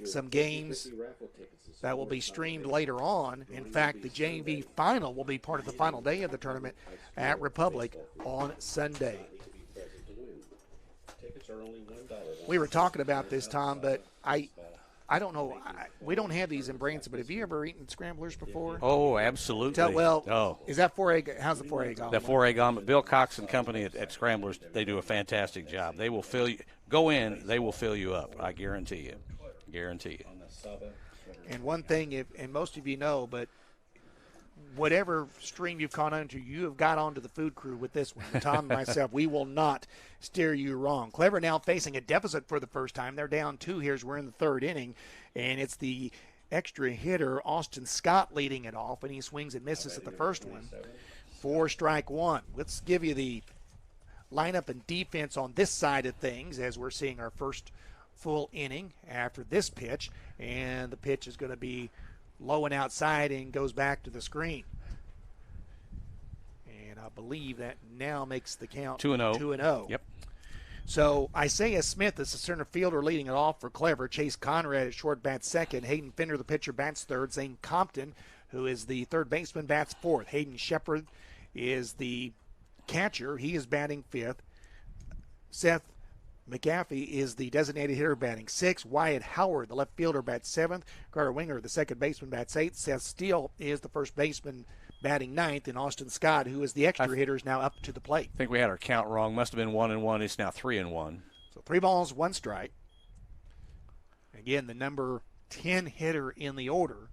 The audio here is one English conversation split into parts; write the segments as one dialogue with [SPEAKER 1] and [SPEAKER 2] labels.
[SPEAKER 1] some games that will be streamed later on. In fact, the JV final will be part of the final day of the tournament at Republic on Sunday. We were talking about this, Tom, but I don't know. We don't have these in Branson, but have you ever eaten scramblers before?
[SPEAKER 2] Oh, absolutely.
[SPEAKER 1] Is that 4-egg? How's the 4-egg omelet?
[SPEAKER 2] The 4-egg omelet. Bill Cox and company at Scramblers, they do a fantastic job. They will fill you. Go in, they will fill you up. I guarantee you. Guarantee you.
[SPEAKER 1] And one thing, and most of you know, but whatever stream you've caught onto, you have got onto the food crew with this one. Tom and myself, we will not steer you wrong. Clever now facing a deficit for the first time. They're down 2 here as we're in the third inning, and it's the extra hitter, Austin Scott, leading it off, and he swings and misses at the first one. 4 strike 1. Let's give you the lineup and defense on this side of things as we're seeing our first full inning after this pitch, and the pitch is going to be low and outside and goes back to the screen. And I believe that now makes the count
[SPEAKER 2] 2-0.
[SPEAKER 1] 2-0.
[SPEAKER 2] Yep.
[SPEAKER 1] So Isaiah Smith is the center fielder leading it off for Clever. Chase Conrad at short bats second. Hayden Fender, the pitcher, bats third. Zane Compton, who is the third baseman, bats fourth. Hayden Shepard is the catcher. He is batting fifth. Seth McAfee is the designated hitter, batting sixth. Wyatt Howard, the left fielder, bats seventh. Carter Winger, the second baseman, bats eighth. Seth Steele is the first baseman, batting ninth. And Austin Scott, who is the extra hitter, is now up to the plate.
[SPEAKER 2] I think we had our count wrong. Must have been 1-1. It's now 3-1.
[SPEAKER 1] So 3 balls, 1 strike. Again, the number 10 hitter in the order,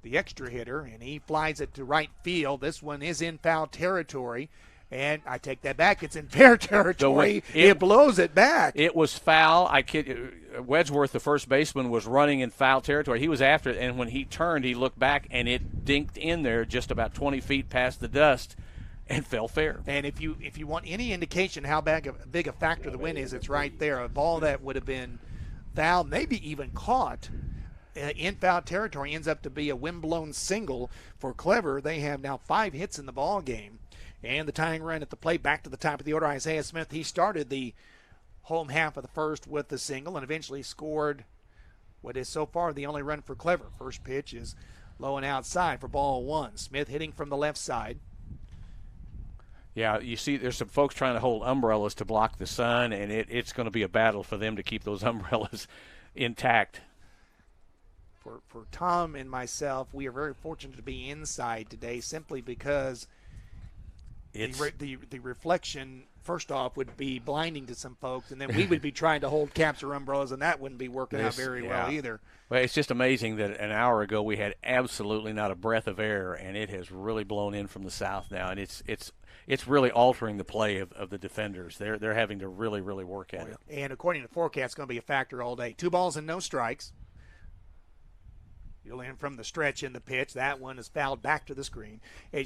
[SPEAKER 1] the extra hitter, and he flies it to right field. This one is in foul territory. And I take that back. It's in fair territory. It blows it back.
[SPEAKER 2] It was foul. Wedgeworth, the first baseman, was running in foul territory. He was after it, and when he turned, he looked back, and it dinked in there just about 20 feet past the dust and fell fair.
[SPEAKER 1] And if you want any indication how big a factor the win is, it's right there. A ball that would have been foul, maybe even caught in foul territory, ends up to be a wind-blown single for Clever. They have now 5 hits in the ball game. And the tying run at the plate, back to the top of the order, Isaiah Smith. He started the home half of the first with the single and eventually scored what is so far the only run for Clever. First pitch is low and outside for ball 1. Smith hitting from the left side.
[SPEAKER 2] Yeah, you see there's some folks trying to hold umbrellas to block the sun, and it's going to be a battle for them to keep those umbrellas intact.
[SPEAKER 1] For Tom and myself, we are very fortunate to be inside today simply because the reflection, first off, would be blinding to some folks, and then we would be trying to hold caps or umbrellas, and that wouldn't be working out very well either.
[SPEAKER 2] Well, it's just amazing that an hour ago we had absolutely not a breath of air, and it has really blown in from the south now, and it's really altering the play of the defenders. They're having to really, really work at it.
[SPEAKER 1] And according to the forecast, it's going to be a factor all day. 2 balls and no strikes. You'll in from the stretch in the pitch. That one is fouled back to the screen. I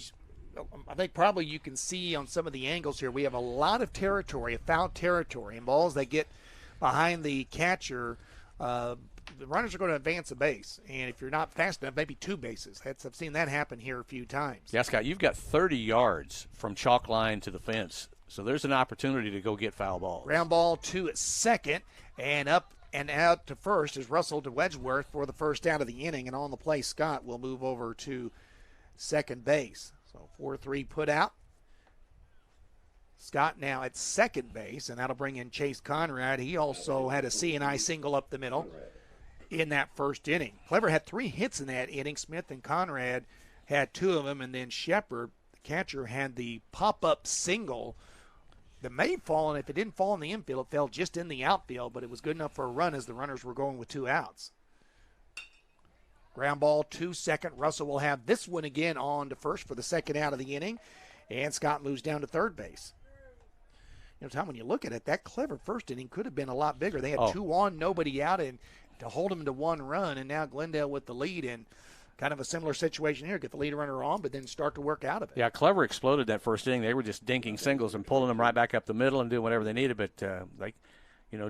[SPEAKER 1] think probably you can see on some of the angles here, we have a lot of territory, foul territory, and balls that get behind the catcher, the runners are going to advance a base. And if you're not fast enough, maybe 2 bases. I've seen that happen here a few times.
[SPEAKER 2] Yeah, Scott, you've got 30 yards from chalk line to the fence, so there's an opportunity to go get foul balls.
[SPEAKER 1] Ground ball 2 at second, and up and out to first is Russell to Wedgeworth for the first out of the inning. And on the play, Scott will move over to second base. So 4-3 put out. Scott now at second base, and that'll bring in Chase Conrad. He also had a C&I single up the middle in that first inning. Clever had 3 hits in that inning. Smith and Conrad had 2 of them, and then Shepard, the catcher, had the pop-up single that may have fallen. If it didn't fall in the infield, it fell just in the outfield, but it was good enough for a run as the runners were going with 2 outs. Ground ball 2 second. Russell will have this one again on to first for the second out of the inning. And Scott moves down to third base. You know, Tom, when you look at it, that Clever first inning could have been a lot bigger. They had 2 on, nobody out, and to hold them to 1 run. And now Glendale with the lead, and kind of a similar situation here. Get the lead runner on, but then start to work out of it.
[SPEAKER 2] Yeah, Clever exploded that first inning. They were just dinking singles and pulling them right back up the middle and doing whatever they needed. But,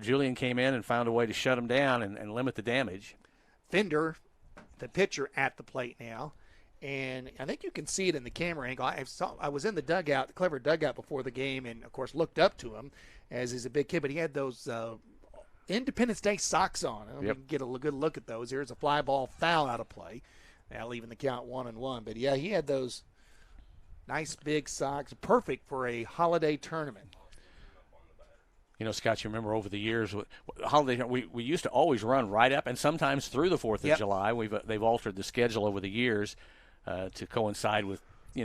[SPEAKER 2] Julian came in and found a way to shut them down and limit the damage.
[SPEAKER 1] Fender, the pitcher, at the plate now, and I think you can see it in the camera angle. I was in the dugout, the Clever dugout before the game, and of course looked up to him as he's a big kid, but he had those Independence Day socks on. We
[SPEAKER 2] Yep.
[SPEAKER 1] can get a good look at those. Here's a fly ball foul out of play. Now leaving the count 1-1. But, yeah, he had those nice big socks, perfect for a holiday tournament.
[SPEAKER 2] You know, Scott, you remember over the years, holiday we used to always run right up and sometimes through the 4th of
[SPEAKER 1] Yep.
[SPEAKER 2] July. They've altered the schedule over the years to coincide with,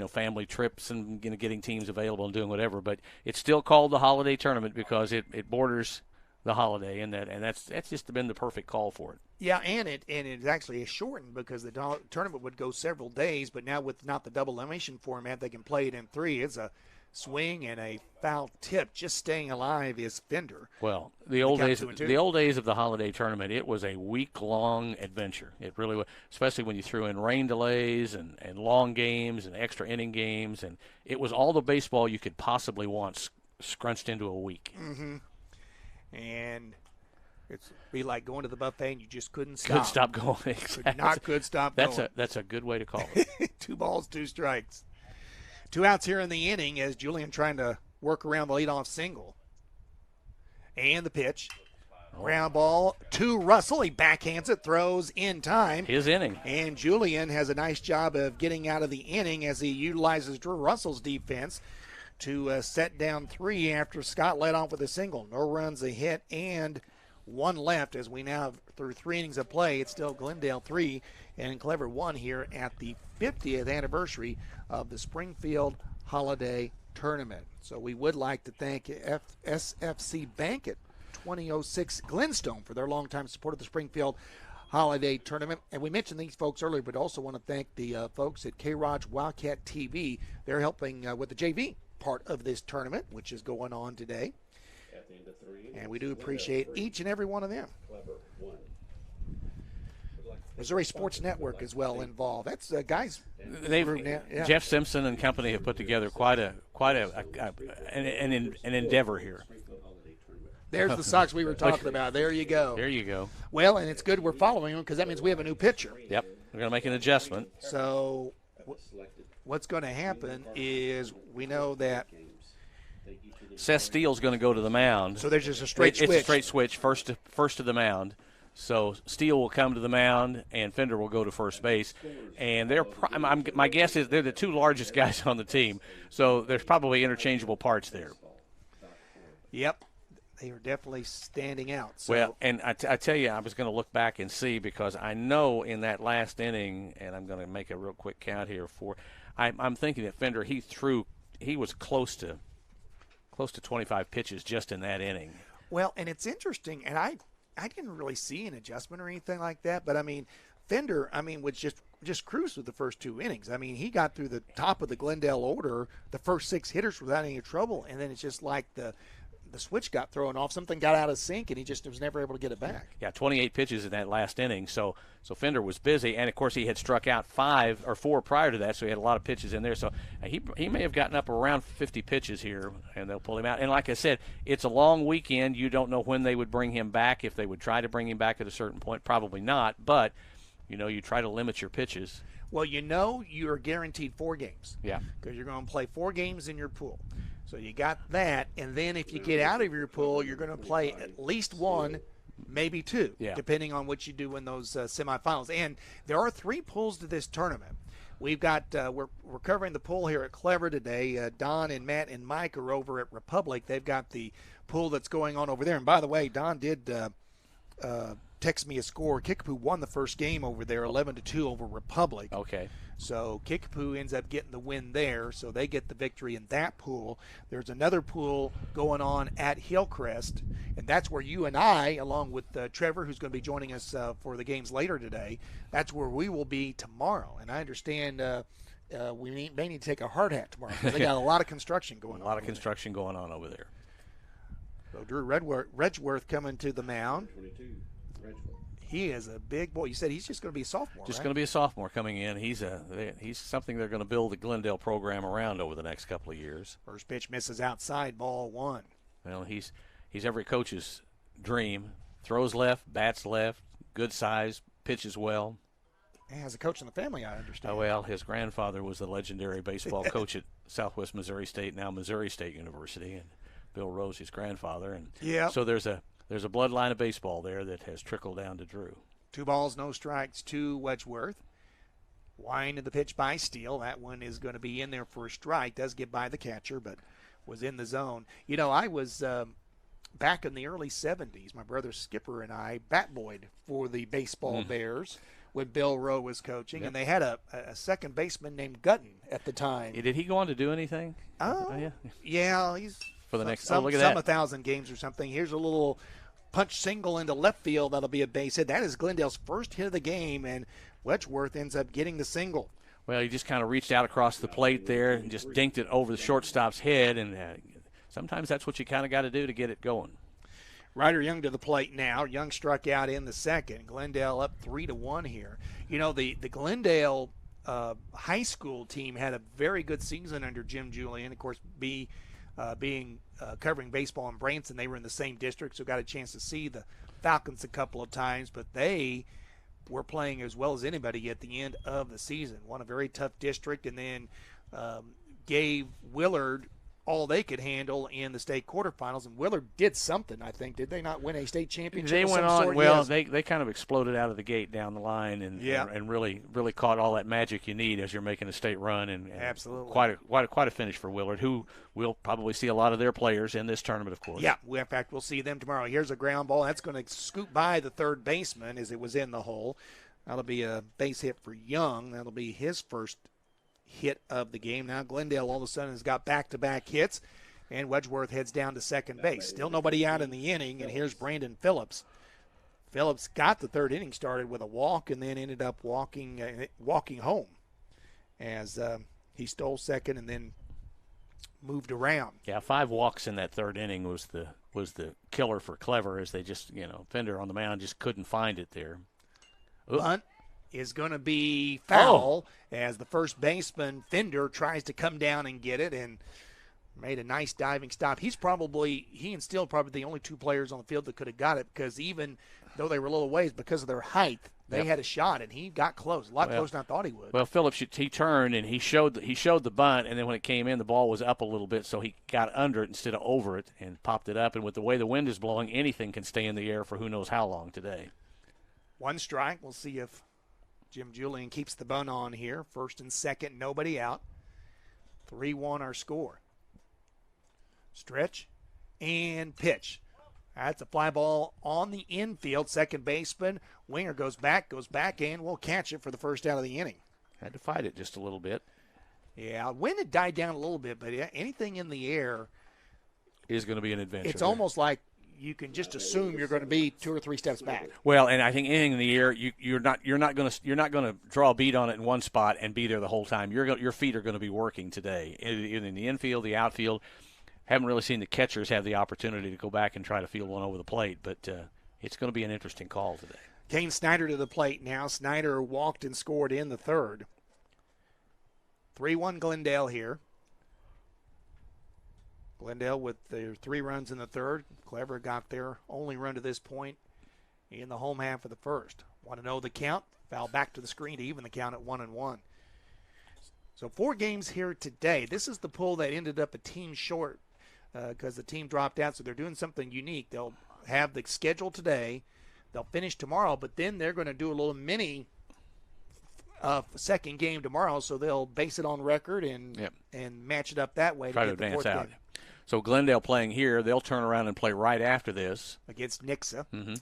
[SPEAKER 2] family trips and getting teams available and doing whatever. But it's still called the holiday tournament because it borders the holiday, and that's just been the perfect call for it.
[SPEAKER 1] Yeah, and it actually is shortened because the tournament would go several days, but now with not the double elimination format, they can play it in 3. It's a swing and a foul tip. Just staying alive is Fender.
[SPEAKER 2] Well, the old days
[SPEAKER 1] 2-2.
[SPEAKER 2] the old days of the holiday tournament, it was a week-long adventure. It really was, especially when you threw in rain delays and long games and extra inning games, and it was all the baseball you could possibly want scrunched into a week.
[SPEAKER 1] Mm-hmm. And it's be like going to the buffet and you just couldn't stop.
[SPEAKER 2] Couldn't stop going. Exactly.
[SPEAKER 1] Could stop
[SPEAKER 2] That's
[SPEAKER 1] going.
[SPEAKER 2] that's a good way to call it.
[SPEAKER 1] 2 balls, 2 strikes. 2 outs here in the inning as Julian trying to work around the leadoff single. And the pitch. Ground ball to Russell. He backhands it, throws in time.
[SPEAKER 2] His inning.
[SPEAKER 1] And Julian has a nice job of getting out of the inning as he utilizes Drew Russell's defense to set down 3 after Scott led off with a single. No runs, a hit, and 1 left as we now, through 3 innings of play, it's still Glendale 3 and Clever 1 here at the 50th anniversary of the Springfield Holiday Tournament. So we would like to thank SFC Bank at 2006 Glenstone for their longtime support of the Springfield Holiday Tournament. And we mentioned these folks earlier, but also want to thank the folks at K-Raj Wildcat TV. They're helping with the JV part of this tournament, which is going on today. And we do appreciate each and every one of them. Missouri Sports Network as well involved. That's guys. Yeah.
[SPEAKER 2] Jeff Simpson and company have put together quite an endeavor here.
[SPEAKER 1] There's the Sox we were talking about. There you go.
[SPEAKER 2] There you go.
[SPEAKER 1] Well, and it's good we're following them because that means we have a new pitcher.
[SPEAKER 2] Yep. We're going to make an adjustment.
[SPEAKER 1] So what's going to happen is we know that
[SPEAKER 2] Seth Steele's going to go to the mound.
[SPEAKER 1] So there's just a straight switch.
[SPEAKER 2] It's a straight switch, first to the mound. So Steele will come to the mound, and Fender will go to first base. And my guess is they're the 2 largest guys on the team. So there's probably interchangeable parts there.
[SPEAKER 1] Yep. They are definitely standing out. So.
[SPEAKER 2] Well, and I tell you, I was going to look back and see because I know in that last inning, and I'm going to make a real quick count here I'm thinking that Fender, he was close to 25 pitches just in that inning.
[SPEAKER 1] Well, and it's interesting, and I didn't really see an adjustment or anything like that, but Fender, would just cruise through the first 2 innings. He got through the top of the Glendale order, the first 6 hitters without any trouble, and then it's just like the switch got thrown off. Something got out of sync, and he just was never able to get it back.
[SPEAKER 2] Yeah, 28 pitches in that last inning. So Fender was busy, and of course he had struck out 5 or 4 prior to that, so he had a lot of pitches in there. So he may have gotten up around 50 pitches here, and they'll pull him out. And like I said, it's a long weekend. You don't know when they would bring him back. If they would try to bring him back at a certain point, probably not. But you try to limit your pitches.
[SPEAKER 1] Well, you're guaranteed 4 games.
[SPEAKER 2] Yeah,
[SPEAKER 1] because you're going to play 4 games in your pool. So you got that, and then if you get out of your pool, you're going to play at least 1, maybe 2, depending on what you do in those semifinals. And there are 3 pools to this tournament. We've got we're covering the pool here at Clever today. Don and Matt and Mike are over at Republic. They've got the pool that's going on over there. And by the way, Don did text me a score. Kickapoo won the first game over there, 11-2 over Republic.
[SPEAKER 2] Okay.
[SPEAKER 1] So Kickapoo ends up getting the win there, so they get the victory in that pool. There's another pool going on at Hillcrest, and that's where you and I, along with Trevor, who's going to be joining us for the games later today, that's where we will be tomorrow. And I understand we may need to take a hard hat tomorrow because they got a lot of construction going on.
[SPEAKER 2] A lot of construction going on over there.
[SPEAKER 1] So Drew Redgeworth coming to the mound. He is a big boy. You said he's just going to be a sophomore,
[SPEAKER 2] Just
[SPEAKER 1] right?
[SPEAKER 2] going to be a sophomore coming in. He's something they're going to build the Glendale program around over the next couple of years.
[SPEAKER 1] First pitch misses outside, ball 1.
[SPEAKER 2] Well, he's every coach's dream. Throws left, bats left, good size, pitches well.
[SPEAKER 1] He has a coach in the family, I understand.
[SPEAKER 2] Oh, well, his grandfather was the legendary baseball coach at Southwest Missouri State, now Missouri State University, and Bill Rose, his grandfather. And
[SPEAKER 1] yeah.
[SPEAKER 2] so there's a there's a bloodline of baseball there that has trickled down to Drew.
[SPEAKER 1] 2 balls, no strikes to Wedgeworth. Wind of the pitch by Steele. That one is going to be in there for a strike. Does get by the catcher, but was in the zone. You know, I was back in the early 70s. My brother Skipper and I bat-boyed for the baseball Bears when Bill Rowe was coaching, and they had a second baseman named Gutton at the time.
[SPEAKER 2] Did he go on to do anything?
[SPEAKER 1] Yeah, he's
[SPEAKER 2] for the next.
[SPEAKER 1] Some
[SPEAKER 2] look at that.
[SPEAKER 1] 1,000 games or something. Here's a little punch single into left field. That'll be a base hit. That is Glendale's first hit of the game, and Wedgeworth ends up getting the single.
[SPEAKER 2] Well, he just kind of reached out across the plate there and just dinked it over the shortstop's head, and sometimes that's what you kind of got to do to get it going.
[SPEAKER 1] Ryder Young to the plate now. Young struck out in the second. Glendale up 3-1 here. You know, the Glendale high school team had a very good season under Jim Julian. Of course, being covering baseball in Branson, they were in the same district, so got a chance to see the Falcons a couple of times. But they were playing as well as anybody at the end of the season. Won a very tough district, and then gave Willard all they could handle in the state quarterfinals, and Willard did something, I think. Did they not win a state championship?
[SPEAKER 2] They went
[SPEAKER 1] on.
[SPEAKER 2] Sort? Well, they kind of exploded out of the gate down the line and really caught all that magic you need as you're making a state run. And
[SPEAKER 1] absolutely
[SPEAKER 2] quite a finish for Willard, who will probably see a lot of their players in this tournament, of course.
[SPEAKER 1] Yeah, in fact, we'll see them tomorrow. Here's a ground ball. That's going to scoop by the third baseman as it was in the hole. That'll be a base hit for Young. That'll be his first hit of the game. Now Glendale all of a sudden has got back-to-back hits, and Wedgeworth heads down to second base. Still nobody out in the inning, and here's Brandon Phillips. Phillips got the third inning started with a walk and then ended up walking home as he stole second and then moved around.
[SPEAKER 2] Yeah, 5 walks in that third inning was the killer for Clever, as they just, Fender on the mound just couldn't find it there.
[SPEAKER 1] Bunt is going to be foul as the first baseman, Fender, tries to come down and get it and made a nice diving stop. He and Steele probably the only 2 players on the field that could have got it, because even though they were a little ways because of their height, they had a shot, and he got close, a lot closer than I thought he would.
[SPEAKER 2] Well, Phillips, he turned and he showed the bunt, and then when it came in, the ball was up a little bit, so he got under it instead of over it and popped it up. And with the way the wind is blowing, anything can stay in the air for who knows how long today.
[SPEAKER 1] 1 strike. We'll see if Jim Julian keeps the bunt on here. First and second, nobody out. 3-1 our score. Stretch and pitch. That's a fly ball on the infield. Second baseman, Winger goes back, and will catch it for the first out of the inning.
[SPEAKER 2] Had to fight it just a little bit.
[SPEAKER 1] Yeah, wind had died down a little bit, but anything in the air
[SPEAKER 2] is going to be an adventure.
[SPEAKER 1] It's almost like you can just assume you're going to be 2 or 3 steps back.
[SPEAKER 2] Well, and I think anything in the air, you're not going to draw a bead on it in one spot and be there the whole time. Your feet are going to be working today, either in the infield, the outfield. Haven't really seen the catchers have the opportunity to go back and try to field one over the plate, but it's going to be an interesting call today.
[SPEAKER 1] Kane Snyder to the plate now. Snyder walked and scored in the third. 3-1 Glendale here. Glendale with their 3 runs in the third. Clever got their only run to this point in the home half of the first. Want to know the count? Foul back to the screen to even the count at 1-1. So 4 games here today. This is the pool that ended up a team short because the team dropped out, so they're doing something unique. They'll have the schedule today. They'll finish tomorrow, but then they're going to do a little mini second game tomorrow, so they'll base it on record and match it up that way.
[SPEAKER 2] Try to advance out. Game. So Glendale playing here, they'll turn around and play right after this.
[SPEAKER 1] Against Nixa. Mm-hmm.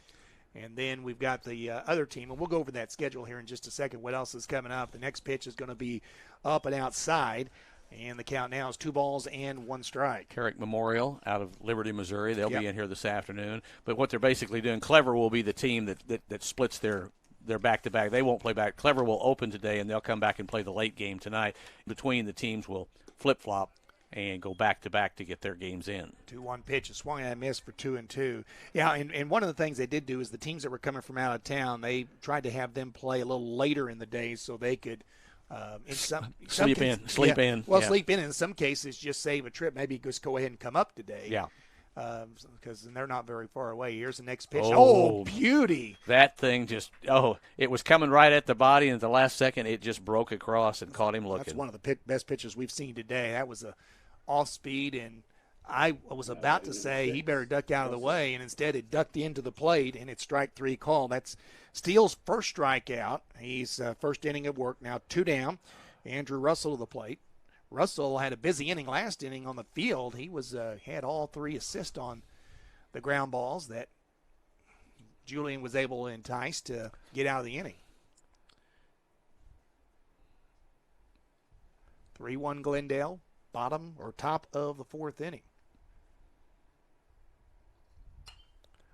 [SPEAKER 1] And then we've got the other team, and we'll go over that schedule here in just a second, what else is coming up. The next pitch is going to be up and outside, and the count now is 2 balls and 1 strike.
[SPEAKER 2] Carrick Memorial out of Liberty, Missouri. They'll be in here this afternoon. But what they're basically doing, Clever will be the team that splits their back-to-back. They won't play back. Clever will open today, and they'll come back and play the late game tonight. Between the teams will flip-flop and go back-to-back to get their games in.
[SPEAKER 1] 2-1 pitch, a swung and a miss for 2-2. Yeah, and one of the things they did do is the teams that were coming from out of town, they tried to have them play a little later in the day so they could sleep in. Well, sleep in. In some cases, just save a trip. Maybe just go ahead and come up today.
[SPEAKER 2] Yeah.
[SPEAKER 1] Because they're not very far away. Here's the next pitch. Oh, beauty.
[SPEAKER 2] That thing just, it was coming right at the body, and at the last second, it just broke across and caught him looking.
[SPEAKER 1] That's one of the best pitches we've seen today. That was a off-speed and I was about to say he better duck out of the way, and instead it ducked into the plate, and it's strike three call. That's Steele's first strikeout. He's first inning of work now, 2 down. Andrew Russell to the plate. Russell had a busy inning last inning on the field. He was had all 3 assists on the ground balls that Julian was able to entice to get out of the inning. 3-1 Glendale, bottom or top of the 4th inning.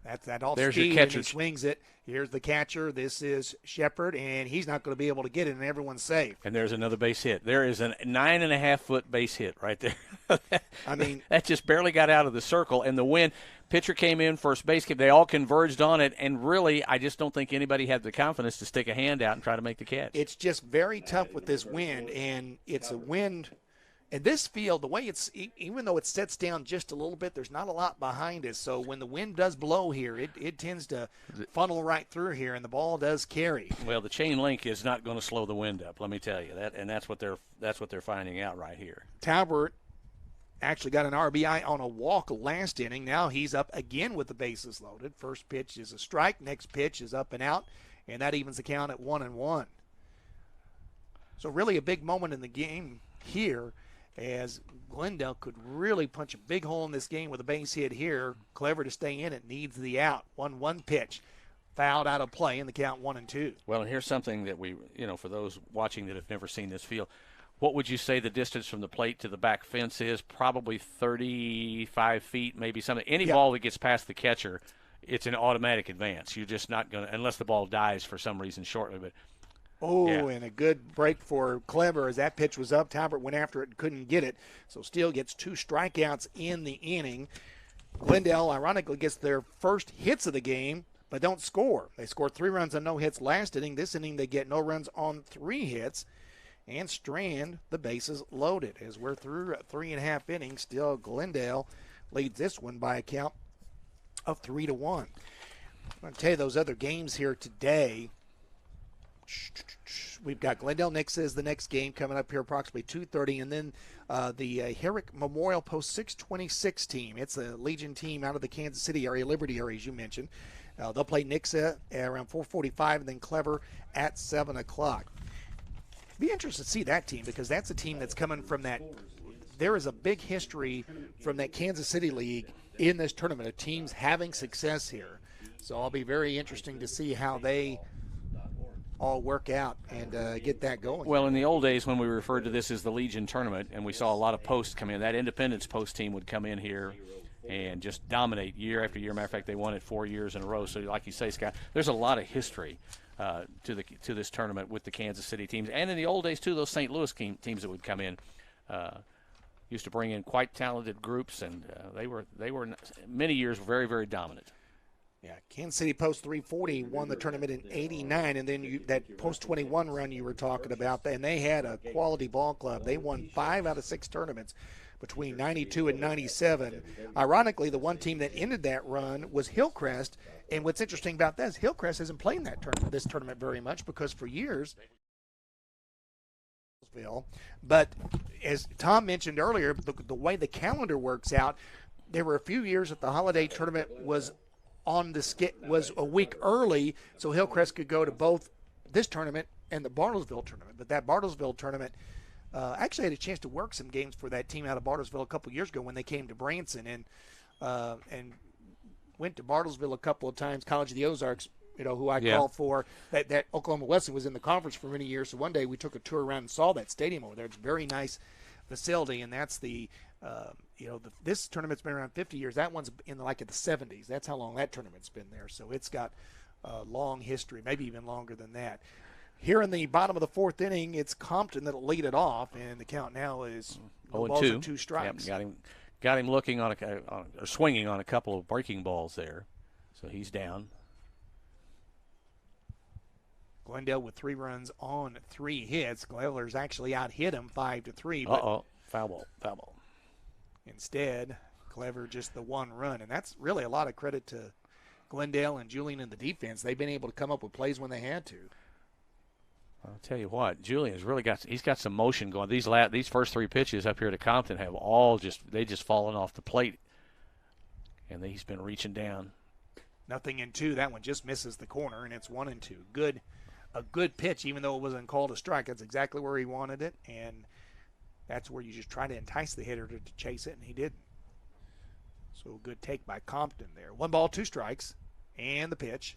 [SPEAKER 1] That's that off
[SPEAKER 2] There's
[SPEAKER 1] speed,
[SPEAKER 2] your catcher.
[SPEAKER 1] and he swings it. Here's the catcher. This is Shepard, and he's not going to be able to get it, and everyone's safe.
[SPEAKER 2] And there's another base hit. There is a 9.5-foot base hit right there.
[SPEAKER 1] I mean,
[SPEAKER 2] that just barely got out of the circle, and the wind. Pitcher came in, first base came. They all converged on it, and really, I just don't think anybody had the confidence to stick a hand out and try to make the catch.
[SPEAKER 1] It's just very tough with this wind, and it's a wind. And this field, the way it's, even though it sets down just a little bit, there's not a lot behind it. So when the wind does blow here, it tends to funnel right through here, and the ball does carry.
[SPEAKER 2] Well, the chain link is not going to slow the wind up. Let me tell you that, and that's what they're finding out right here.
[SPEAKER 1] Talbert actually got an RBI on a walk last inning. Now he's up again with the bases loaded. First pitch is a strike. Next pitch is up and out, and that evens the count at 1-1. So really a big moment in the game here, as Glendale could really punch a big hole in this game with a base hit here. Clever to stay in it, needs the out. 1-1 pitch. Fouled out of play in the count 1-2.
[SPEAKER 2] Well, and here's something that we, for those watching that have never seen this field, what would you say the distance from the plate to the back fence is? Probably 35 feet, maybe something. Any ball that gets past the catcher, it's an automatic advance. You're just not going to, unless the ball dies for some reason shortly, but
[SPEAKER 1] and a good break for Clever as that pitch was up. Talbert went after it and couldn't get it. So Steele gets 2 strikeouts in the inning. Glendale, ironically, gets their first hits of the game, but don't score. They scored 3 runs on no hits last inning. This inning they get no runs on 3 hits. And Strand, the bases loaded. As we're through 3.5 innings, still Glendale leads this one by a count of 3-1. I'm going to tell you those other games here today. We've got Glendale Nixa is the next game coming up here approximately 2:30, and then the Herrick Memorial Post 626 team. It's a Legion team out of the Kansas City area, Liberty area, as you mentioned. They'll play Nixa around 4:45, and then Clever at 7 o'clock. Be interested to see that team, because that's a team that's coming from that. There is a big history from that Kansas City League in this tournament of teams having success here. So I'll be very interesting to see how they all work out and get that going.
[SPEAKER 2] Well, in the old days when we referred to this as the Legion tournament, and we saw a lot of posts come in, that Independence post team would come in here and just dominate year after year. Matter of fact, they won it 4 years in a row. So like you say, Scott, there's a lot of history to this tournament with the Kansas City teams. And in the old days, too, those St. Louis teams that would come in used to bring in quite talented groups, and they were many years very, very dominant.
[SPEAKER 1] Yeah, Kansas City Post 340 won the tournament in '89, and then that Post 21 run you were talking about, and they had a quality ball club. They won 5 out of 6 tournaments between 92 and 97. Ironically, the one team that ended that run was Hillcrest, and what's interesting about that is Hillcrest hasn't played in this tournament very much, because for years, but as Tom mentioned earlier, the way the calendar works out, there were a few years that the holiday tournament was was a week early, so Hillcrest could go to both this tournament and the Bartlesville tournament. But that Bartlesville tournament actually had a chance to work some games for that team out of Bartlesville a couple years ago when they came to Branson, and went to Bartlesville a couple of times. College of the Ozarks, who I call for, that Oklahoma Wesleyan was in the conference for many years. So one day we took a tour around and saw that stadium over there. It's a very nice facility, and that's this tournament's been around 50 years. That one's in at the 70s. That's how long that tournament's been there. So it's got a long history, maybe even longer than that. Here in the bottom of the 4th inning, it's Compton that'll lead it off, and the count now is
[SPEAKER 2] 0-2.
[SPEAKER 1] 2 strikes.
[SPEAKER 2] Yep, got him looking or swinging on a couple of breaking balls there, so he's down.
[SPEAKER 1] Glendale with 3 runs on 3 hits. Glendale's actually out-hit him 5-3.
[SPEAKER 2] Foul ball.
[SPEAKER 1] Instead, Clever just the 1 run, and that's really a lot of credit to Glendale and Julian and the defense. They've been able to come up with plays when they had to.
[SPEAKER 2] I'll tell you what, Julian's really he's got some motion going. These first 3 pitches up here to Compton have all just fallen off the plate, and he's been reaching down.
[SPEAKER 1] 0-2. That one just misses the corner, and it's 1-2. A good pitch, even though it wasn't called a strike. That's exactly where he wanted it, and that's where you just try to entice the hitter to chase it, and he didn't. So a good take by Compton there. 1 ball, 2 strikes, and the pitch.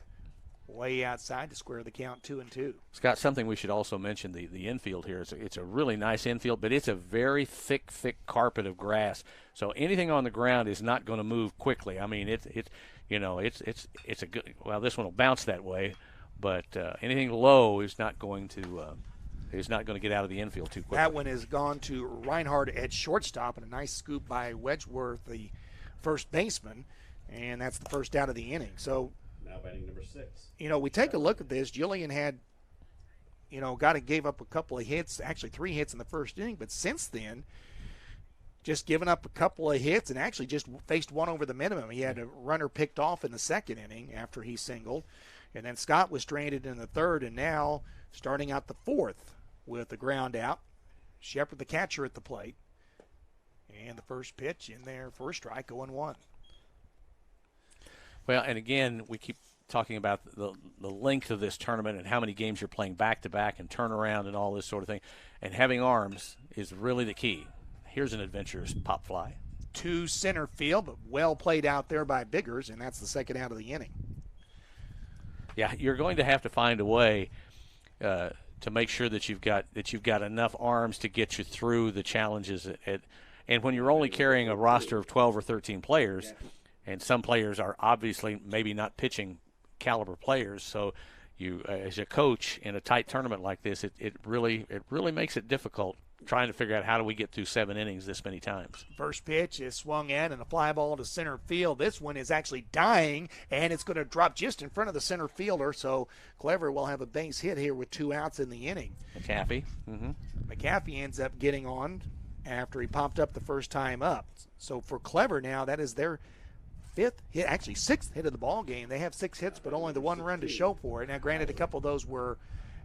[SPEAKER 1] Way outside to square the count, 2-2.
[SPEAKER 2] Scott, something we should also mention, the infield here. It's a really nice infield, but it's a very thick carpet of grass. So anything on the ground is not going to move quickly. I mean, it's a good. Well, this one will bounce that way, but anything low is not going to get out of the infield too quickly.
[SPEAKER 1] That one has gone to Reinhardt at shortstop, and a nice scoop by Wedgeworth, the first baseman, and that's the first out of the inning. So.
[SPEAKER 3] Now batting number 6.
[SPEAKER 1] We take a look at this. Julian had, gave up a couple of hits, actually 3 hits in the first inning, but since then, just given up a couple of hits and actually just faced one over the minimum. He had a runner picked off in the second inning after he singled, and then Scott was stranded in the third, and now starting out the fourth with the ground out. Shepard, the catcher, at the plate, and the first pitch in there for a strike, 0-1.
[SPEAKER 2] Well, and again, we keep talking about the length of this tournament and how many games you're playing back-to-back and turnaround and all this sort of thing. And having arms is really the key. Here's an adventurous pop fly.
[SPEAKER 1] To center field, but well played out there by Biggers, and that's the second out of the inning.
[SPEAKER 2] Yeah, you're going to have to find a way to make sure that you've got enough arms to get you through the challenges. And when you're only carrying a roster of 12 or 13 players, and some players are obviously maybe not pitching caliber players, so you, as a coach in a tight tournament like this, it really makes it difficult trying to figure out how do we get through 7 innings this many times.
[SPEAKER 1] First pitch is swung at and a fly ball to center field. This one is actually dying, and it's going to drop just in front of the center fielder, so Clever will have a base hit here with 2 outs in the inning.
[SPEAKER 2] McAfee.
[SPEAKER 1] McAfee ends up getting on after he popped up the first time up. So for Clever now, that is their 5th hit, actually 6th hit of the ball game. They have 6 hits, but only the 1 run to show for it. Now, granted, a couple of those were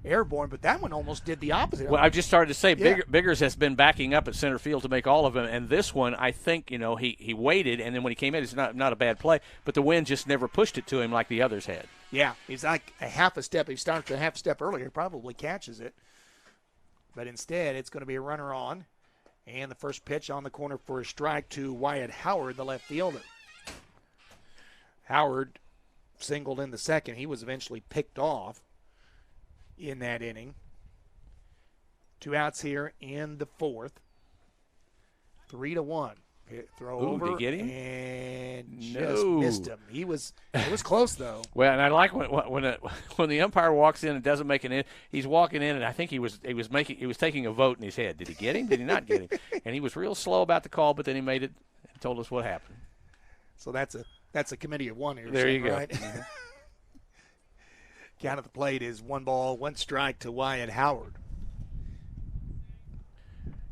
[SPEAKER 1] airborne, but that one almost did the opposite.
[SPEAKER 2] Well, I've just started to say Biggers has been backing up at center field to make all of them, and this one, I think, he waited, and then when he came in, it's not a bad play, but the wind just never pushed it to him like the others had.
[SPEAKER 1] Yeah, he's like a half a step. He starts a half step earlier, probably catches it, but instead it's going to be a runner on, and the first pitch on the corner for a strike to Wyatt Howard, the left fielder. Howard singled in the second. He was eventually picked off in that inning. 2 outs here in the fourth. 3-1. Throw over.
[SPEAKER 2] Did he get him?
[SPEAKER 1] And just missed him. It was close though.
[SPEAKER 2] Well, and I like when the umpire walks in and doesn't make an in. He's walking in, and I think he was taking a vote in his head. Did he get him? Did he not get him? And he was real slow about the call, but then he made it and told us what happened.
[SPEAKER 1] So that's a committee of one here.
[SPEAKER 2] There you go.
[SPEAKER 1] Right? Count at the plate is 1 ball, 1 strike to Wyatt Howard.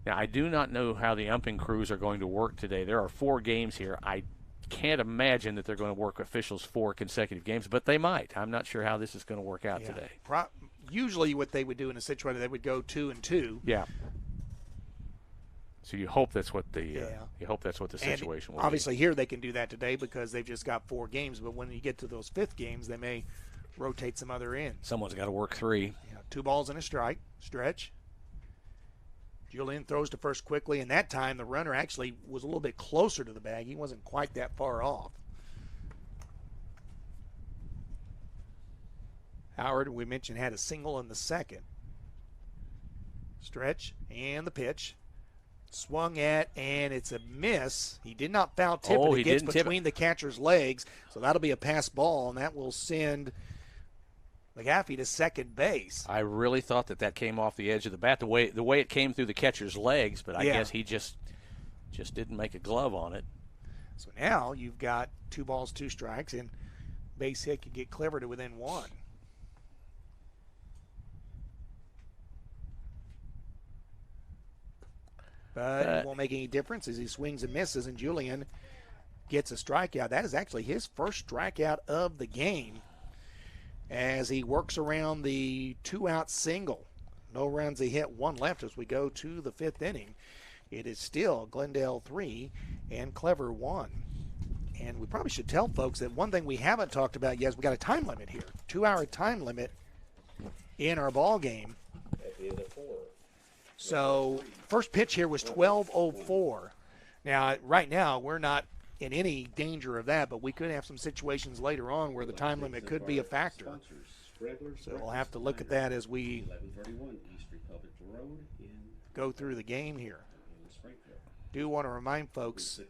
[SPEAKER 2] Now, I do not know how the umping crews are going to work today. There are 4 games here. I can't imagine that they're going to work officials 4 consecutive games, but they might. I'm not sure how this is going to work out today.
[SPEAKER 1] Usually what they would do in a situation, they would go 2 and 2.
[SPEAKER 2] Yeah. So you hope that's what the situation will be.
[SPEAKER 1] Obviously here they can do that today because they've just got 4 games, but when you get to those 5th games, they may rotate some other ends.
[SPEAKER 2] Someone's got to work 3.
[SPEAKER 1] Yeah, 2 balls and a strike. Stretch. Julian throws to first quickly, and that time the runner actually was a little bit closer to the bag. He wasn't quite that far off. Howard, we mentioned, had a single in the second. Stretch and the pitch. Swung at, and it's a miss. He did not foul tip it. It gets between the catcher's legs, so that'll be a pass ball, and that will send McAfee to second base.
[SPEAKER 2] I really thought that came off the edge of the bat, the way it came through the catcher's legs, but I guess he just didn't make a glove on it.
[SPEAKER 1] So now you've got 2 balls, 2 strikes, and base hit can get Clever to within 1. But it won't make any difference as he swings and misses, and Julian gets a strikeout. That is actually his first strikeout of the game as he works around the 2-out single No runs, a hit, one left as we go to the fifth inning. It is still Glendale 3 and Clever 1. And we probably should tell folks that one thing we haven't talked about yet is we got a time limit here. 2-hour time limit in our ball game. So first pitch here was 12:04. Now, right now, we're not in any danger of that, but we could have some situations later on where the time limit could be a factor. So we'll have to look at that as we go through the game here. Do want to remind folks,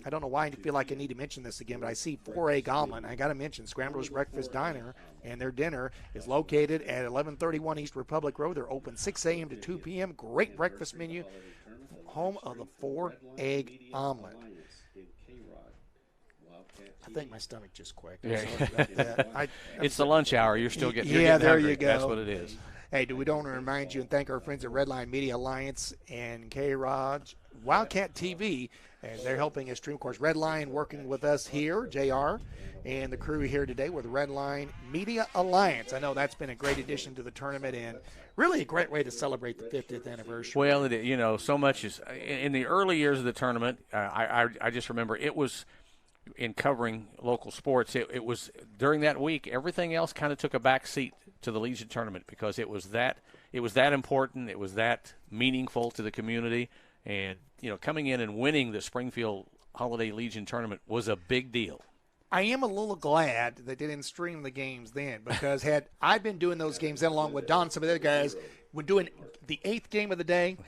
[SPEAKER 1] I don't know why I feel like I need to mention this again, but I see 4A Gallman. I got to mention Scramblers Breakfast Diner, and their dinner is located at 1131 East Republic Road. They're open 6 a.m. to 2 p.m. Great breakfast menu, home of the 4-egg omelet. I think my stomach just quaked.
[SPEAKER 2] Yeah.
[SPEAKER 1] I'm
[SPEAKER 2] it's the lunch hour. You're still getting
[SPEAKER 1] Yeah, there
[SPEAKER 2] hungry.
[SPEAKER 1] you go.
[SPEAKER 2] That's what it is.
[SPEAKER 1] Hey, do we don't want to remind you and thank our friends at Redline Media Alliance and K-Rod, Wildcat TV, as they're helping us stream. Of course, Redline working with us here, JR, and the crew here today with Redline Media Alliance. I know that's been a great addition to the tournament and really a great way to celebrate the 50th anniversary.
[SPEAKER 2] Well, so much is in the early years of the tournament. I just remember it was in covering local sports. It was during that week. Everything else kind of took a back seat to the Legion tournament because it was that important. It was that meaningful to the community, and coming in and winning the Springfield Holiday Legion tournament was a big deal.
[SPEAKER 1] I am a little glad they didn't stream the games then, because had I been doing those games then along with Don and some of the other guys, when doing the 8th game of the day,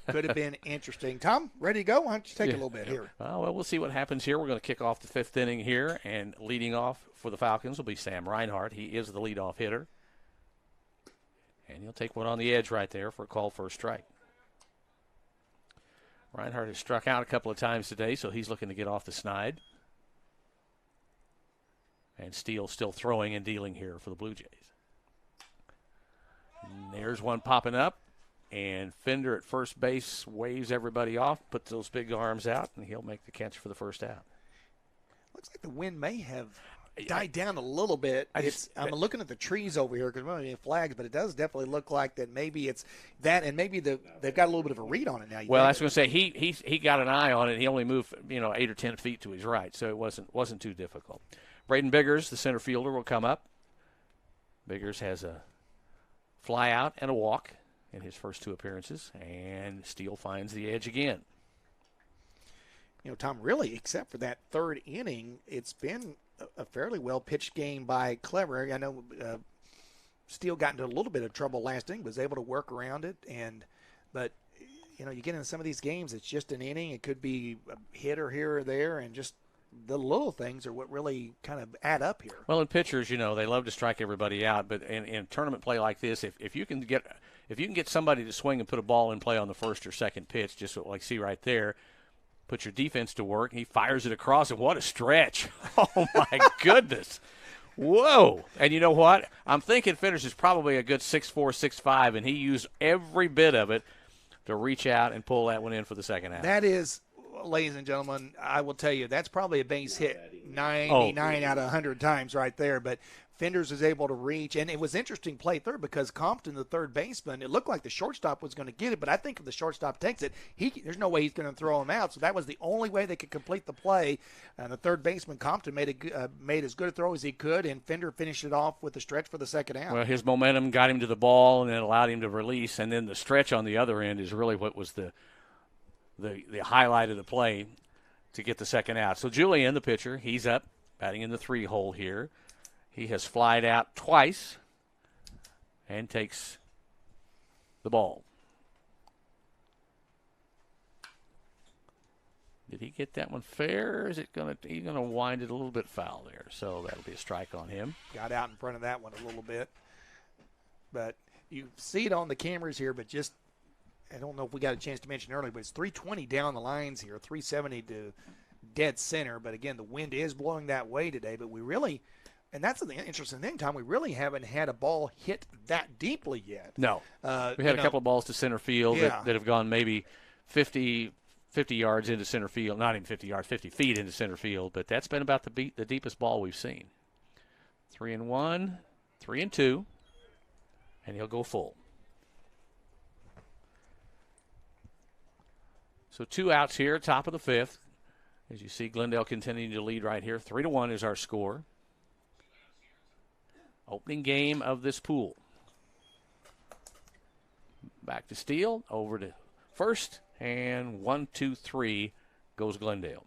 [SPEAKER 1] could have been interesting. Tom, ready to go? Why don't you take a little bit here?
[SPEAKER 2] Well, we'll see what happens here. We're going to kick off the 5th inning here, and leading off for the Falcons will be Sam Reinhardt. He is the leadoff hitter, and he'll take one on the edge right there for a call for a strike. Reinhardt has struck out a couple of times today, so he's looking to get off the snide. And Steele still throwing and dealing here for the Blue Jays. And there's one popping up. And Fender at first base waves everybody off, puts those big arms out, and he'll make the catch for the first out.
[SPEAKER 1] Looks like the wind may have died down a little bit. I'm looking at the trees over here because we have flags, but it does definitely look like that maybe it's that, and maybe they've got a little bit of a read on it now.
[SPEAKER 2] Well, I was going to say he got an eye on it. He only moved 8 or 10 feet to his right, so it wasn't too difficult. Braden Biggers, the center fielder, will come up. Biggers has a fly out and a walk in his first 2 appearances, and Steele finds the edge again.
[SPEAKER 1] Tom, really, except for that 3rd inning, it's been a fairly well-pitched game by Clever. I know Steele got into a little bit of trouble last inning, was able to work around it, but you get into some of these games, it's just an inning. It could be a hitter here or there, and just the little things are what really kind of add up here.
[SPEAKER 2] Well, in pitchers, they love to strike everybody out, but in tournament play like this, if you can get somebody to swing and put a ball in play on the first or second pitch, just like see right there, put your defense to work. He fires it across, and what a stretch! Oh my goodness! Whoa! And you know what? I'm thinking Fenders is probably a good 6'4", 6'5", and he used every bit of it to reach out and pull that one in for the second out.
[SPEAKER 1] That is, ladies and gentlemen, I will tell you, that's probably a base hit 99 out of 100 times right there. But Fenders is able to reach, and it was interesting play third because Compton, the third baseman, it looked like the shortstop was going to get it, but I think if the shortstop takes it, there's no way he's going to throw him out. So that was the only way they could complete the play. And the third baseman, Compton, made as good a throw as he could, and Fender finished it off with a stretch for the second out.
[SPEAKER 2] Well, his momentum got him to the ball and then allowed him to release, and then the stretch on the other end is really what was the highlight of the play to get the second out. So Julian, the pitcher, he's up, batting in the 3-hole here. He has flied out twice and takes the ball. Did he get that one fair? Or is it he's gonna wind it a little bit foul there? So that'll be a strike on him.
[SPEAKER 1] Got out in front of that one a little bit, but you see it on the cameras here. But just I don't know if we got a chance to mention earlier, but it's 320 down the lines here, 370 to dead center. But again, the wind is blowing that way today. But we really. And that's the interesting thing, Tom. We really haven't had a ball hit that deeply yet.
[SPEAKER 2] No. We had a couple of balls to center field that have gone maybe 50 yards into center field. Not even 50 yards, 50 feet into center field. But that's been about the deepest ball we've seen. 3-1, 3-2, and he'll go full. So 2 outs here, top of the 5th. As you see, Glendale continuing to lead right here. 3-1 is our score. Opening game of this pool. Back to Steele, over to first, and 1-2-3 goes Glendale.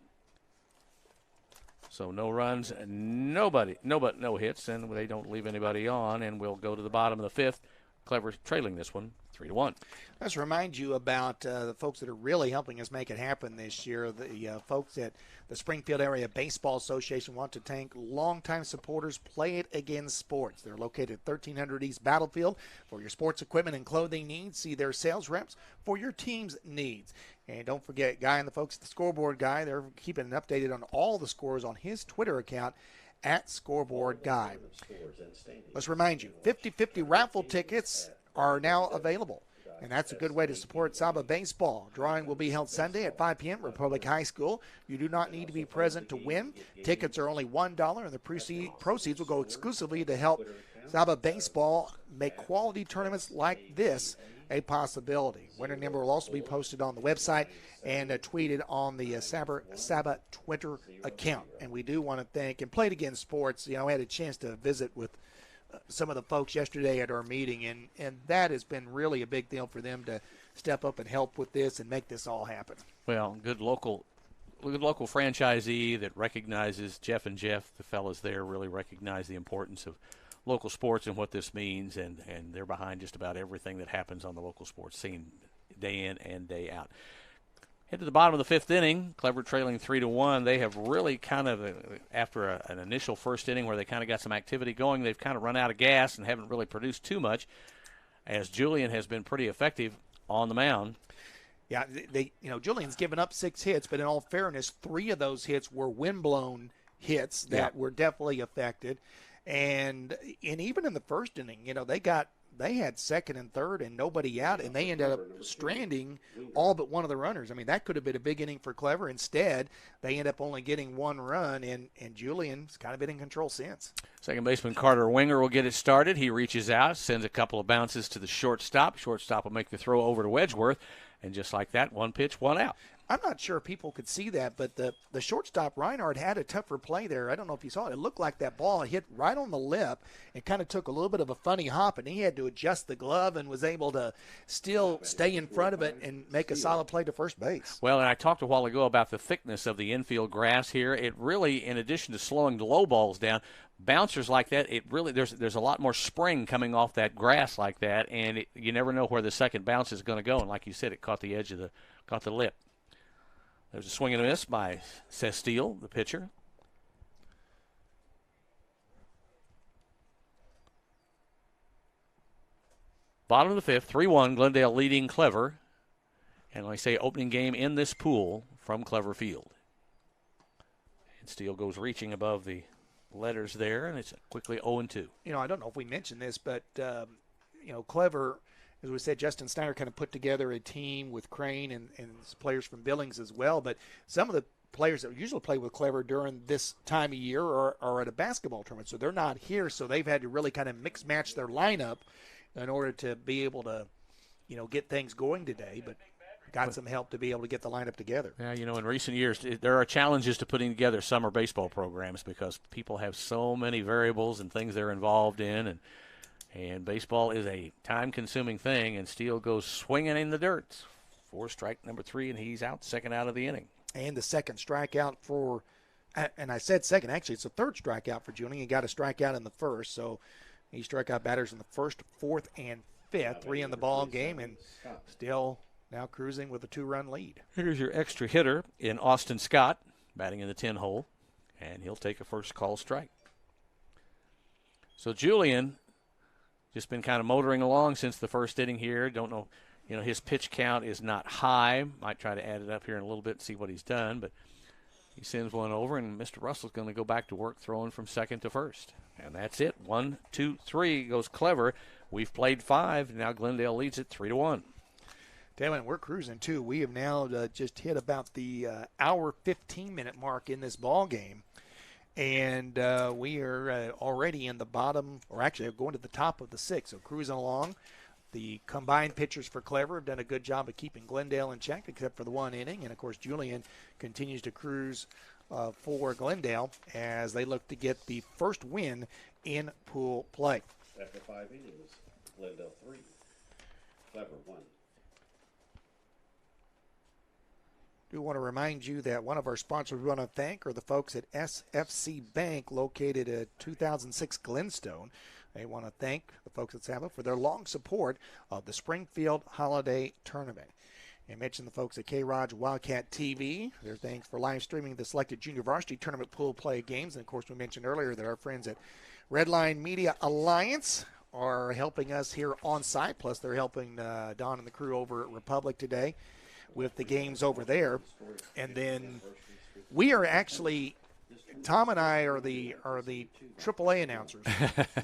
[SPEAKER 2] So no runs, no hits, and they don't leave anybody on, and we'll go to the bottom of the 5th. Clever trailing this one 3-1.
[SPEAKER 1] Let's remind you about the folks that are really helping us make it happen this year. The folks at the Springfield Area Baseball Association want to thank longtime supporters Play It Again Sports. They're located at 1300 East Battlefield. For your sports equipment and clothing needs, see their sales reps for your team's needs. And don't forget, Guy and the folks at the Scoreboard Guy, they're keeping updated on all the scores on his Twitter account at Scoreboard Guy. Let's remind you, 50-50 raffle tickets are now available, and that's a good way to support SABA baseball. Drawing will be held Sunday at 5 p.m. Republic High School. You do not need to be present to win. Tickets are only $1, and the proceeds will go exclusively to help SABA baseball make quality tournaments like this a possibility. Winner number will also be posted on the website and tweeted on the SABA Twitter account. And we do want to thank, and Play It Again Sports, I had a chance to visit with some of the folks yesterday at our meeting, and that has been really a big deal for them to step up and help with this and make this all happen.
[SPEAKER 2] Well, good local franchisee that recognizes Jeff, the fellas there, really recognize the importance of local sports and what this means, and they're behind just about everything that happens on the local sports scene day in and day out. Head to the bottom of the 5th inning, Clever trailing 3-1. They have really kind of, after an initial first inning where they kind of got some activity going, they've kind of run out of gas and haven't really produced too much, as Julian has been pretty effective on the mound.
[SPEAKER 1] Yeah, Julian's given up 6 hits, but in all fairness, 3 of those hits were windblown hits that were definitely affected. And even in the first inning, they had second and third and nobody out, and they ended up stranding all but one of the runners. I mean, that could have been a big inning for Clever. Instead, they end up only getting 1 run, and Julian's kind of been in control since.
[SPEAKER 2] Second baseman Carter Winger will get it started. He reaches out, sends a couple of bounces to the shortstop. Shortstop will make the throw over to Wedgeworth, and just like that, 1 pitch, 1 out.
[SPEAKER 1] I'm not sure if people could see that, but the shortstop, Reinhardt, had a tougher play there. I don't know if you saw it. It looked like that ball hit right on the lip and kind of took a little bit of a funny hop, and he had to adjust the glove and was able to still stay in front of it and make a solid play to first base.
[SPEAKER 2] Well, and I talked a while ago about the thickness of the infield grass here. It really, in addition to slowing the low balls down, bouncers like that, it really there's a lot more spring coming off that grass like that, and you never know where the second bounce is going to go. And like you said, it caught the edge of the lip. There's a swing and a miss by Steele, the pitcher. Bottom of the 5th, 3-1, Glendale leading Clever. And like I say, opening game in this pool from Clever Field. And Steele goes reaching above the letters there, and it's quickly 0-2.
[SPEAKER 1] I don't know if we mentioned this, but, Clever, as we said, Justin Snyder kind of put together a team with Crane and players from Billings as well. But some of the players that usually play with Clever during this time of year are at a basketball tournament, so they're not here. So they've had to really kind of mix-match their lineup in order to be able to, get things going today. But got some help to be able to get the lineup together.
[SPEAKER 2] Yeah, in recent years, there are challenges to putting together summer baseball programs because people have so many variables and things they're involved in, and baseball is a time-consuming thing, and Steele goes swinging in the dirt. 4 strike number 3, and he's out, second out of the inning.
[SPEAKER 1] And the second strikeout for, and I said second, actually it's the third strikeout for Julian. He got a strikeout in the first, so he struck out batters in the first, fourth, and fifth, 3 in the ball game, and still now cruising with a 2-run lead.
[SPEAKER 2] Here's your extra hitter in Austin Scott, batting in the 10 hole, and he'll take a first call strike. So Julian just been kind of motoring along since the first inning here. Don't know, his pitch count is not high. Might try to add it up here in a little bit and see what he's done, but he sends one over, and Mr. Russell's going to go back to work throwing from second to first. And that's it. 1, 2, 3 goes Clever. We've played 5. Now Glendale leads it 3-1.
[SPEAKER 1] Damn, we're cruising too. We have now just hit about the hour 15-minute mark in this ball game. And we are already in the bottom, or actually going to the top of the 6th. So cruising along, The combined pitchers for Clever have done a good job of keeping Glendale in check, except for the one inning. And, of course, Julian continues to cruise for Glendale as they look to get the first win in pool play.
[SPEAKER 3] After 5 innings, Glendale 3, Clever 1.
[SPEAKER 1] Do want to remind you that one of our sponsors we want to thank are the folks at SFC Bank located at 2006 Glenstone. They want to thank the folks at SABA for their long support of the Springfield Holiday Tournament. And mention the folks at K-Raj Wildcat TV. Their thanks for live streaming the selected junior varsity tournament pool play games. And, of course, we mentioned earlier that our friends at Redline Media Alliance are helping us here on site. Plus, they're helping Don and the crew over at Republic today with the games over there. And then we are actually, Tom and I are the AAA announcers.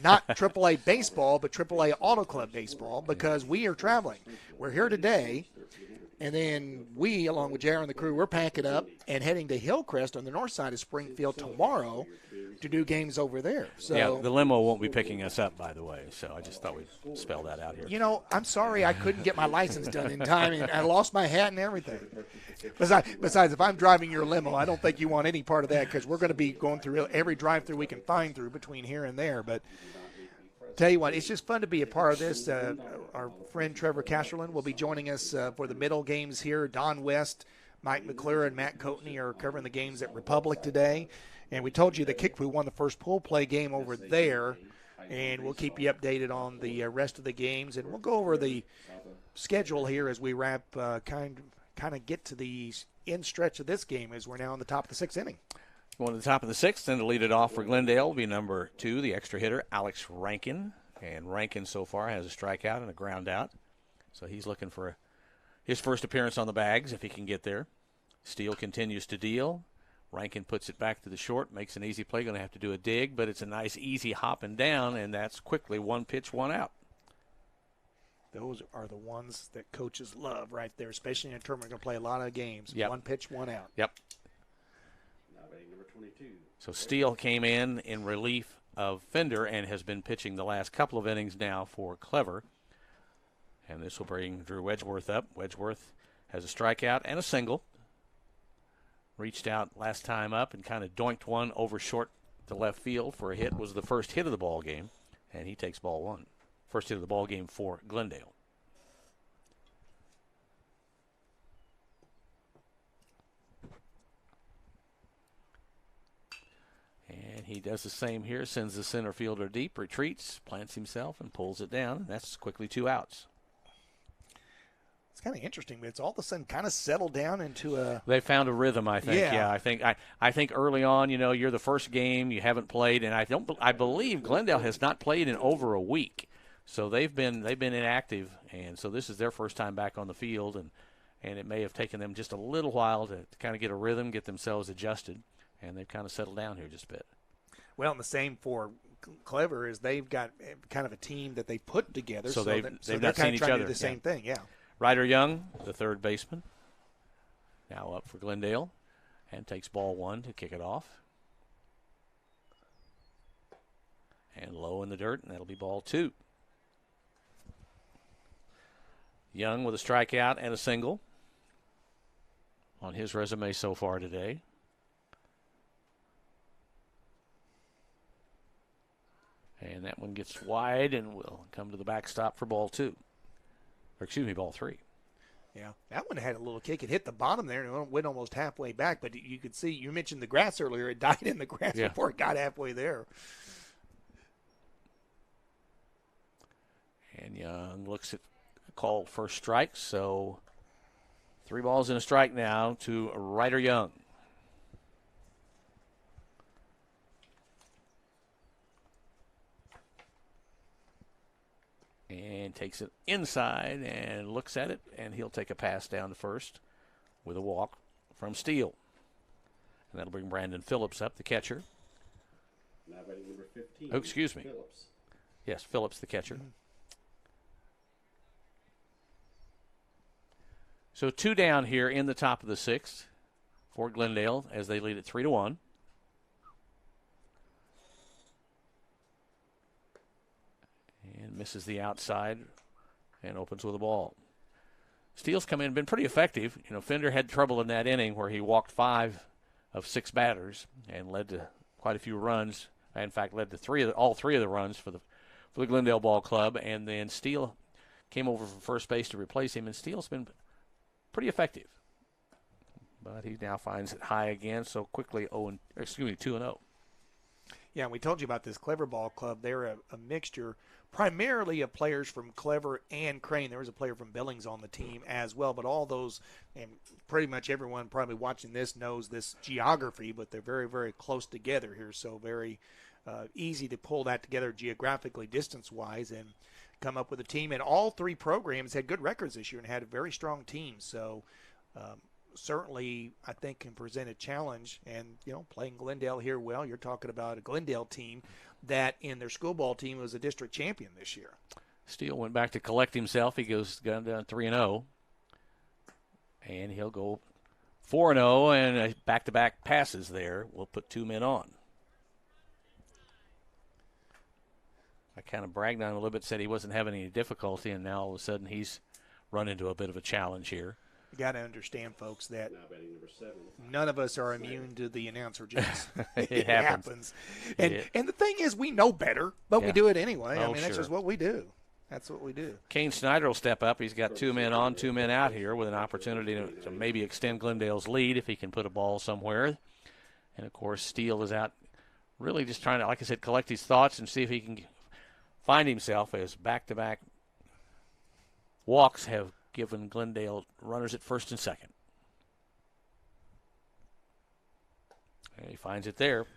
[SPEAKER 1] Not AAA baseball, but AAA Auto Club baseball, because we are traveling. We're here today, and then we, along with JR and the crew, we're packing up and heading to Hillcrest on the north side of Springfield tomorrow to do games over there. So,
[SPEAKER 2] yeah, the limo won't be picking us up, by the way, so I just thought we'd spell that out here.
[SPEAKER 1] You know, I'm sorry I couldn't get my license done in time, and I lost my hat and everything. Besides, if I'm driving your limo, I don't think you want any part of that, because we're going to be going through every drive-through we can find through between here and there. But tell you what, it's just fun to be a part of this. Our friend Trevor Casterlin will be joining us for the middle games here. Don West, Mike McClure, and Matt Coatney are covering the games at Republic today. And we told you that Kickapoo won the first pool play game over there, and we'll keep you updated on the rest of the games. And we'll go over the schedule here as we wrap, kind of get to the end stretch of this game as we're now on the top of the 6th inning.
[SPEAKER 2] Going to the top of the 6th, and to lead it off for Glendale will be number 2, the extra hitter, Alex Rankin. And Rankin so far has a strikeout and a ground out. So he's looking for his first appearance on the bags if he can get there. Steele continues to deal. Rankin puts it back to the short, makes an easy play. Going to have to do a dig, but it's a nice easy hopping down, and that's quickly 1 pitch, 1 out.
[SPEAKER 1] Those are the ones that coaches love right there, especially in a tournament. We're going to play a lot of games.
[SPEAKER 2] Yep.
[SPEAKER 1] 1 pitch, 1 out.
[SPEAKER 2] Yep.
[SPEAKER 3] Now batting number 22.
[SPEAKER 2] So Steele came in relief of Fender and has been pitching the last couple of innings now for Clever. And this will bring Drew Wedgeworth up. Wedgeworth has a strikeout and a single. Reached out last time up and kind of doinked one over short to left field for a hit. Was the first hit of the ball game, and he takes ball 1. First hit of the ball game for Glendale. And he does the same here, sends the center fielder deep, retreats, plants himself, and pulls it down. That's quickly 2 outs.
[SPEAKER 1] It's kind of interesting, but it's all of a sudden kind of settled down into a.
[SPEAKER 2] They found a rhythm, I think.
[SPEAKER 1] Yeah.
[SPEAKER 2] I think early on, you're the first game, you haven't played, and I believe Glendale has not played in over a week, so they've been inactive, and so this is their first time back on the field, and it may have taken them just a little while to kind of get a rhythm, get themselves adjusted, and they've kind of settled down here just a bit.
[SPEAKER 1] Well, and the same for Clever is they've got kind of a team that they put together,
[SPEAKER 2] so
[SPEAKER 1] they're
[SPEAKER 2] not
[SPEAKER 1] kind
[SPEAKER 2] seen
[SPEAKER 1] of
[SPEAKER 2] each
[SPEAKER 1] trying
[SPEAKER 2] other.
[SPEAKER 1] to do the same thing, yeah.
[SPEAKER 2] Ryder Young, the third baseman, now up for Glendale, and takes ball 1 to kick it off. And low in the dirt, and that'll be ball 2. Young with a strikeout and a single on his resume so far today. And that one gets wide and will come to the backstop for ball 2. Or excuse me, ball 3.
[SPEAKER 1] Yeah, that one had a little kick. It hit the bottom there and it went almost halfway back. But you could see, you mentioned the grass earlier. It died in the grass before it got halfway there.
[SPEAKER 2] And Young looks at a call for strike. So 3 balls and a strike now to Ryder Young. And takes it inside and looks at it, and he'll take a pass down to first with a walk from Steele. And that'll bring Brandon Phillips up, the catcher.
[SPEAKER 3] Now batting number 15.
[SPEAKER 2] Oh, excuse me.
[SPEAKER 3] Phillips.
[SPEAKER 2] Yes, Phillips, the catcher. Mm-hmm. So 2 down here in the top of the 6th for Glendale as they lead it 3-1. And misses the outside and opens with a ball. Steele's come in and been pretty effective. You know, Fender had trouble in that inning where he walked 5 of 6 batters and led to quite a few runs. In fact, led to all three of the runs for the Glendale Ball Club. And then Steele came over from first base to replace him, and Steele's been pretty effective. But he now finds it high again, so quickly 2-0.
[SPEAKER 1] Yeah, we told you about this Clever Ball Club. They're a mixture primarily of players from Clever and Crane. There was a player from Billings on the team as well, but all those, and pretty much everyone probably watching this knows this geography, but they're very, very close together here, so very easy to pull that together geographically, distance-wise, and come up with a team. And all 3 programs had good records this year and had a very strong team, so certainly I think can present a challenge. And, you know, playing Glendale here, well, you're talking about a Glendale team that in their school ball team was a district champion this year.
[SPEAKER 2] Steele went back to collect himself. He goes down 3-0. And he'll go 4-0, and back-to-back passes there. We'll put 2 men on. I kind of bragged on him a little bit, said he wasn't having any difficulty, and now all of a sudden he's run into a bit of a challenge here.
[SPEAKER 1] You got to understand, folks, that
[SPEAKER 3] Now batting number 7.
[SPEAKER 1] none of us are immune to the announcer jinx.
[SPEAKER 2] It happens.
[SPEAKER 1] And the thing is, we know better, but we do it anyway.
[SPEAKER 2] Oh,
[SPEAKER 1] I mean, that's
[SPEAKER 2] sure.
[SPEAKER 1] just what we do. That's what we do.
[SPEAKER 2] Kane Snyder will step up. He's got 2 men on, 2 men out here with an opportunity to maybe extend Glendale's lead if he can put a ball somewhere. And, of course, Steele is out really just trying to, like I said, collect his thoughts and see if he can find himself, as back-to-back walks have given Glendale runners at first and second. And he finds it there.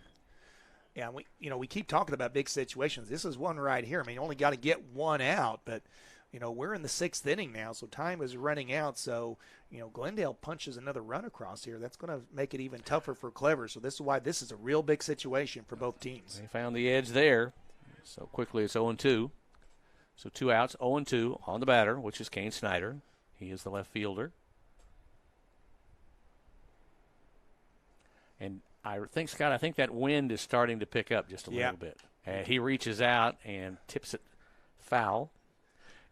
[SPEAKER 1] Yeah, we keep talking about big situations. This is one right here. I mean, you only got to get 1 out, but, you know, we're in the 6th inning now, so time is running out. So, you know, Glendale punches another run across here. That's going to make it even tougher for Clever. So this is why this is a real big situation for both teams.
[SPEAKER 2] They found the edge there. So quickly it's 0-2. So 2 outs, 0-2 on the batter, which is Kane Snyder. He is the left fielder. And I think, Scott, that wind is starting to pick up just a little bit. And he reaches out and tips it foul.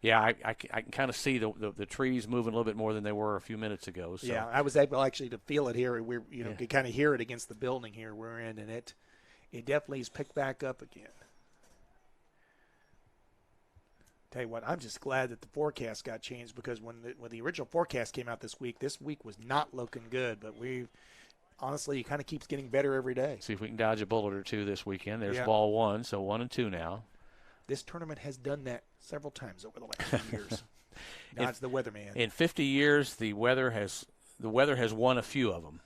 [SPEAKER 2] Yeah, I can kind of see the trees moving a little bit more than they were a few minutes ago. So.
[SPEAKER 1] Yeah, I was able actually to feel it here. Could kind of hear it against the building here we're in, and it definitely is picked back up again. Tell you what, I'm just glad that the forecast got changed, because when the original forecast came out this week was not looking good. But honestly, it kind of keeps getting better every day.
[SPEAKER 2] See if we can dodge a bullet or two this weekend. There's ball 1, so 1-2 now.
[SPEAKER 1] This tournament has done that several times over the last few years. Now it's the weatherman.
[SPEAKER 2] In 50 years, the weather has won a few of them.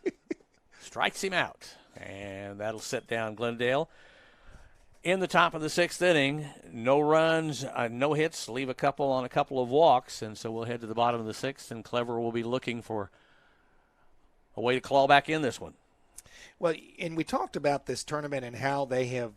[SPEAKER 2] Strikes him out, and that'll set down Glendale. In the top of the 6th inning, no runs, no hits, leave a couple on a couple of walks, and so we'll head to the bottom of the 6th, and Clever will be looking for a way to claw back in this one.
[SPEAKER 1] Well, and we talked about this tournament and how they have,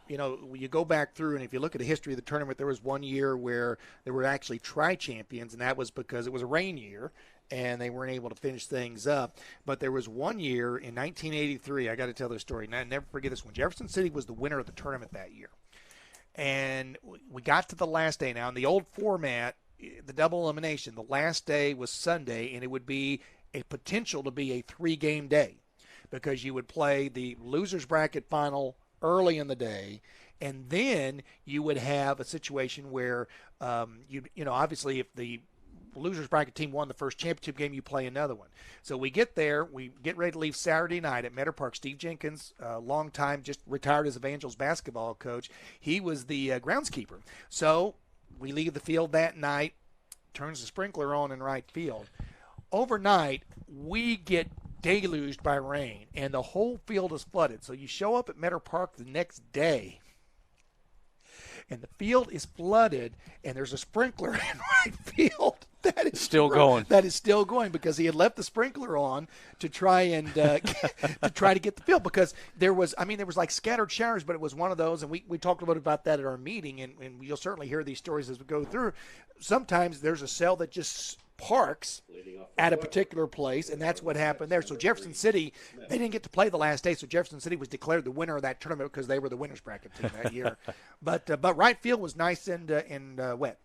[SPEAKER 1] you go back through, and if you look at the history of the tournament, there was one year where there were actually tri-champions, and that was because it was a rain year, and they weren't able to finish things up. But there was one year in 1983, I got to tell this story, and I never forget this one. Jefferson City was the winner of the tournament that year. And we got to the last day now. In the old format, the double elimination, the last day was Sunday, and it would be a potential to be a 3-game day, because you would play the loser's bracket final early in the day, and then you would have a situation where, obviously if the loser's bracket team won the first championship game, you play another one. So we get there, we get ready to leave Saturday night at Meadow Park. Steve Jenkins, long time, just retired as Evangel's basketball coach. He was the groundskeeper. So we leave the field that night, turns the sprinkler on in right field. Overnight, we get deluged by rain, and the whole field is flooded. So you show up at Meadow Park the next day, and the field is flooded, and there's a sprinkler in right field that is
[SPEAKER 2] still going.
[SPEAKER 1] That is still going, because he had left the sprinkler on to try and to get the field, because there was like scattered showers, but it was one of those, and we talked a little bit about that at our meeting, and you'll certainly hear these stories as we go through. Sometimes there's a cell that just parks at a particular place, and that's what happened there. So Jefferson City, they didn't get to play the last day, so Jefferson City was declared the winner of that tournament because they were the winner's bracket team that year. But right field was nice and wet.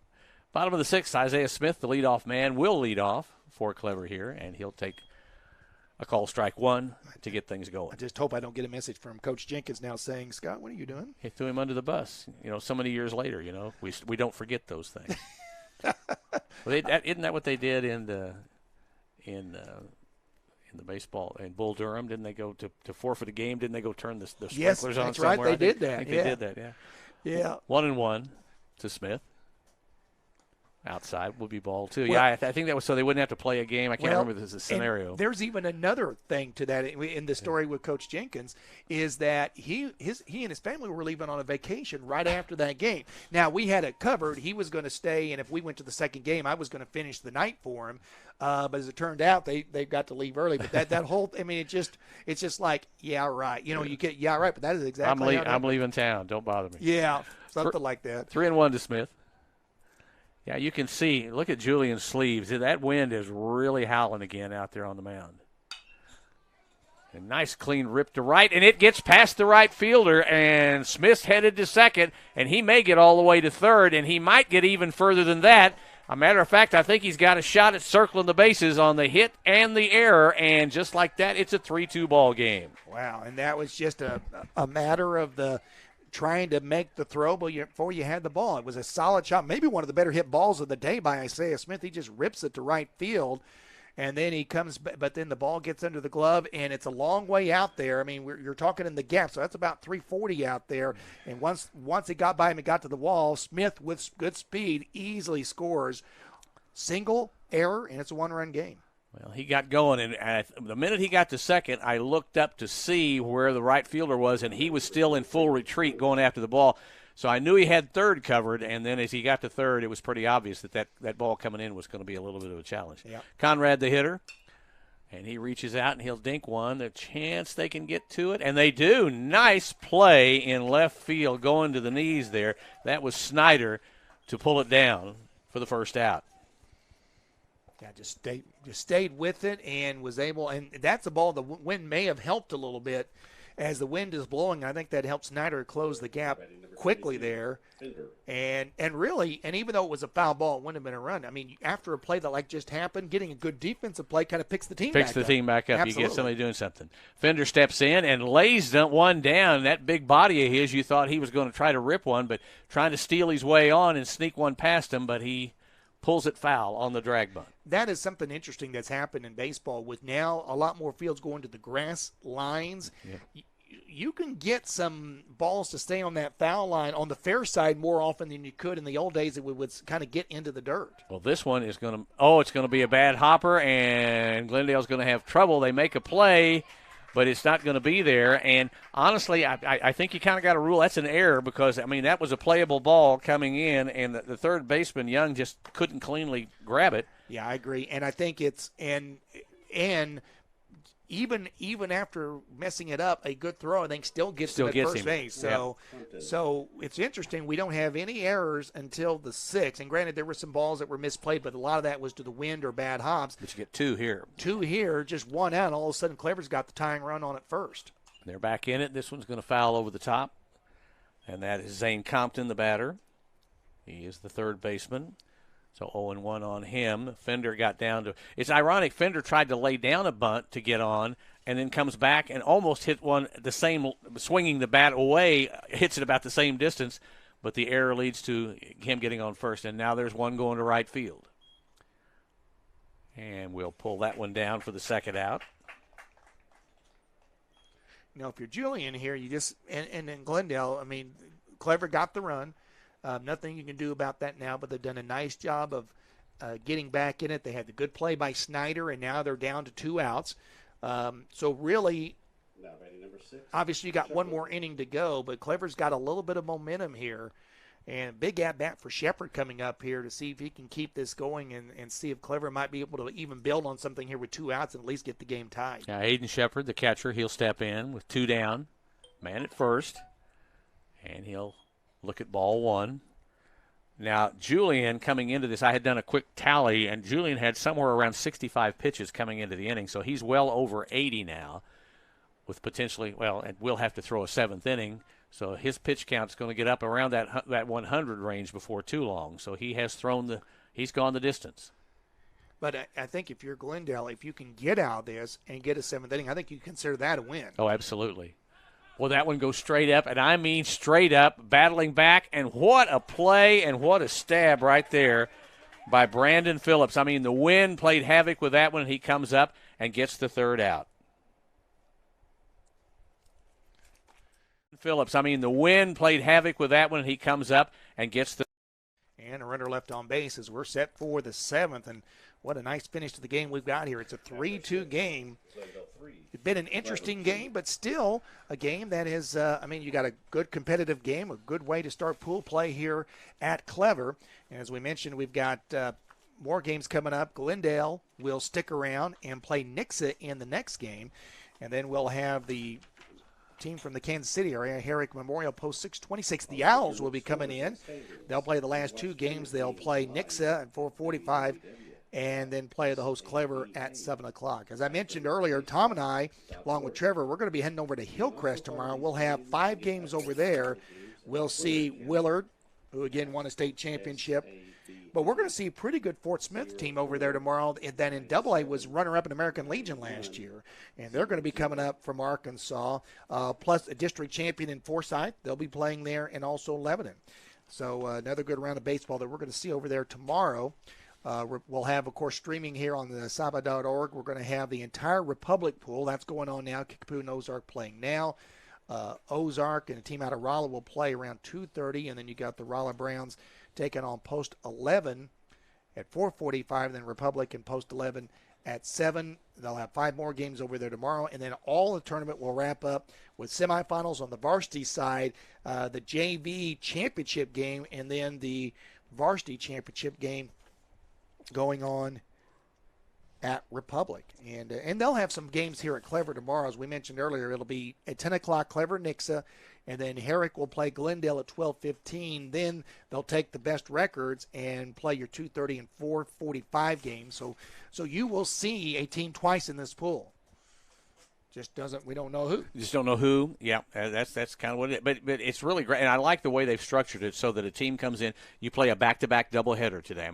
[SPEAKER 2] Bottom of the sixth, Isaiah Smith, the leadoff man, will lead off for Clever here, and he'll take a call strike one to get things going.
[SPEAKER 1] I just hope I don't get a message from Coach Jenkins now saying, Scott, what are you doing?
[SPEAKER 2] He threw him under the bus. So many years later, we don't forget those things. Isn't that what they did in the baseball in Bull Durham? Didn't they go to forfeit a game? Didn't they go turn the sprinklers on
[SPEAKER 1] that's
[SPEAKER 2] somewhere?
[SPEAKER 1] right. They did that.
[SPEAKER 2] I think they did that. Yeah.
[SPEAKER 1] Yeah.
[SPEAKER 2] 1-1 to Smith. Outside would be ball too.
[SPEAKER 1] Well,
[SPEAKER 2] yeah, I think that was so they wouldn't have to play a game. I can't remember the scenario.
[SPEAKER 1] There's even another thing to that in the story with Coach Jenkins is that he and his family were leaving on a vacation right after that game. Now we had it covered. He was going to stay, and if we went to the second game, I was going to finish the night for him. But as it turned out, they got to leave early. But that whole, I mean, it's just like, yeah, right. You get right. But that is exactly.
[SPEAKER 2] I'm leaving town. Don't bother me.
[SPEAKER 1] Yeah, something like that.
[SPEAKER 2] 3-1 to Smith. Yeah, you can see. Look at Julian's sleeves. That wind is really howling again out there on the mound. A nice clean rip to right, and it gets past the right fielder, and Smith's headed to second, and he may get all the way to third, and he might get even further than that. A matter of fact, I think he's got a shot at circling the bases on the hit and the error, and just like that, it's a 3-2 ball game.
[SPEAKER 1] Wow, and that was just a matter of the – trying to make the throw before you had the ball. It was a solid shot, maybe one of the better hit balls of the day by Isaiah Smith. He just rips it to right field, and then he comes, but then the ball gets under the glove, and it's a long way out there. I mean, you're talking in the gap, so that's about 340 out there. And once it got by him and got to the wall, Smith, with good speed, easily scores. Single, error, and it's a one-run game.
[SPEAKER 2] Well, he got going, and the minute he got to second, I looked up to see where the right fielder was, and he was still in full retreat going after the ball. So I knew he had third covered, and then as he got to third, it was pretty obvious that ball coming in was going to be a little bit of a challenge.
[SPEAKER 1] Yep.
[SPEAKER 2] Conrad, the hitter, and he reaches out, and he'll dink one. A chance they can get to it, and they do. Nice play in left field going to the knees there. That was Snyder to pull it down for the first out.
[SPEAKER 1] Yeah, just stayed with it and was able, and that's a ball the wind may have helped a little bit as the wind is blowing. I think that helped Snyder close the gap quickly there. And really, and even though it was a foul ball, it wouldn't have been a run. I mean, after a play that just happened, getting a good defensive play kind of picks the team back up.
[SPEAKER 2] Absolutely. You get somebody doing something. Fender steps in and lays one down. That big body of his, you thought he was going to try to rip one, but trying to steal his way on and sneak one past him, but he pulls it foul on the drag bunt.
[SPEAKER 1] That is something interesting that's happened in baseball with now a lot more fields going to the grass lines. Yeah. You can get some balls to stay on that foul line on the fair side more often than you could in the old days. It would kind of get into the dirt.
[SPEAKER 2] Well, this one is going to – it's going to be a bad hopper, and Glendale's going to have trouble. They make a play, but it's not going to be there. And honestly, I think you kind of got to rule that's an error because, I mean, that was a playable ball coming in, and the third baseman, Young, just couldn't cleanly grab it.
[SPEAKER 1] Yeah, I agree. And I think it's and even after messing it up, a good throw, I think still gets him at first base. So it's interesting. We don't have any errors until the sixth. And granted, there were some balls that were misplayed, but a lot of that was to the wind or bad hops.
[SPEAKER 2] But you get two here.
[SPEAKER 1] Just one out. All of a sudden, Clever's got the tying run on it first.
[SPEAKER 2] They're back in it. This one's going to foul over the top. And that is Zane Compton, the batter. He is the third baseman. So 0-1 on him. Fender got down to – it's ironic. Fender tried to lay down a bunt to get on and then comes back and almost hit one the same – swinging the bat away, hits it about the same distance, but the error leads to him getting on first. And now there's one going to right field. And we'll pull that one down for the second out.
[SPEAKER 1] If you're Julian here, you just – and in Glendale, I mean, Clever got the run. Nothing you can do about that now, but they've done a nice job of getting back in it. They had the good play by Snyder, and now they're down to 2 outs. So really,
[SPEAKER 3] number 6.
[SPEAKER 1] Obviously you got one more inning to go, but Clever's got a little bit of momentum here. And big at-bat for Shepard coming up here to see if he can keep this going and see if Clever might be able to even build on something here with 2 outs and at least get the game tied.
[SPEAKER 2] Now Hayden Shepard, the catcher, he'll step in with 2 down, man at first, and he'll look at ball 1. Now, Julian coming into this, I had done a quick tally, and Julian had somewhere around 65 pitches coming into the inning, so he's well over 80 now with potentially, and we'll have to throw a 7th inning, So his pitch count's going to get up around that 100 range before too long. So he's gone the distance.
[SPEAKER 1] But I think if you're Glendale, if you can get out of this and get a seventh inning, I think you consider that a win.
[SPEAKER 2] Oh, absolutely. Well, that one goes straight up, and I mean straight up, battling back, and what a play and what a stab right there by Brandon Phillips. I mean, the wind played havoc with that one. He comes up and gets the third out. The wind played havoc with that one. He comes up and gets the.
[SPEAKER 1] And a runner left on base as we're set for the seventh. And what a nice finish to the game we've got here. It's a 3-2 game. It's been an interesting game, but still a game that is, you got a good competitive game, a good way to start pool play here at Clever. And as we mentioned, we've got more games coming up. Glendale will stick around and play Nixa in the next game. And then we'll have the team from the Kansas City area, Herrick Memorial Post 626. The Owls will be coming in. They'll play the last two games. They'll play Nixa at 4:45 and then play the host Clever at 7 o'clock. As I mentioned earlier, Tom and I, along with Trevor, we're going to be heading over to Hillcrest tomorrow. We'll have 5 games over there. We'll see Willard, who again won a state championship. But we're going to see a pretty good Fort Smith team over there tomorrow that in AA was runner-up in American Legion last year. And they're going to be coming up from Arkansas, plus a district champion in Forsyth. They'll be playing there, and also Lebanon. So another good round of baseball that we're going to see over there tomorrow. We'll have, of course, streaming here on the SABA.org. We're going to have the entire Republic pool. That's going on now. Kickapoo and Ozark playing now. Ozark and a team out of Rolla will play around 2:30, and then you got the Rolla Browns taking on Post 11 at 4:45, then Republic and Post 11 at 7. They'll have 5 more games over there tomorrow, and then all the tournament will wrap up with semifinals on the varsity side, the JV championship game, and then the varsity championship game going on at Republic. And they'll have some games here at Clever tomorrow. As we mentioned earlier, it'll be at 10 o'clock Clever Nixa, and then Herrick will play Glendale at 12:15. Then they'll take the best records and play your 2:30 and 4:45 games. So you will see a team twice in this pool. We don't know who.
[SPEAKER 2] Just don't know who. Yeah, that's kind of what it is. But it's really great, and I like the way they've structured it so that a team comes in. You play a back-to-back doubleheader today.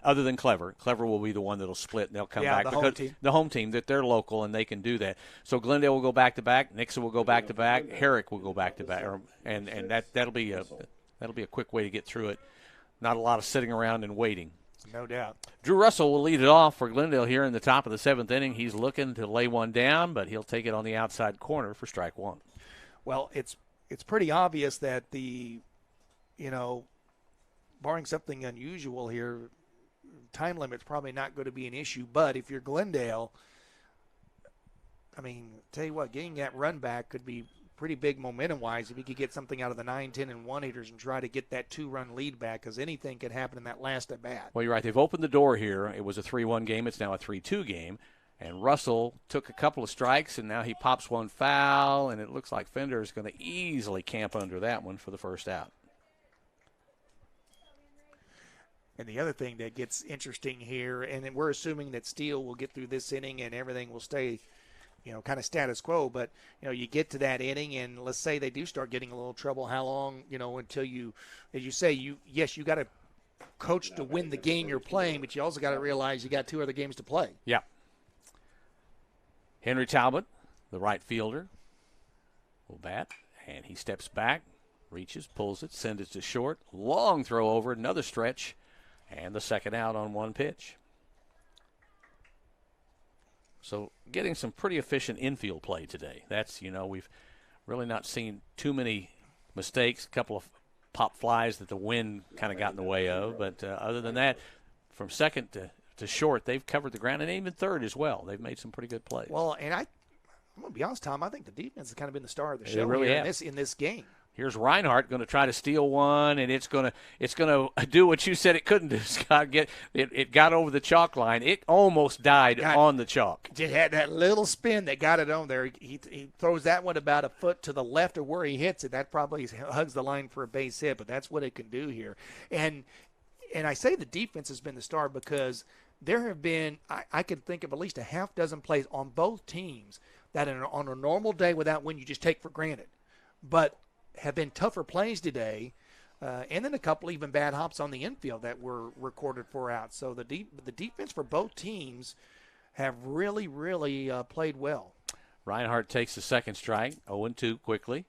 [SPEAKER 2] Other than Clever will be the one that'll split and they'll come back because the home team that they're local and they can do that. So Glendale will go back-to-back, Nixa will go back-to-back, Herrick will go back-to-back, and that'll be a quick way to get through it. Not a lot of sitting around and waiting.
[SPEAKER 1] No doubt.
[SPEAKER 2] Drew Russell will lead it off for Glendale here in the top of the 7th inning. He's looking to lay one down, but he'll take it on the outside corner for strike 1.
[SPEAKER 1] Well, it's pretty obvious that barring something unusual here, time limit's probably not going to be an issue. But if you're Glendale, tell you what, getting that run back could be pretty big momentum-wise if you could get something out of the 9, 10, and 1 hitters and try to get that 2-run lead back, because anything could happen in that last at-bat.
[SPEAKER 2] Well, you're right. They've opened the door here. It was a 3-1 game. It's now a 3-2 game. And Russell took a couple of strikes, and now he pops one foul, and it looks like Fender is going to easily camp under that one for the first out.
[SPEAKER 1] And the other thing that gets interesting here, and we're assuming that Steele will get through this inning and everything will stay kind of status quo, but, you get to that inning and let's say they do start getting a little trouble. How long, until you, as you say, you got to coach to win the game you're playing, but you also got to realize you got 2 other games to play.
[SPEAKER 2] Yeah. Henry Talbot, the right fielder, will bat, and he steps back, reaches, pulls it, sends it to short. Long throw over, another stretch, and the second out on 1 pitch. So getting some pretty efficient infield play today. That's, we've really not seen too many mistakes, a couple of pop flies that the wind kind of got in the way of. But other than that, from second to short, they've covered the ground, and even third as well. They've made some pretty good plays.
[SPEAKER 1] Well, and I'm going to be honest, Tom, I think the defense has kind of been the star of the show
[SPEAKER 2] they really
[SPEAKER 1] here in this game.
[SPEAKER 2] Here's Reinhardt going to try to steal one, and it's going to do what you said it couldn't do, Scott. It got over the chalk line. It almost died on the chalk.
[SPEAKER 1] Just had that little spin that got it on there. He throws that one about a foot to the left of where he hits it. That probably hugs the line for a base hit, but that's what it can do here. And I say the defense has been the star because there have been, I could think of at least a half dozen plays on both teams that on a normal day without win you just take for granted. But have been tougher plays today, and then a couple even bad hops on the infield that were recorded for outs. So the defense for both teams have really, really played well.
[SPEAKER 2] Reinhardt takes the second strike, 0-2 quickly.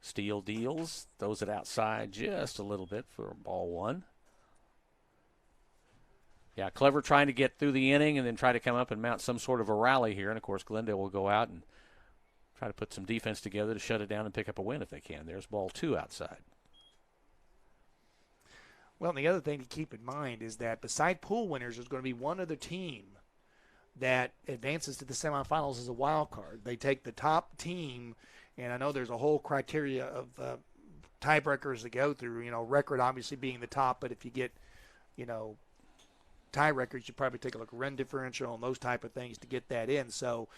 [SPEAKER 2] Steele deals, throws it outside just a little bit for ball one. Yeah, Clever trying to get through the inning and then try to come up and mount some sort of a rally here. And, of course, Glendale will go out and try to put some defense together to shut it down and pick up a win if they can. There's ball two outside.
[SPEAKER 1] Well, and the other thing to keep in mind is that beside pool winners, there's going to be one other team that advances to the semifinals as a wild card. They take the top team, and I know there's a whole criteria of tiebreakers to go through, record obviously being the top, but if you get, tie records, you probably take a look at run differential and those type of things to get that in. So,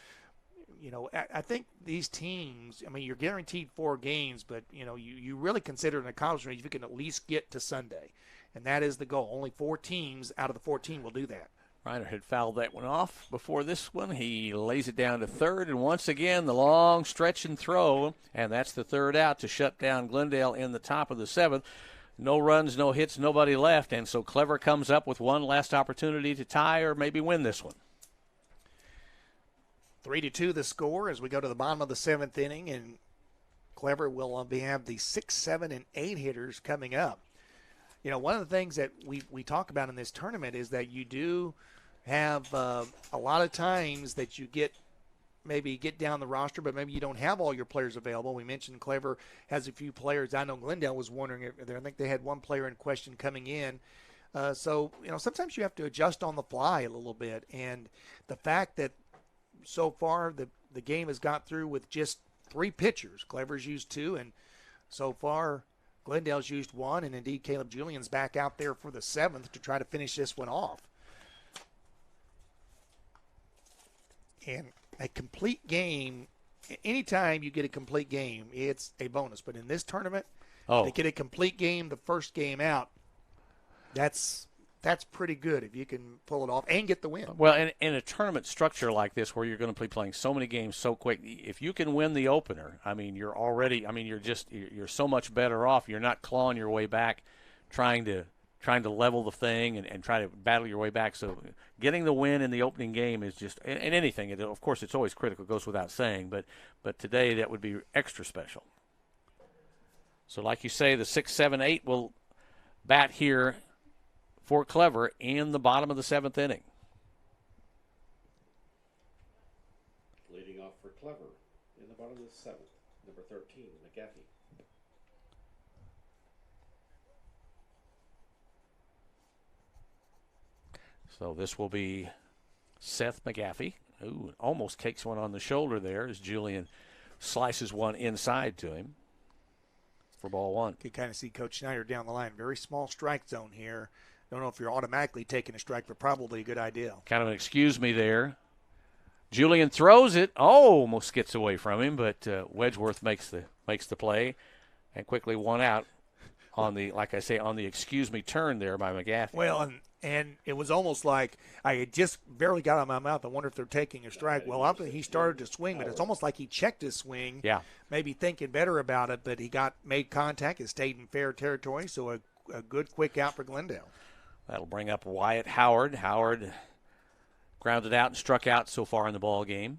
[SPEAKER 1] I think these teams, you're guaranteed 4 games, but, you really consider an accomplishment if you can at least get to Sunday. And that is the goal. Only 4 teams out of the 14 will do that.
[SPEAKER 2] Reiner had fouled that one off before this one. He lays it down to third, and once again the long stretch and throw, and that's the third out to shut down Glendale in the top of the 7th. No runs, no hits, nobody left, and so Clever comes up with one last opportunity to tie or maybe win this one.
[SPEAKER 1] 3-2 the score as we go to the bottom of the 7th inning, and Clever will have the 6, 7, and 8 hitters coming up. One of the things that we talk about in this tournament is that you do have a lot of times that you get down the roster, but maybe you don't have all your players available. We mentioned Clever has a few players. I know Glendale was wondering if I think they had one player in question coming in. So sometimes you have to adjust on the fly a little bit. And the fact that so far the game has got through with just 3 pitchers. Clever's used 2, and so far Glendale's used 1, and indeed Caleb Julian's back out there for the 7th to try to finish this one off. And a complete game, anytime you get a complete game, it's a bonus. But in this tournament, to get a complete game the first game out, that's pretty good if you can pull it off and get the win.
[SPEAKER 2] Well, in a tournament structure like this where you're going to be playing so many games so quick, if you can win the opener, you're so much better off. You're not clawing your way back, trying to level the thing and try to battle your way back. So getting the win in the opening game is just, and anything, of course, it's always critical, goes without saying, but today that would be extra special. So like you say, the 6, 7, 8 will bat here for Clever in the bottom of the 7th inning.
[SPEAKER 3] Leading off for Clever in the bottom of the 7th, number 13, McGaffey.
[SPEAKER 2] So this will be Seth McGaffey, who almost takes one on the shoulder there as Julian slices one inside to him for ball 1.
[SPEAKER 1] You can kind of see Coach Schneider down the line. Very small strike zone here. Don't know if you're automatically taking a strike, but probably a good idea.
[SPEAKER 2] Kind of an excuse me there. Julian throws it. Almost gets away from him, but Wedgeworth makes the play, and quickly one out on the excuse me turn there by McGaffey.
[SPEAKER 1] Well, and it was almost like I had just barely got out of my mouth. I wonder if they're taking a strike. Well, obviously he started to swing, but it's almost like he checked his swing.
[SPEAKER 2] Yeah. Maybe
[SPEAKER 1] thinking better about it, but he made contact. It stayed in fair territory, so a good quick out for Glendale.
[SPEAKER 2] That'll bring up Wyatt Howard. Howard grounded out and struck out so far in the ball game.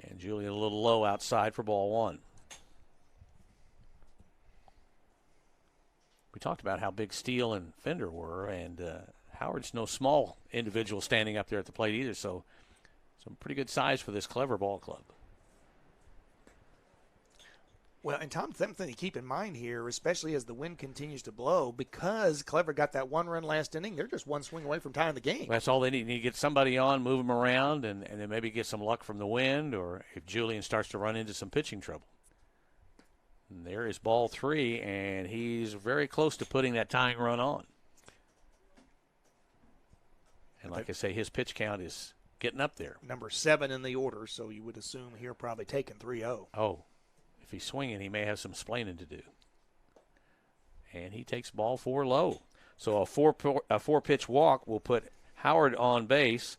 [SPEAKER 2] And Julian a little low outside for ball 1. We talked about how big Steele and Fender were, and Howard's no small individual standing up there at the plate either, so some pretty good size for this Clever ball club.
[SPEAKER 1] Well, and Tom, something to keep in mind here, especially as the wind continues to blow, because Clever got that 1 run last inning, they're just one swing away from tying the game.
[SPEAKER 2] That's all they need. They need to get somebody on, move them around, and then maybe get some luck from the wind, or if Julian starts to run into some pitching trouble. And there is ball 3, and he's very close to putting that tying run on. And like I say, his pitch count is getting up there.
[SPEAKER 1] Number 7 in the order, so you would assume here probably taking 3-0.
[SPEAKER 2] Oh. If he's swinging, he may have some splaining to do. And he takes ball 4 low. So a four pitch walk will put Howard on base.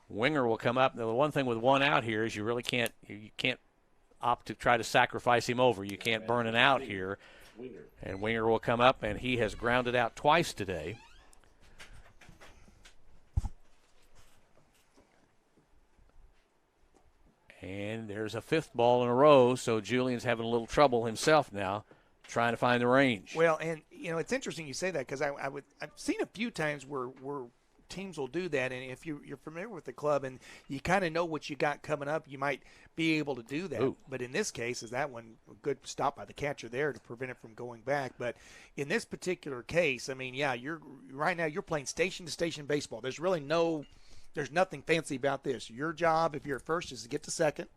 [SPEAKER 2] Winger will come up. Now, the one thing with one out here is you really can't opt to try to sacrifice him over. You can't burn an out here. And Winger will come up, and he has grounded out twice today. And there's a fifth ball in a row, so Julian's having a little trouble himself now trying to find the range.
[SPEAKER 1] Well, and, it's interesting you say that because I've seen a few times where teams will do that, and if you're familiar with the club and you kind of know what you got coming up, you might be able to do that.
[SPEAKER 2] Ooh.
[SPEAKER 1] But in this case, is that one a good stop by the catcher there to prevent it from going back? But in this particular case, I mean, yeah, you're playing station-to-station baseball. There's nothing fancy about this. Your job, if you're at first, is to get to second,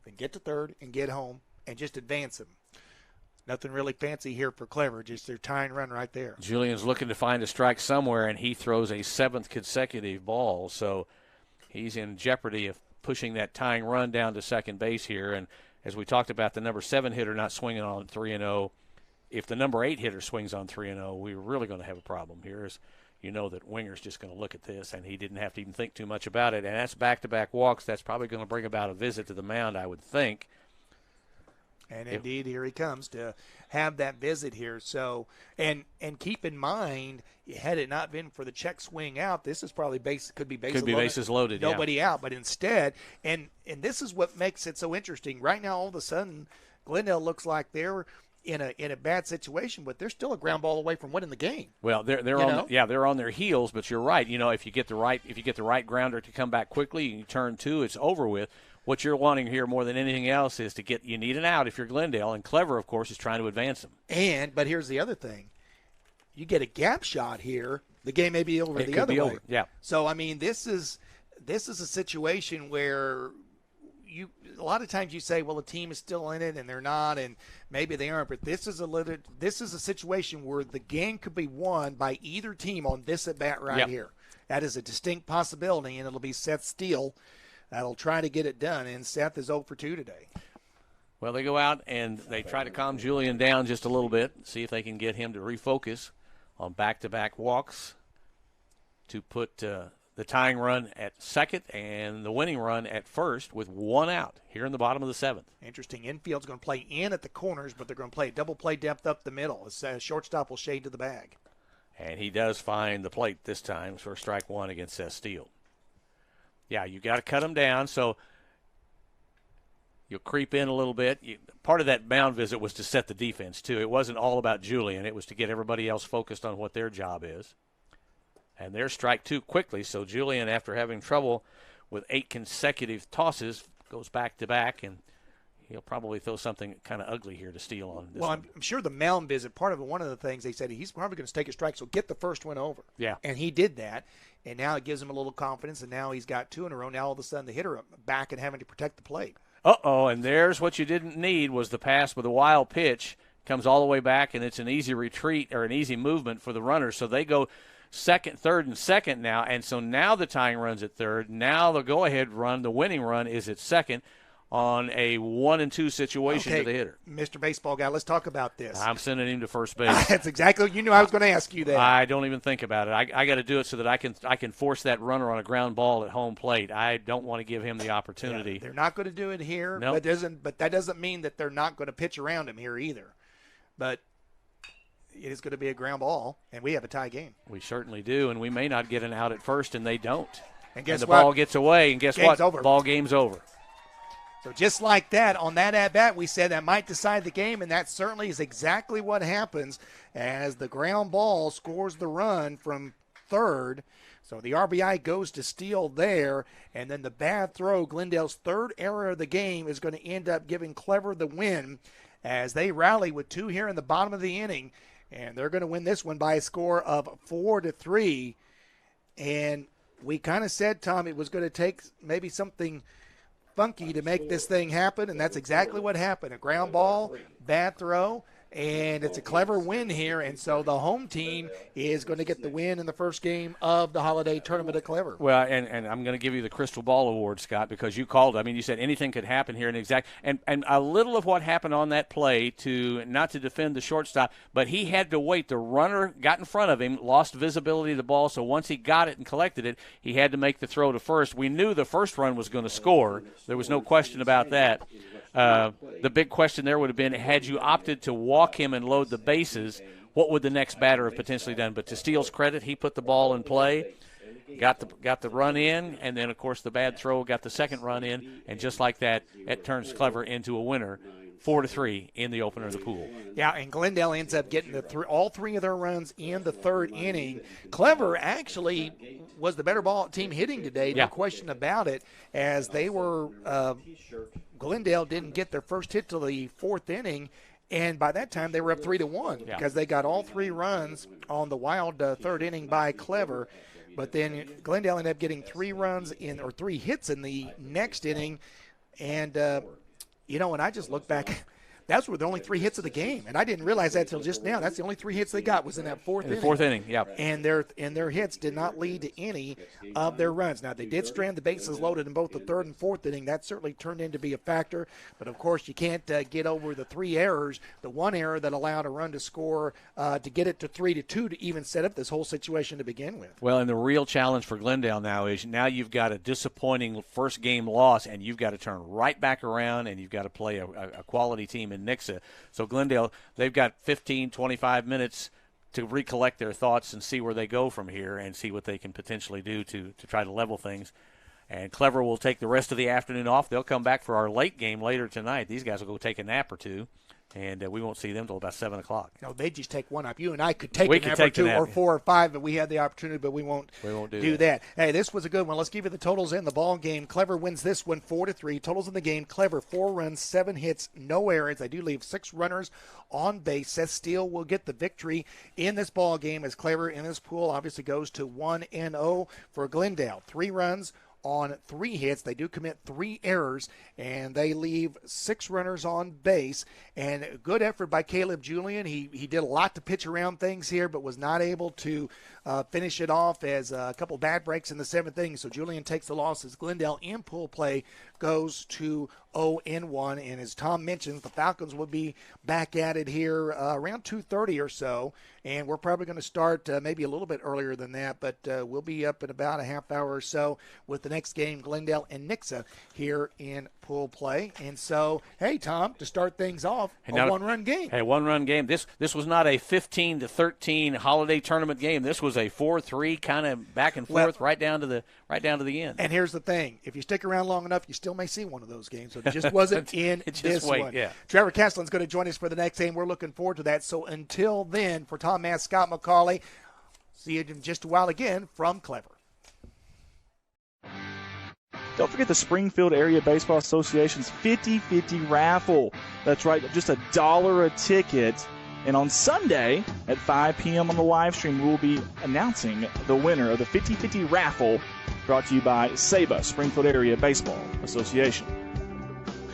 [SPEAKER 1] then get to third, and get home, and just advance them. Nothing really fancy here for Clever, just their tying run right there.
[SPEAKER 2] Julian's looking to find a strike somewhere, and he throws a seventh consecutive ball, so he's in jeopardy of pushing that tying run down to second base here. And as we talked about, the number 7 hitter not swinging on 3-0. If the number 8 hitter swings on 3-0, we're really going to have a problem here. As you know that Winger's just going to look at this, and he didn't have to even think too much about it. And that's back-to-back walks. That's probably going to bring about a visit to the mound, I would think.
[SPEAKER 1] And indeed, here he comes to have that visit here. So, and keep in mind, had it not been for the check swing out, this is probably could be bases
[SPEAKER 2] loaded.
[SPEAKER 1] Nobody out, but instead, and this is what makes it so interesting. Right now, all of a sudden, Glendale looks like they're in a bad situation, but they're still a ground ball away from winning the game.
[SPEAKER 2] Well, they're on their heels, but you're right. If you get the right grounder to come back quickly, you turn 2, it's over with. What you're wanting here more than anything else is you need an out if you're Glendale, and Clever, of course, is trying to advance them.
[SPEAKER 1] But here's the other thing. You get a gap shot here, the game may be over the other way.
[SPEAKER 2] Over. Yeah.
[SPEAKER 1] So, I mean, this is a situation where a lot of times you say, well, the team is still in it, and they're not, and maybe they aren't. But this is a situation where the game could be won by either team on this at bat right here. That is a distinct possibility, and it'll be Seth Steele that'll try to get it done, and Seth is 0 for 2 today.
[SPEAKER 2] Well, they go out and they try to calm Julian down just a little bit, see if they can get him to refocus on back-to-back walks to put the tying run at second and the winning run at first with one out here in the bottom of the 7th.
[SPEAKER 1] Interesting. Infield's going to play in at the corners, but they're going to play double play depth up the middle. Shortstop will shade to the bag.
[SPEAKER 2] And he does find the plate this time for strike 1 against Seth Steele. Yeah, you got to cut them down, so you'll creep in a little bit. Part of that mound visit was to set the defense, too. It wasn't all about Julian. It was to get everybody else focused on what their job is. And there's strike 2 quickly, so Julian, after having trouble with 8 consecutive tosses, goes back-to-back, and he'll probably throw something kind of ugly here to Steele on this one.
[SPEAKER 1] I'm sure the mound visit, one of the things they said, he's probably going to take a strike, so get the first one over.
[SPEAKER 2] Yeah.
[SPEAKER 1] And he did that. And now it gives him a little confidence, and now he's got 2 in a row. Now all of a sudden the hitter back and having to protect the plate.
[SPEAKER 2] And there's what you didn't need was the pass with a wild pitch. Comes all the way back, and it's an easy retreat or an easy movement for the runners. So they go second, third, and second now. And so now the tying run's at third. Now the go-ahead run, the winning run, is at second on a 1-2 situation to the hitter.
[SPEAKER 1] Mr. Baseball Guy, let's talk about this.
[SPEAKER 2] I'm sending him to first base.
[SPEAKER 1] That's exactly. You knew I was going to ask you that.
[SPEAKER 2] I don't even think about it. I got to do it so that I can force that runner on a ground ball at home plate. I don't want to give him the opportunity.
[SPEAKER 1] Yeah, they're not going to do it here.
[SPEAKER 2] Nope.
[SPEAKER 1] But that doesn't mean that they're not going to pitch around him here either. But it is going to be a ground ball, and we have a tie game.
[SPEAKER 2] We certainly do, and we may not get an out at first, and they don't.
[SPEAKER 1] And guess
[SPEAKER 2] the
[SPEAKER 1] what?
[SPEAKER 2] Ball gets away, and guess
[SPEAKER 1] Game's
[SPEAKER 2] what?
[SPEAKER 1] Over.
[SPEAKER 2] Ball game's over.
[SPEAKER 1] So just like that, on that at-bat, we said that might decide the game, and that certainly is exactly what happens as the ground ball scores the run from third. So the RBI goes to Steele there, and then the bad throw, Glendale's third error of the game, is going to end up giving Clever the win as they rally with 2 here in the bottom of the inning, and they're going to win this one by a score of 4-3. And we kind of said, Tom, it was going to take maybe something funky to make this thing happen, and that's exactly what happened. A ground ball, bad throw, And it's a clever win here, and so the home team is going to get the win in the first game of the holiday tournament at Clever.
[SPEAKER 2] Well, and I'm going to give you the Crystal Ball Award, Scott, because you called it. I mean, you said anything could happen here. And a little of what happened on that play, not to defend the shortstop, but he had to wait. The runner got in front of him, lost visibility of the ball, so once he got it and collected it, he had to make the throw to first. We knew the first run was going to score. There was no question about that. The big question there would have been, had you opted to walk him and load the bases, what would the next batter have potentially done? But to Steele's credit, he put the ball in play, got the run in, and then, of course, the bad throw got the second run in, and just like that, it turns Clever into a winner, 4-3 in the opener of the pool.
[SPEAKER 1] Yeah, and Glendale ends up getting all three of their runs in the third inning. Clever actually was the better ball team hitting today, no question about it, as they were Glendale didn't get their first hit till the fourth inning, and by that time they were up 3-1 because they got all three runs on the wild third inning by Clever. But then Glendale ended up getting three hits in the next inning, and when I just look back, those were the only three hits of the game, and I didn't realize that until just now. That's the only three hits they got was in that fourth inning.
[SPEAKER 2] Fourth inning, yeah.
[SPEAKER 1] And their hits did not lead to any of their runs. Now, they did strand the bases loaded in both the third and fourth inning. That certainly turned into be a factor. But, of course, you can't get over the three errors, the one error that allowed a run to score to get it to 3-2 to even set up this whole situation to begin with.
[SPEAKER 2] Well, and the real challenge for Glendale now is you've got a disappointing first game loss, and you've got to turn right back around, and you've got to play a quality team in Nixa. So Glendale, they've got 15, 25 minutes to recollect their thoughts and see where they go from here and see what they can potentially do to try to level things. And Clever will take the rest of the afternoon off. They'll come back for our late game later tonight. These guys will go take a nap or two, and we won't see them until about 7 o'clock.
[SPEAKER 1] No, they just take one up. You and I could take a nap or two or 4 or 5, but we had the opportunity, but we won't do that. Hey, this was a good one. Let's give you the totals in the ball game. Clever wins this one 4-3. Totals in the game, Clever 4 runs, 7 hits, no errors. They do leave 6 runners on base. Seth Steele will get the victory in this ball game as Clever in this pool obviously goes to 1-0 for Glendale. 3 runs on 3 hits. They do commit 3 errors, and they leave 6 runners on base. And a good effort by Caleb Julian. He did a lot to pitch around things here, but was not able to finish it off as a couple bad breaks in the 7th inning. So Julian takes the loss as Glendale in pool play goes to 0-1. And as Tom mentions, the Falcons will be back at it here around 2:30 or so. And we're probably going to start maybe a little bit earlier than that, but we'll be up in about a half hour or so with the next game, Glendale and Nixa, here in pool play. And so, hey, Tom, to start things off, a one-run game.
[SPEAKER 2] Hey, one-run game. This was not a 15-13 holiday tournament game. This was a 4-3 kind of back and forth right down to the end.
[SPEAKER 1] And here's the thing: if you stick around long enough, you still may see one of those games. So it just wasn't in this one.
[SPEAKER 2] Yeah.
[SPEAKER 1] Trevor Castle's going to join us for the next game. We're looking forward to that. So until then, for Tom Mass, Scott McCauley, see you in just a while again from Clever.
[SPEAKER 4] Don't forget the Springfield Area Baseball Association's 50-50 raffle. That's right, just $1 a ticket. And on Sunday at 5 p.m. on the live stream, we'll be announcing the winner of the 50-50 raffle brought to you by SABA, Springfield Area Baseball Association.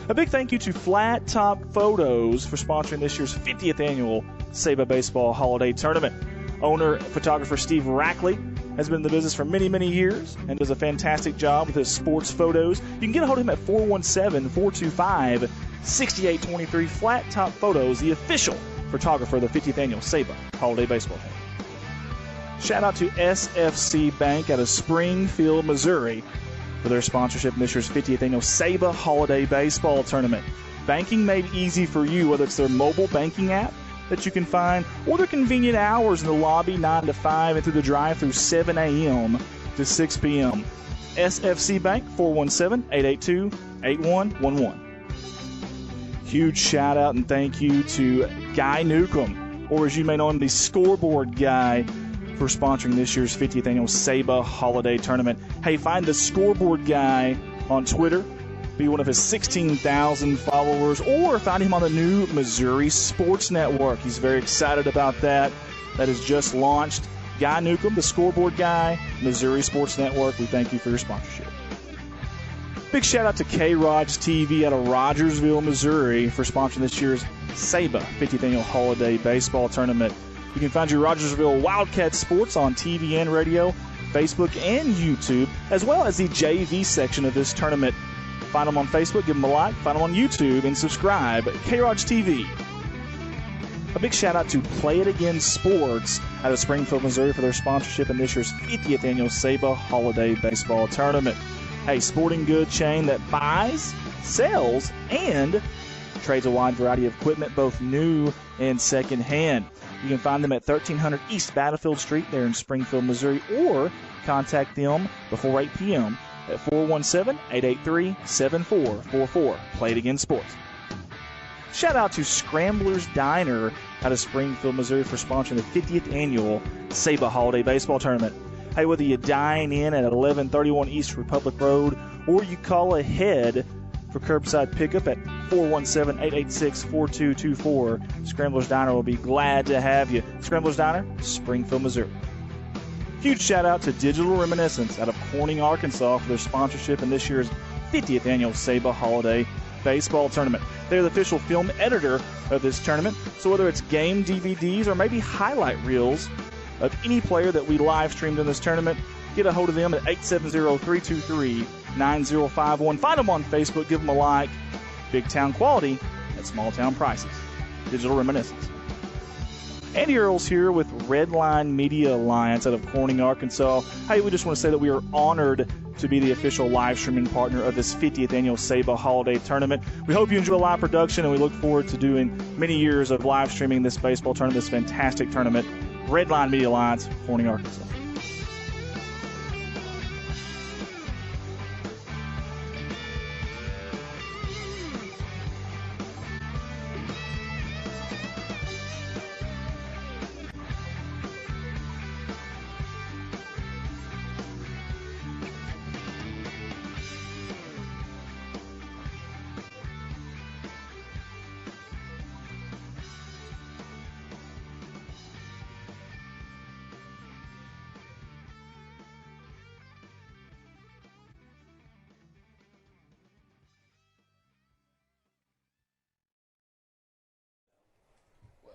[SPEAKER 4] A big thank you to Flat Top Photos for sponsoring this year's 50th annual SABA Baseball Holiday Tournament. Owner, photographer Steve Rackley has been in the business for many, many years and does a fantastic job with his sports photos. You can get a hold of him at 417-425-6823. Flat Top Photos, the official photographer of the 50th annual SABA Holiday Baseball Tournament. Shout out to SFC Bank out of Springfield, Missouri for their sponsorship of this year's 50th annual SABA Holiday Baseball Tournament. Banking made easy for you, whether it's their mobile banking app that you can find or their convenient hours in the lobby 9 to 5 and through the drive-through 7 a.m. to 6 p.m. SFC Bank, 417-882-8111. Huge shout out and thank you to Guy Newcomb, or as you may know him, the Scoreboard Guy, for sponsoring this year's 50th annual SABA Holiday Tournament. Hey, find the Scoreboard Guy on Twitter, be one of his 16,000 followers, or find him on the new Missouri Sports Network. He's very excited about that. That has just launched. Guy Newcomb, the Scoreboard Guy, Missouri Sports Network, we thank you for your sponsorship. Big shout out to K-Rod's TV out of Rogersville, Missouri for sponsoring this year's SABA 50th Annual Holiday Baseball Tournament. You can find your Rogersville Wildcat Sports on TV and radio, Facebook and YouTube, as well as the JV section of this tournament. Find them on Facebook, give them a like, find them on YouTube, and subscribe. K-Rod's TV. A big shout out to Play It Again Sports out of Springfield, Missouri for their sponsorship in this year's 50th Annual SABA Holiday Baseball Tournament. A sporting goods chain that buys, sells, and trades a wide variety of equipment, both new and secondhand. You can find them at 1300 East Battlefield Street there in Springfield, Missouri, or contact them before 8 p.m. at 417-883-7444. Play It Again Sports. Shout out to Scrambler's Diner out of Springfield, Missouri for sponsoring the 50th Annual SABA Holiday Baseball Tournament. Hey, whether you dine in at 1131 East Republic Road or you call ahead for curbside pickup at 417-886-4224, Scrambler's Diner will be glad to have you. Scrambler's Diner, Springfield, Missouri. Huge shout out to Digital Reminiscence out of Corning, Arkansas for their sponsorship in this year's 50th Annual SABA Holiday Baseball Tournament. They're the official film editor of this tournament, so whether it's game DVDs or maybe highlight reels of any player that we live streamed in this tournament, get a hold of them at 870-323-9051. Find them on Facebook, give them a like. Big town quality at small town prices. Digital Reminiscence. Andy Earls here with Redline Media Alliance out of Corning, Arkansas. Hey, we just want to say that we are honored to be the official live streaming partner of this 50th Annual SABA Holiday Tournament. We hope you enjoy live production, and we look forward to doing many years of live streaming this baseball tournament, this fantastic tournament. Redline Media Alliance, Corning, Arkansas.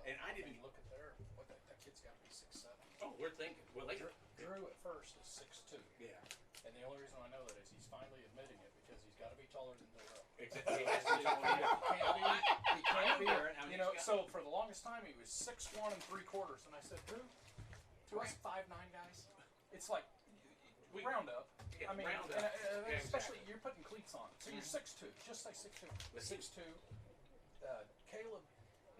[SPEAKER 2] And I didn't
[SPEAKER 5] look at their what that kid's got to be 6'7".
[SPEAKER 2] Oh, we're thinking. Well,
[SPEAKER 5] Drew at first is 6'2".
[SPEAKER 2] Yeah.
[SPEAKER 5] And the only reason I know that is he's finally admitting it because he's got to be taller than Darrell.
[SPEAKER 2] Exactly.
[SPEAKER 5] He can't be.
[SPEAKER 2] I mean,
[SPEAKER 5] You know, so for the longest time he was 6'1" and 3/4, and I said, Drew, to us 5'9" guys, it's like round up.
[SPEAKER 2] Yeah,
[SPEAKER 5] I mean,
[SPEAKER 2] round up.
[SPEAKER 5] and, especially
[SPEAKER 2] exactly.
[SPEAKER 5] you're putting cleats on, so you're 6'2". Just say 6'2". 6'2". Caleb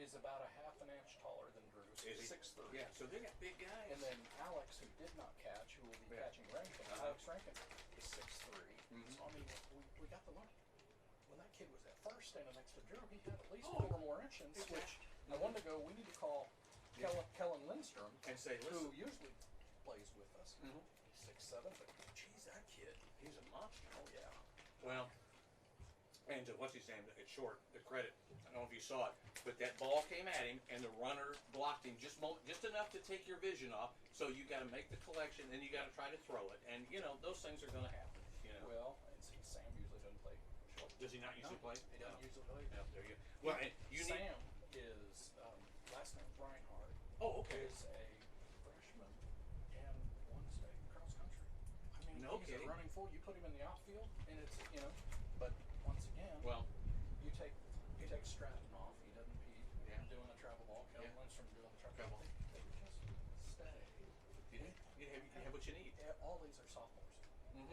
[SPEAKER 5] is about a half an inch taller than Drew.
[SPEAKER 2] Is he?
[SPEAKER 5] 6'3".
[SPEAKER 2] Yeah, so they got big guys.
[SPEAKER 5] And then Alex, who did not catch, who will be catching Rankin, Alex Rankin, is 6'3". So I mean, we got the look. When that kid was at first standing next to Drew, he had at least 4 more inches, which a month ago we need to call Kellen Lindstrom,
[SPEAKER 2] And say,
[SPEAKER 5] who
[SPEAKER 2] listen.
[SPEAKER 5] usually plays with us. He's 6'7", but geez, that kid,
[SPEAKER 2] He's a monster.
[SPEAKER 5] oh yeah.
[SPEAKER 2] Well, and what's his name? It's short. The credit. I don't know if you saw it, but that ball came at him, and the runner blocked him just enough to take your vision off. So you got to make the collection, and you got to try to throw it, and you know those things are going to happen. You know.
[SPEAKER 5] Well, and see, Sam usually doesn't play short.
[SPEAKER 2] Does he not usually play?
[SPEAKER 5] He doesn't usually play.
[SPEAKER 2] No, there you go. Well, and you need.
[SPEAKER 5] Sam is last name Reinhardt.
[SPEAKER 2] Oh, okay.
[SPEAKER 5] Is a freshman and won state cross country. I mean,
[SPEAKER 2] No
[SPEAKER 5] he's
[SPEAKER 2] kidding.
[SPEAKER 5] a running full. You put him in the outfield, and it's But once again,
[SPEAKER 2] Well,
[SPEAKER 5] you take Stratton off. He doesn't. He's doing the travel ball. Kevin Lindstrom doing the travel ball. They just stay.
[SPEAKER 2] you have what you need.
[SPEAKER 5] Yeah, all these are sophomores.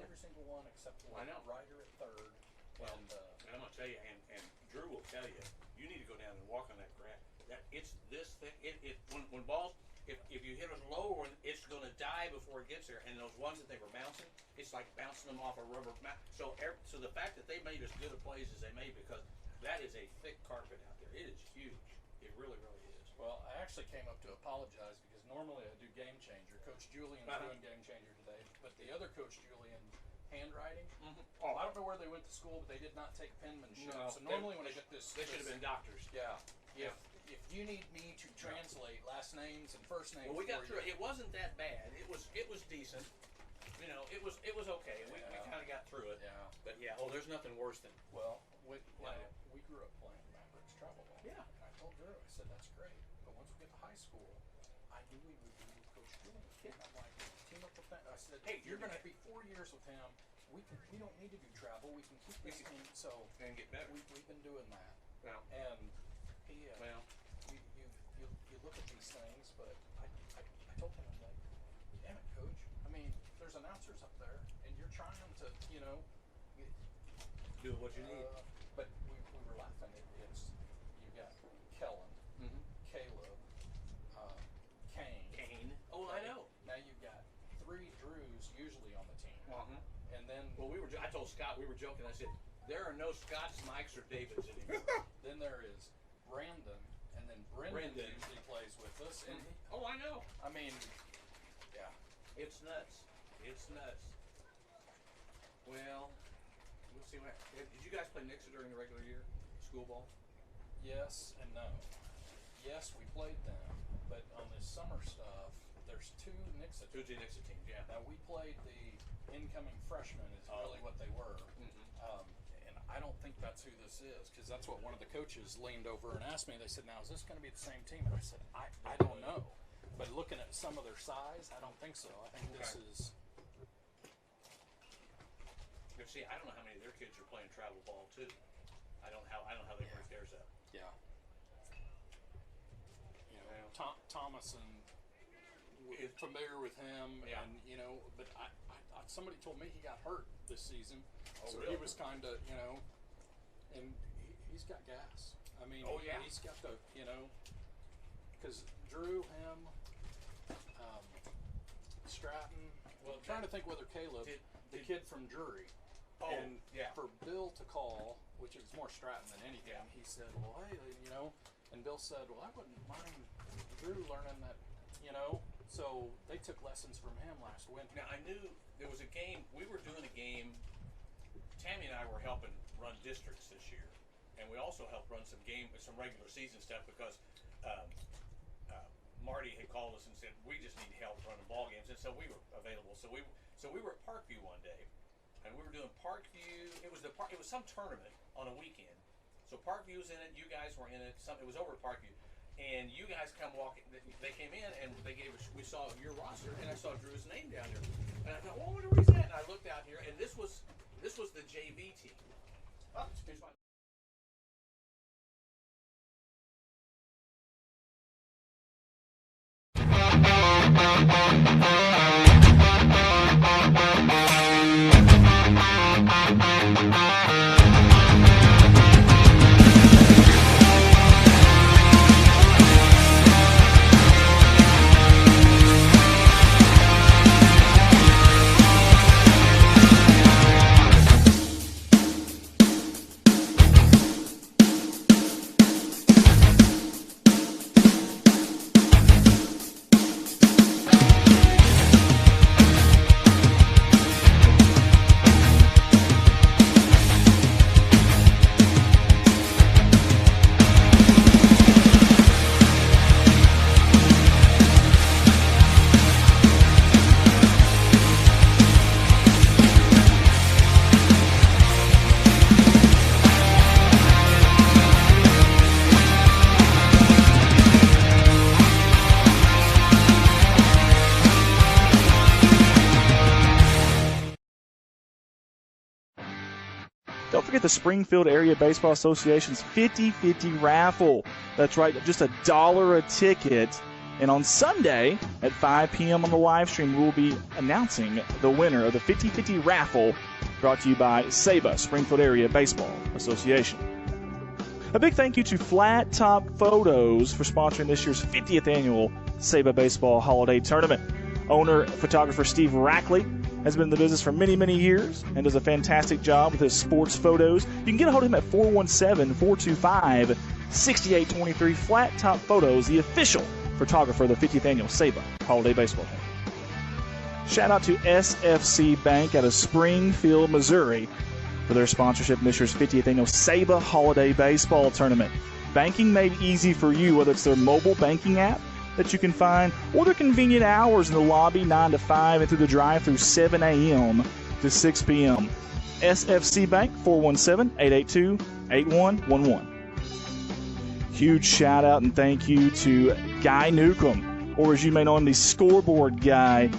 [SPEAKER 5] Every single one except for
[SPEAKER 2] I know.
[SPEAKER 5] Ryder at third.
[SPEAKER 2] Well,
[SPEAKER 5] and
[SPEAKER 2] and I'm gonna tell you, and Drew will tell you, you need to go down and walk on that grass. That it's this thing. When balls, if you hit it low, it's gonna die before it gets there. And those ones that they were bouncing, it's like bouncing them off a rubber mat. So the fact that they made as good a plays as they made, because that is a thick carpet out there. It is huge. It really, really is.
[SPEAKER 5] well, I actually came up to apologize because normally I do Game Changer. Coach Julian's doing Game Changer today, but the other Coach Julian handwriting.
[SPEAKER 2] Oh,
[SPEAKER 5] I don't know where they went to school, but they did not take penmanship.
[SPEAKER 2] No,
[SPEAKER 5] so normally when I get this,
[SPEAKER 2] they should have been doctors.
[SPEAKER 5] Yeah. If you need me to translate last names and first names,
[SPEAKER 2] Well, we got
[SPEAKER 5] for
[SPEAKER 2] through
[SPEAKER 5] you,
[SPEAKER 2] it. It wasn't that bad. It was decent. it was okay. We kind of got through it.
[SPEAKER 5] Yeah.
[SPEAKER 2] But there's nothing worse than.
[SPEAKER 5] Well, we grew up playing Mavericks travel ball.
[SPEAKER 2] Yeah.
[SPEAKER 5] And I told Drew, I said, that's great. But once we get to high school, I knew we would be with Coach Julian. And I'm like, team up with that. I said, hey, you're going to be 4 years with him. We don't need to do travel. We can keep this team. So
[SPEAKER 2] And get better.
[SPEAKER 5] we've been doing that.
[SPEAKER 2] Well.
[SPEAKER 5] And you look at these things, but I told him, I'm like, damn it, Coach. I mean, there's announcers up there, and you're trying to,
[SPEAKER 2] Do what you need.
[SPEAKER 5] but we were laughing. It's you got Kellen, Caleb, Kane.
[SPEAKER 2] Oh, I know.
[SPEAKER 5] Now you've got 3 Drews usually on the team, and then
[SPEAKER 2] I told Scott, we were joking. I said, there are no Scotts, Mikes, or Davids anymore.
[SPEAKER 5] then there is Brandon, and then Brendan usually plays with us. And
[SPEAKER 2] I know.
[SPEAKER 5] I mean, yeah,
[SPEAKER 2] It's nuts. It's nuts. Well, we'll see what. Did you guys play Nixa during the regular year, school ball?
[SPEAKER 5] yes and no. Yes, we played them, but on this summer stuff, there's 2 Nixa.
[SPEAKER 2] Tuesday Nixa teams, yeah.
[SPEAKER 5] Now we played the incoming freshmen is really what they were, and I don't think that's who this is, because that's what one of the coaches leaned over and asked me. They said, "Now is this going to be the same team?" And I said, "I don't know, but looking at some of their size, I don't think so. I think this is."
[SPEAKER 2] See, I don't know how many of their kids are playing travel ball too. I don't know how they break theirs up.
[SPEAKER 5] Yeah. Thomas and we're familiar with him, and but I somebody told me he got hurt this season, so
[SPEAKER 2] really?
[SPEAKER 5] he was kind of and he's got gas. I mean, he's got the because Drew, him, Stratton. Well, I'm trying to think whether Caleb, the kid from Drury. For Bill to call, which is more Stratton than anything, he said, well, hey, and Bill said, well, I wouldn't mind Drew learning that, so they took lessons from him last winter.
[SPEAKER 2] Now, I knew there was a game, we were doing a game, Tammy and I were helping run districts this year, and we also helped run some regular season stuff because Marty had called us and said, we just need help running ball games, and so we were available. So we were at Parkview one day, and we were doing Parkview. It was some tournament on a weekend. So Parkview was in it. You guys were in it. It was over at Parkview, and you guys come walking. They came in and they gave us. We saw your roster, and I saw Drew's name down there, and I thought, well, I wonder where he's at. And I looked out here, and this was the JV team. Oh, excuse me.
[SPEAKER 4] Don't forget the Springfield Area Baseball Association's 50-50 raffle. That's right, just $1 a ticket. And on Sunday at 5 p.m. on the live stream, we'll be announcing the winner of the 50-50 raffle, brought to you by SABA, Springfield Area Baseball Association. A big thank you to Flat Top Photos for sponsoring this year's 50th annual SABA Baseball Holiday Tournament. Owner, photographer Steve Rackley has been in the business for many, many years and does a fantastic job with his sports photos. You can get a hold of him at 417-425-6823. Flat Top Photos, the official photographer of the 50th annual SABA Holiday Baseball Game. Shout out to SFC Bank out of Springfield, Missouri for their sponsorship in this year's 50th annual SABA Holiday Baseball Tournament. Banking made easy for you, whether it's their mobile banking app, that you can find, or their convenient hours in the lobby 9 to 5 and through the drive-thru 7 a.m. to 6 p.m. SFC Bank, 417-882-8111. Huge shout out and thank you to Guy Newcomb, or as you may know him, the Scoreboard Guy,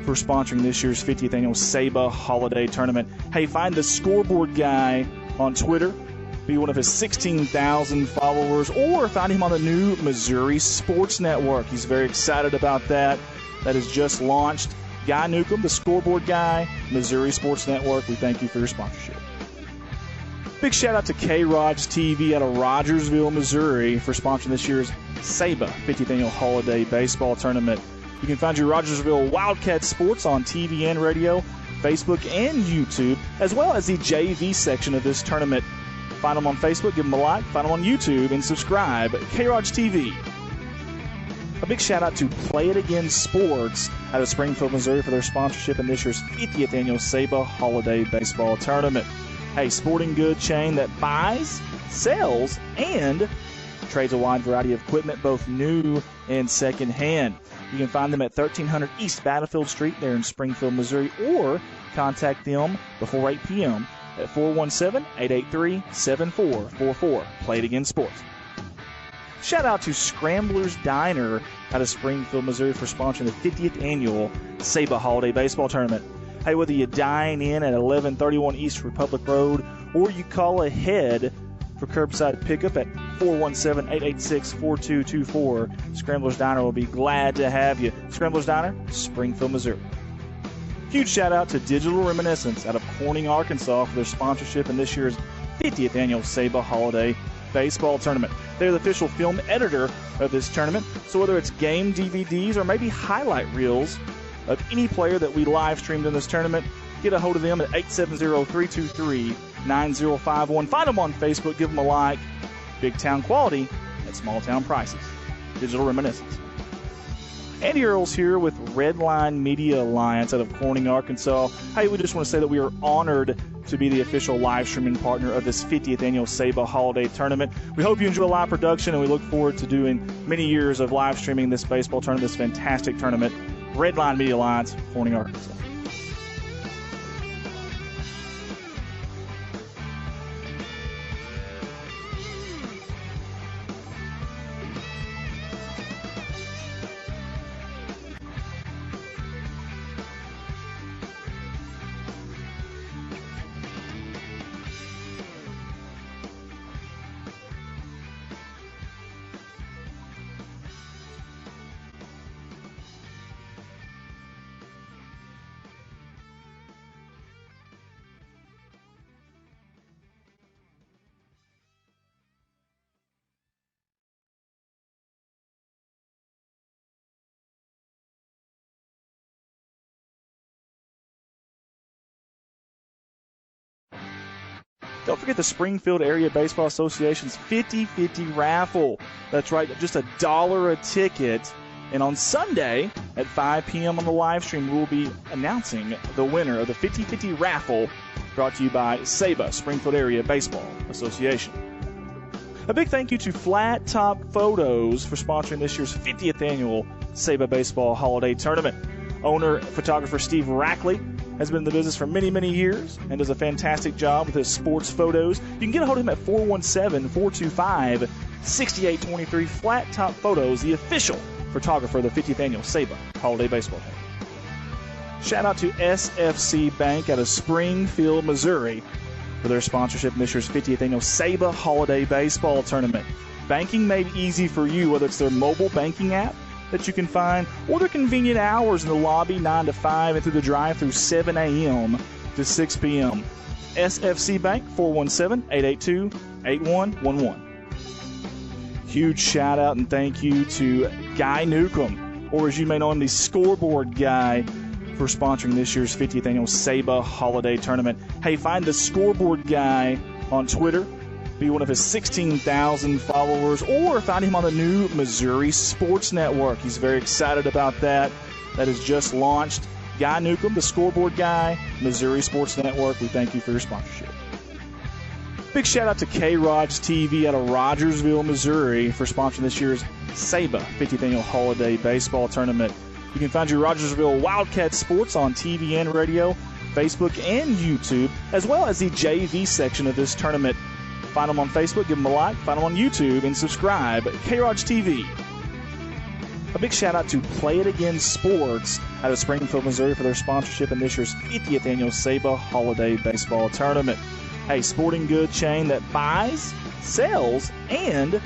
[SPEAKER 4] for sponsoring this year's 50th annual SABA Holiday Tournament. Hey, find the Scoreboard Guy on Twitter, be one of his 16,000 followers, or find him on the new Missouri Sports Network. He's very excited about that. That has just launched. Guy Newcomb, the Scoreboard Guy, Missouri Sports Network. We thank you for your sponsorship. Big shout out to K-Rod's TV out of Rogersville, Missouri, for sponsoring this year's SABA 50th annual Holiday Baseball Tournament. You can find your Rogersville Wildcat Sports on TV and radio, Facebook and YouTube, as well as the JV section of this tournament. Find them on Facebook, give them a like, find them on YouTube, and subscribe. K-Rod's TV. A big shout out to Play It Again Sports out of Springfield, Missouri, for their sponsorship in this year's 50th annual SABA Holiday Baseball Tournament. A sporting good chain that buys, sells, and trades a wide variety of equipment, both new and secondhand. You can find them at 1300 East Battlefield Street there in Springfield, Missouri, or contact them before 8 p.m. at 417-883-7444. Play It Again Sports. Shout out to Scrambler's Diner out of Springfield, Missouri, for sponsoring the 50th annual SABA Holiday Baseball Tournament. Hey, whether you dine in at 1131 East Republic Road or you call ahead for curbside pickup at 417-886-4224, Scrambler's Diner will be glad to have you. Scrambler's Diner, Springfield, Missouri. Huge shout out to Digital Reminiscence out of Corning, Arkansas, for their sponsorship in this year's 50th annual SABA Holiday Baseball Tournament. They're the official film editor of this tournament, so whether it's game DVDs or maybe highlight reels of any player that we live streamed in this tournament, get a hold of them at 870-323-9051. Find them on Facebook, give them a like. Big town quality at small town prices. Digital Reminiscence. Andy Earls here with Redline Media Alliance out of Corning, Arkansas. Hey, we just want to say that we are honored to be the official live streaming partner of this 50th annual SABA Holiday Tournament. We hope you enjoy live production, and we look forward to doing many years of live streaming this baseball tournament, this fantastic tournament. Redline Media Alliance, Corning, Arkansas. Don't forget the Springfield Area Baseball Association's 50-50 raffle. That's right, just $1 a ticket. And on Sunday at 5 p.m. on the live stream, we'll be announcing the winner of the 50-50 raffle, brought to you by SABA, Springfield Area Baseball Association. A big thank you to Flat Top Photos for sponsoring this year's 50th annual SABA Baseball Holiday Tournament. Owner, photographer Steve Rackley has been in the business for many, many years and does a fantastic job with his sports photos. You can get a hold of him at 417-425-6823. Flat Top Photos, the official photographer of the 50th annual SABA Holiday Baseball Tournament. Shout out to SFC Bank out of Springfield, Missouri, for their sponsorship in this year's 50th annual SABA Holiday Baseball Tournament. Banking made easy for you, whether it's their mobile banking app that you can find, or their convenient hours in the lobby 9 to 5 and through the drive-thru 7 a.m. to 6 p.m. SFC Bank, 417-882-8111. Huge shout out and thank you to Guy Newcomb, or as you may know him, the Scoreboard Guy, for sponsoring this year's 50th annual SABA Holiday Tournament. Hey, find the Scoreboard Guy on Twitter, be one of his 16,000 followers, or find him on the new Missouri Sports Network. He's very excited about that. That has just launched. Guy Newcomb, the Scoreboard Guy, Missouri Sports Network. We thank you for your sponsorship. Big shout out to K-Rod's TV out of Rogersville, Missouri for sponsoring this year's SABA 50th Annual Holiday Baseball Tournament. You can find your Rogersville Wildcat Sports on TV and radio, Facebook and YouTube, as well as the JV section of this tournament. Find them on Facebook, give them a like, find them on YouTube, and subscribe. K-Rod's TV. A big shout out to Play It Again Sports out of Springfield, Missouri for their sponsorship in this year's 50th Annual SABA Holiday Baseball Tournament. A sporting good chain that buys, sells, and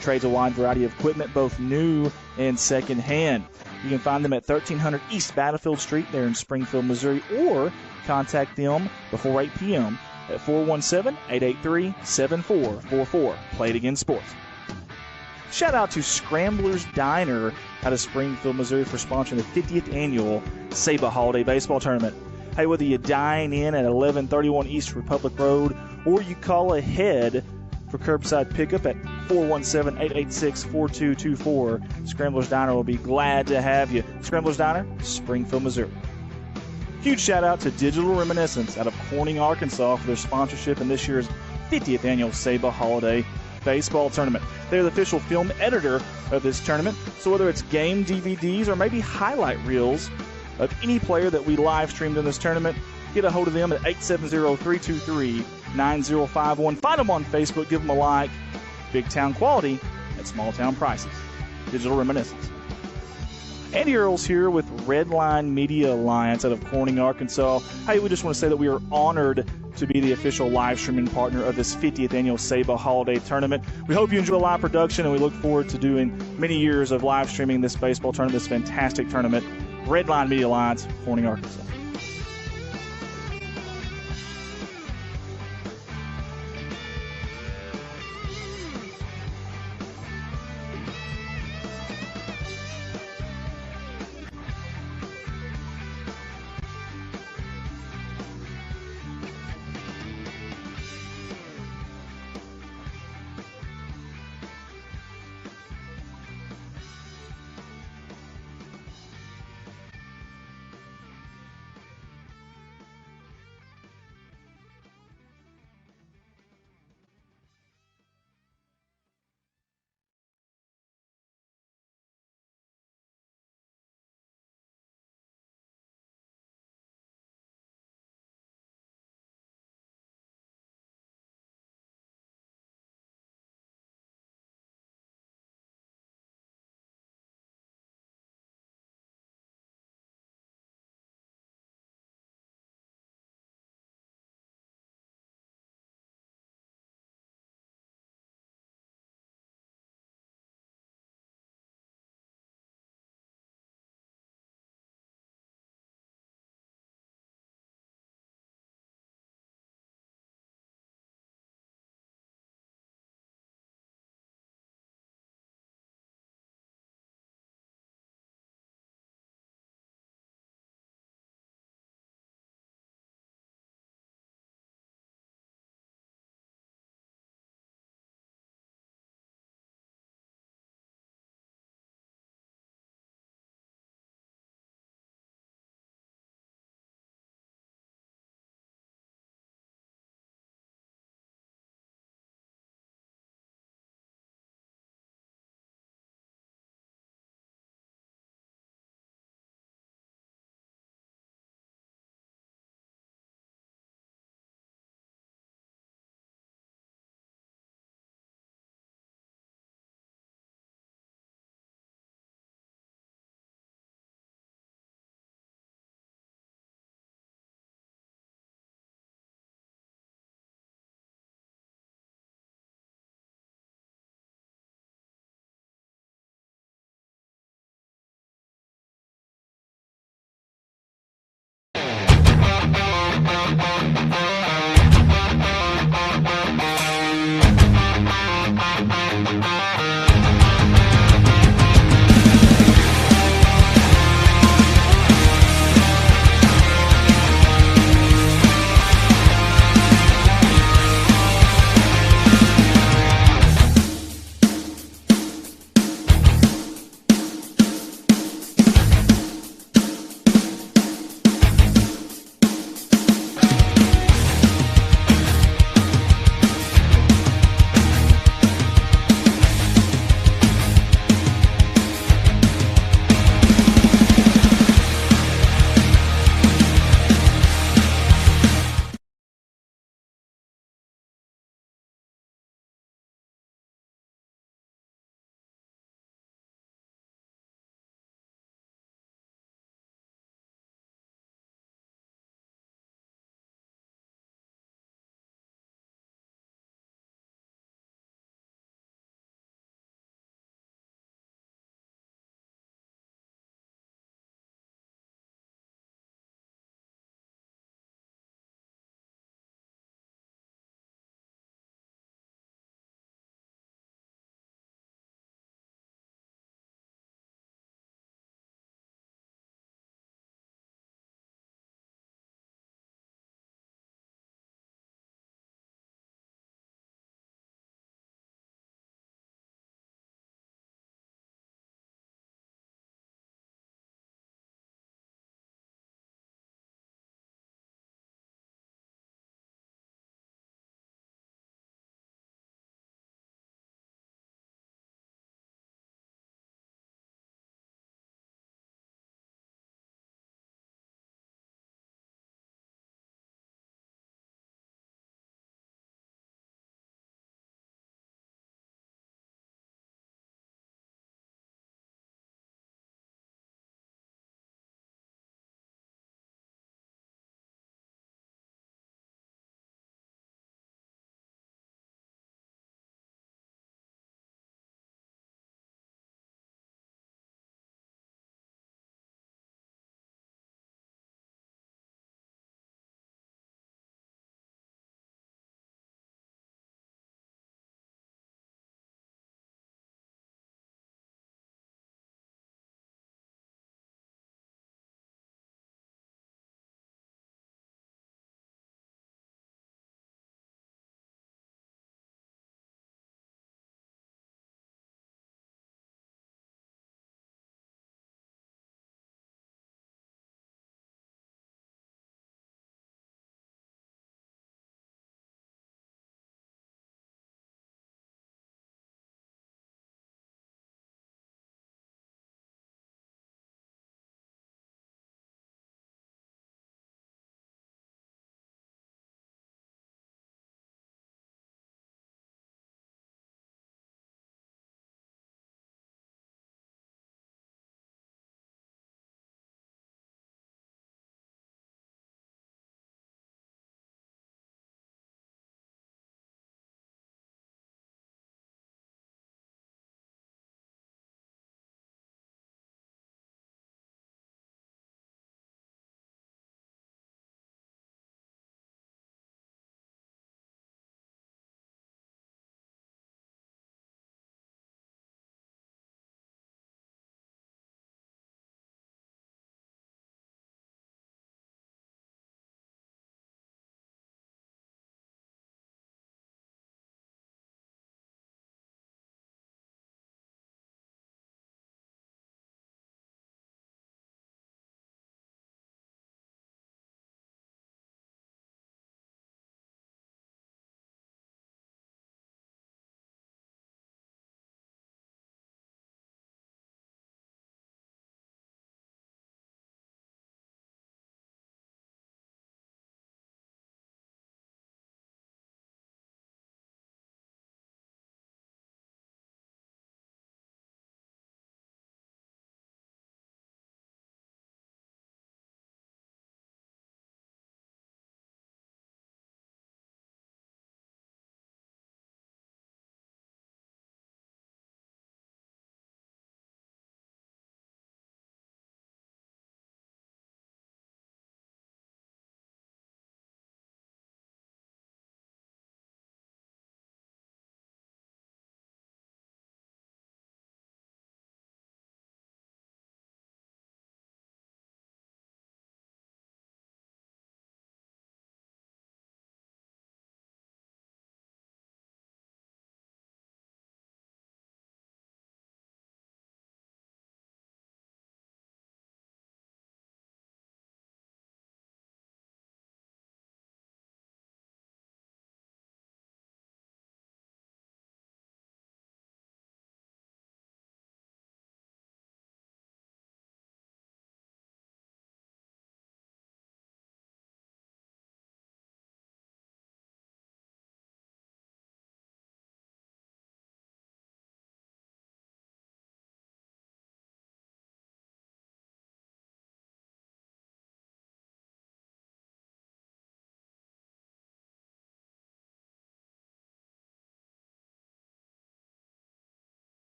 [SPEAKER 4] trades a wide variety of equipment, both new and secondhand. You can find them at 1300 East Battlefield Street there in Springfield, Missouri, or contact them before 8 p.m. at 417-883-7444. Play It Again Sports. Shout out to Scrambler's Diner out of Springfield, Missouri for sponsoring the 50th Annual SABA Holiday Baseball Tournament. Hey, whether you dine in at 1131 East Republic Road or you call ahead for curbside pickup at 417-886-4224, Scrambler's Diner will be glad to have you. Scrambler's Diner, Springfield, Missouri. Huge shout out to Digital Reminiscence out of Corning, Arkansas for their sponsorship in this year's 50th Annual SABA Holiday Baseball Tournament. They're the official film editor of this tournament, so whether it's game DVDs or maybe highlight reels of any player that we live streamed in this tournament, get a hold of them at 870-323-9051. Find them on Facebook, give them a like. Big town quality at small town prices. Digital Reminiscence. Andy Earls here with Redline Media Alliance out of Corning, Arkansas. Hey, we just want to say that we are honored to be the official live streaming partner of this 50th Annual SABA Holiday Tournament. We hope you enjoy the live production, and we look forward to doing many years of live streaming this baseball tournament, this fantastic tournament. Redline Media Alliance, Corning, Arkansas.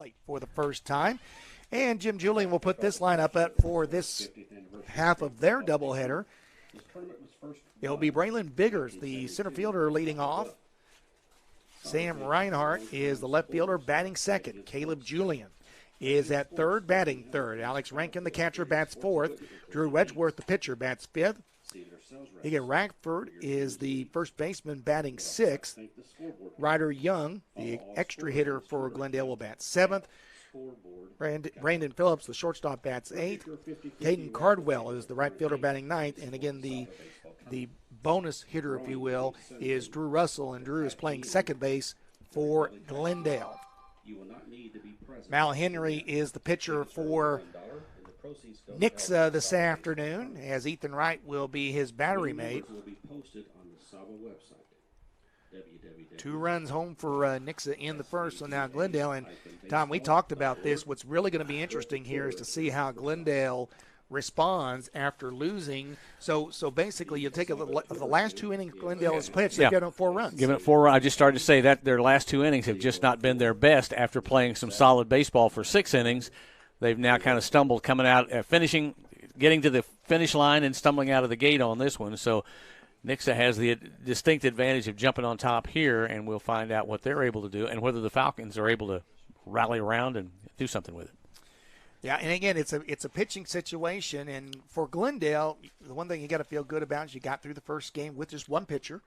[SPEAKER 1] tonight for the first time. And Jim Julian will put this lineup up for this half of their doubleheader. It'll be Braylon Biggers, the center fielder, leading off. Sam Reinhart is the left fielder, batting second. Caleb Julian is at third, batting third. Alex Rankin, the catcher, bats fourth. Drew Wedgeworth, the pitcher, bats fifth. Higgin Rackford is the first baseman, batting sixth. Ryder Young, the extra hitter for Glendale, will bat seventh. Brandon Phillips, the shortstop, bats eighth. Caden Cardwell is the right fielder, batting ninth. And again, the bonus hitter, if you will, is Drew Russell, and Drew is playing second base for Glendale. Mal Henry is the pitcher for Nixa this afternoon, as Ethan Wright will be his battery mate. 2 runs home for Nixa in the first, so now Glendale. And, Tom, we talked about this. What's really going to be interesting here is to see how Glendale responds after losing. So basically, you take a look at the last 2 innings Glendale has pitched. They've given up 4 runs.
[SPEAKER 2] Giving up 4 runs. I just started to say that their last 2 innings have just not been their best after playing some solid baseball for 6 innings. They've now kind of stumbled coming out, getting to the finish line and stumbling out of the gate on this one. So Nixa has the distinct advantage of jumping on top here, and we'll find out what they're able to do and whether the Falcons are able to rally around and do something with it.
[SPEAKER 1] Yeah, and again, it's a pitching situation, and for Glendale, the one thing you got to feel good about is you got through the first game with just 1 pitcher,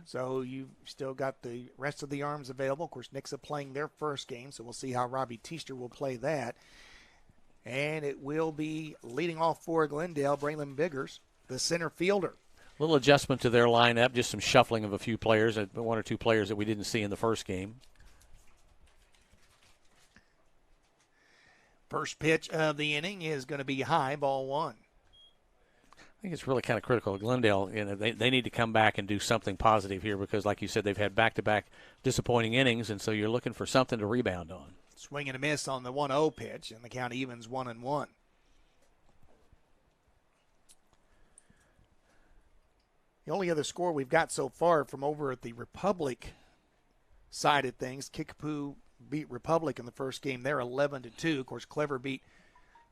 [SPEAKER 1] so you've still got the rest of the arms available. Of course, Nixa playing their first game, so we'll see how Robbie Teaster will play that. And it will be leading off for Glendale, Braylon Biggers, the center fielder.
[SPEAKER 2] A little adjustment to their lineup, just some shuffling of a few players, 1 or 2 players that we didn't see in the first game.
[SPEAKER 1] First pitch of the inning is going to be high, ball 1.
[SPEAKER 2] I think it's really kind of critical. Glendale, they need to come back and do something positive here because, like you said, they've had back-to-back disappointing innings, and so you're looking for something to rebound on.
[SPEAKER 1] Swing and a miss on the 1-0 pitch, and the count evens 1-1. The only other score we've got so far from over at the Republic side of things, Kickapoo beat Republic in the first game. They're 11-2. Of course, Clever beat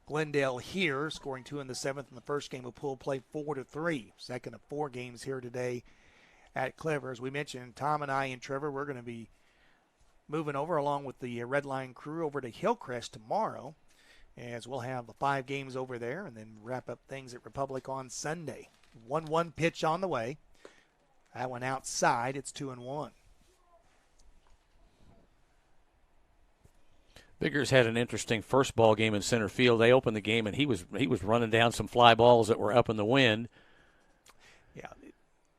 [SPEAKER 1] Glendale here, scoring 2 in the 7th in the first game. Pool play 4-3. Second of 4 games here today at Clever. As we mentioned, Tom and I and Trevor, we're going to be moving over along with the Red Line crew over to Hillcrest tomorrow, as we'll have the 5 games over there and then wrap up things at Republic on Sunday. 1-1 pitch on the way. That one outside. It's 2-1.
[SPEAKER 2] Biggers had an interesting first ball game in center field. They opened the game, and he was running down some fly balls that were up in the wind.
[SPEAKER 1] Yeah,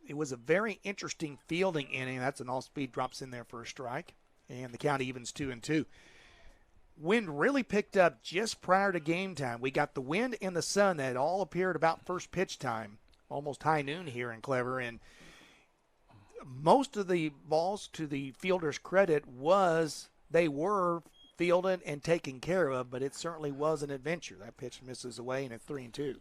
[SPEAKER 1] it was a very interesting fielding inning. That's an all-speed, drops in there for a strike, and the count evens 2-2. Wind really picked up just prior to game time. We got the wind and the sun that all appeared about first pitch time, almost high noon here in Clever, and most of the balls, to the fielders' credit, they were fielded and taken care of, but it certainly was an adventure. That pitch misses away, and it's 3-2.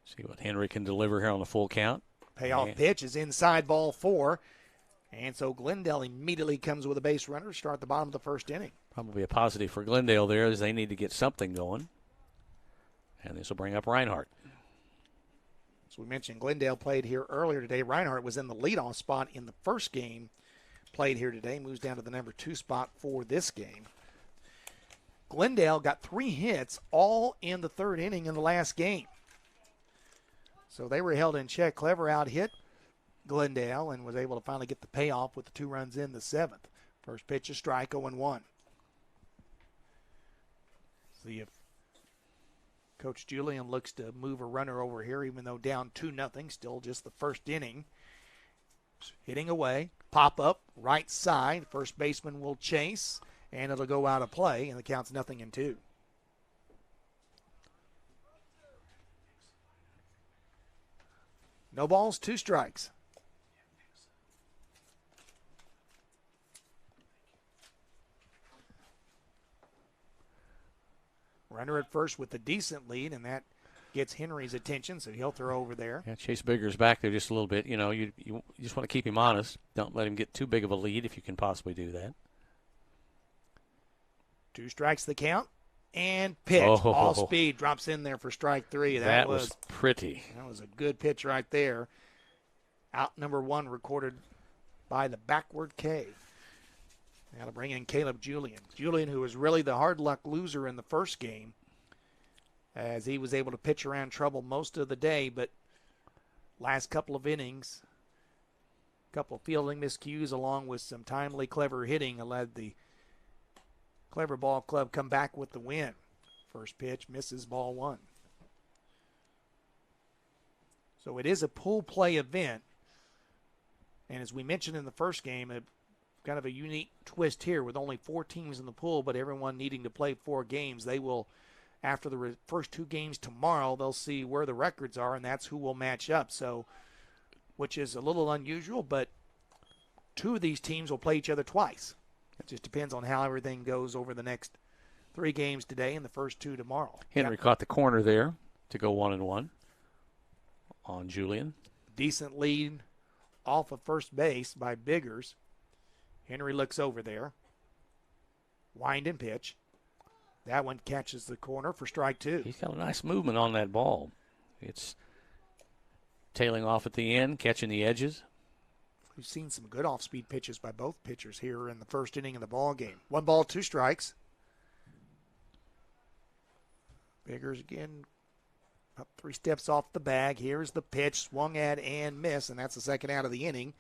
[SPEAKER 2] See what Henry can deliver here on the full count.
[SPEAKER 1] Payoff pitch is inside, ball 4. And so Glendale immediately comes with a base runner to start the bottom of the first inning.
[SPEAKER 2] Probably a positive for Glendale there, as they need to get something going. And this will bring up Reinhardt.
[SPEAKER 1] As we mentioned, Glendale played here earlier today. Reinhardt was in the leadoff spot in the first game, played here today, moves down to the number 2 spot for this game. Glendale got 3 hits all in the third inning in the last game. So they were held in check. Clever out hit Glendale and was able to finally get the payoff with the 2 runs in the 7th. First pitch, a strike, 0-1. See if Coach Julian looks to move a runner over here, even though down 2-0, still just the first inning. Hitting away, pop up, right side. First baseman will chase, and it'll go out of play, and the count's 0-2. No balls, 2 strikes. Runner at first with a decent lead, and that gets Henry's attention, so he'll throw over there.
[SPEAKER 2] Yeah, Chase Bigger's back there just a little bit. You know, you just want to keep him honest. Don't let him get too big of a lead if you can possibly do that.
[SPEAKER 1] 2 strikes the count. And pitch.
[SPEAKER 2] Oh.
[SPEAKER 1] All speed drops in there for strike 3.
[SPEAKER 2] That was pretty.
[SPEAKER 1] That was a good pitch right there. Out number 1 recorded by the backward K. Now to bring in Caleb Julian. Julian, who was really the hard luck loser in the first game, as he was able to pitch around trouble most of the day, but last couple of innings, a couple of fielding miscues along with some timely, clever hitting led the Clever Ball Club come back with the win. First pitch misses, ball 1. So it is a pool play event. And as we mentioned in the first game, kind of a unique twist here with only 4 teams in the pool, but everyone needing to play 4 games. They will, after the first 2 games tomorrow, they'll see where the records are, and that's who will match up. So, which is a little unusual, but 2 of these teams will play each other twice. It just depends on how everything goes over the next 3 games today and the first 2 tomorrow.
[SPEAKER 2] Henry caught the corner there to go 1-1 on Julian.
[SPEAKER 1] Decent lead off of first base by Biggers. Henry looks over there. Wind and pitch. That one catches the corner for strike 2.
[SPEAKER 2] He's got a nice movement on that ball. It's tailing off at the end, catching the edges.
[SPEAKER 1] We've seen some good off-speed pitches by both pitchers here in the first inning of the ball game. 1 ball, 2 strikes. Biggers again up 3 steps off the bag. Here's the pitch, swung at and missed, and that's the second out of the inning,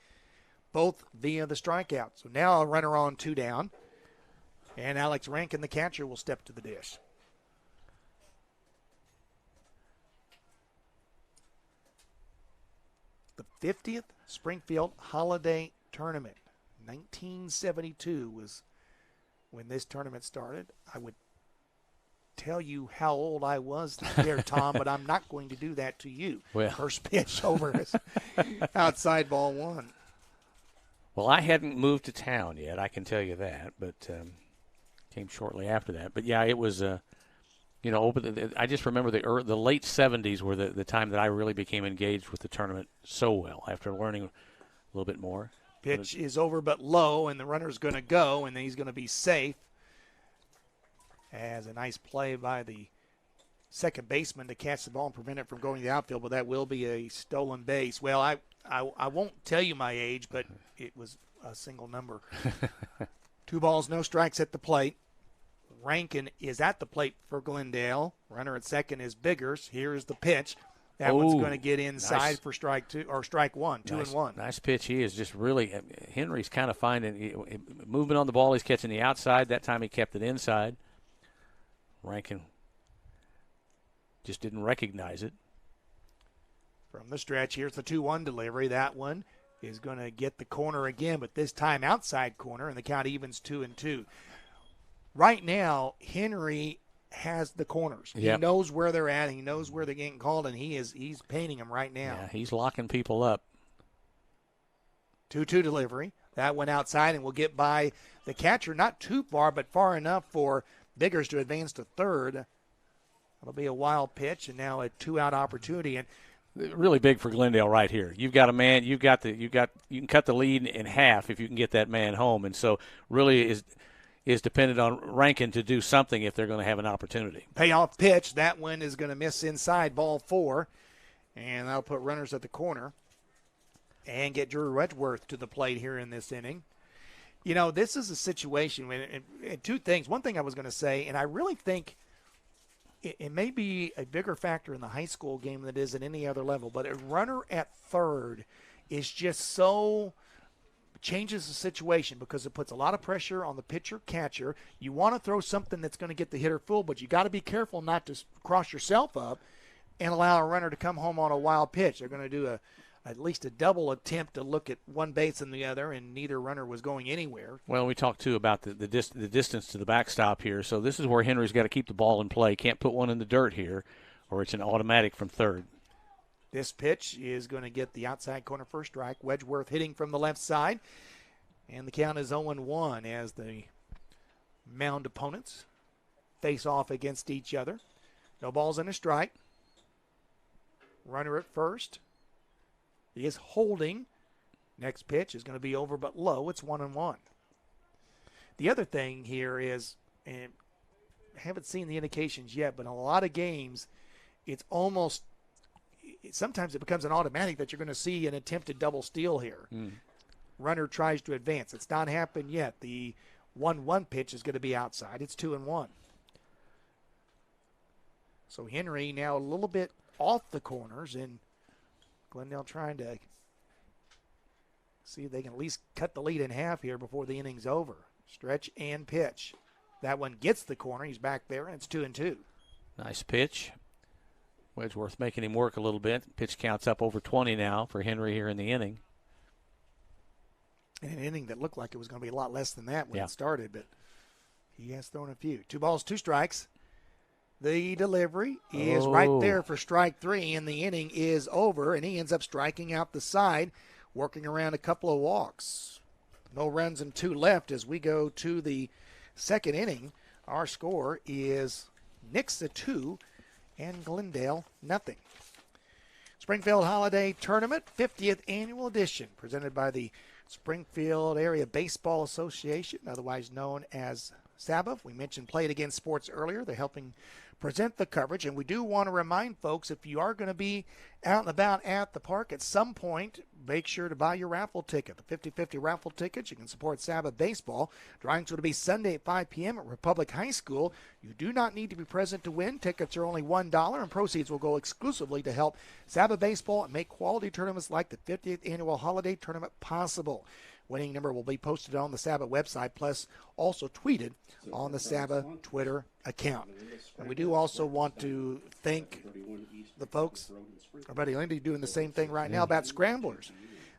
[SPEAKER 1] both via the strikeout. So now a runner on 2 down, and Alex Rankin, the catcher, will step to the dish. The 50th Springfield Holiday Tournament. 1972 was when this tournament started. I would tell you how old I was there, Tom, but I'm not going to do that to you.
[SPEAKER 2] Well.
[SPEAKER 1] First pitch over is outside, ball 1.
[SPEAKER 2] Well, I hadn't moved to town yet, I can tell you that, but came shortly after that. But, yeah, it was, I just remember the late 70s were the time that I really became engaged with the tournament so well after learning a little bit more.
[SPEAKER 1] Pitch is over but low, and the runner's going to go, and then he's going to be safe. As a nice play by the second baseman to catch the ball and prevent it from going to the outfield, but that will be a stolen base. Well, I won't tell you my age, but it was a single number. 2 balls, no strikes at the plate. Rankin is at the plate for Glendale. Runner at second is Biggers. Here's the pitch. That one's going to get inside
[SPEAKER 2] nice.
[SPEAKER 1] For strike 2 or strike 1, 2-1.
[SPEAKER 2] Nice pitch. He is just really Henry's kind of finding movement on the ball. He's catching the outside. That time he kept it inside. Rankin just didn't recognize it.
[SPEAKER 1] From the stretch, here's the 2-1 delivery. That one is going to get the corner again, but this time outside corner, and the count evens 2-2. Right now, Henry has the corners.
[SPEAKER 2] Yep.
[SPEAKER 1] He knows where they're at. He knows where they're getting called, and he's painting them right now.
[SPEAKER 2] Yeah, he's locking people up.
[SPEAKER 1] 2-2 delivery. That went outside and will get by the catcher. Not too far, but far enough for Biggers to advance to third. It'll be a wild pitch, and now a 2-out opportunity. And
[SPEAKER 2] really big for Glendale right here. You've got a man. You can cut the lead in half if you can get that man home, and so really is dependent on Rankin to do something if they're going to have an opportunity.
[SPEAKER 1] Payoff pitch. That one is going to miss inside, ball 4, and that'll put runners at the corner and get Drew Wedgeworth to the plate here in this inning. You know, this is a situation, and 2 things. One thing I was going to say, and I really think it may be a bigger factor in the high school game than it is at any other level, but a runner at third is just so changes the situation because it puts a lot of pressure on the pitcher catcher. You want to throw something that's going to get the hitter full, but you got to be careful not to cross yourself up and allow a runner to come home on a wild pitch. They're going to do at least a double attempt to look at one base and the other, and neither runner was going anywhere.
[SPEAKER 2] Well, we talked, too, about the distance to the backstop here. So this is where Henry's got to keep the ball in play. Can't put one in the dirt here, or it's an automatic from third.
[SPEAKER 1] This pitch is going to get the outside corner for a strike. Wedgeworth hitting from the left side. And the count is 0-1 as the mound opponents face off against each other. No balls and a strike. Runner at first. He is holding. Next pitch is going to be over but low. It's 1-1. The other thing here is, and I haven't seen the indications yet, but in a lot of games, it's almost, sometimes it becomes an automatic that you're going to see an attempted double steal here. Runner tries to advance. It's not happened yet. The 1-1 pitch is going to be outside. It's 2-1. So Henry now a little bit off the corners, and Glendale trying to see if they can at least cut the lead in half here before the inning's over. Stretch and pitch. That one gets the corner. He's back there, and it's 2-2.
[SPEAKER 2] Nice pitch. Wedgeworth making him work a little bit. Pitch counts up over 20 now for Henry here in the inning.
[SPEAKER 1] In an inning that looked like it was going to be a lot less than that when it started, but he has thrown a few. 2 balls, 2 strikes. The delivery is right there for strike 3, and the inning is over, and he ends up striking out the side, working around a couple of walks. No runs and 2 left as we go to the second inning. Our score is Nixa 2 and Glendale nothing. Springfield Holiday Tournament, 50th Annual Edition, presented by the Springfield Area Baseball Association, otherwise known as SABA. We mentioned Play It Again Sports earlier. They're helping present the coverage, and we do want to remind folks, if you are going to be out and about at the park at some point, make sure to buy your raffle ticket. The 50-50 raffle tickets, you can support SABA Baseball. Drawings will be Sunday at 5 p.m. at Republic High School. You do not need to be present to win. Tickets are only $1, and proceeds will go exclusively to help SABA Baseball and make quality tournaments like the 50th Annual Holiday Tournament possible. Winning number will be posted on the SABA website, plus also tweeted on the SABA Twitter account. And we do also want to thank the folks, our buddy Lindy doing the same thing right now about Scramblers,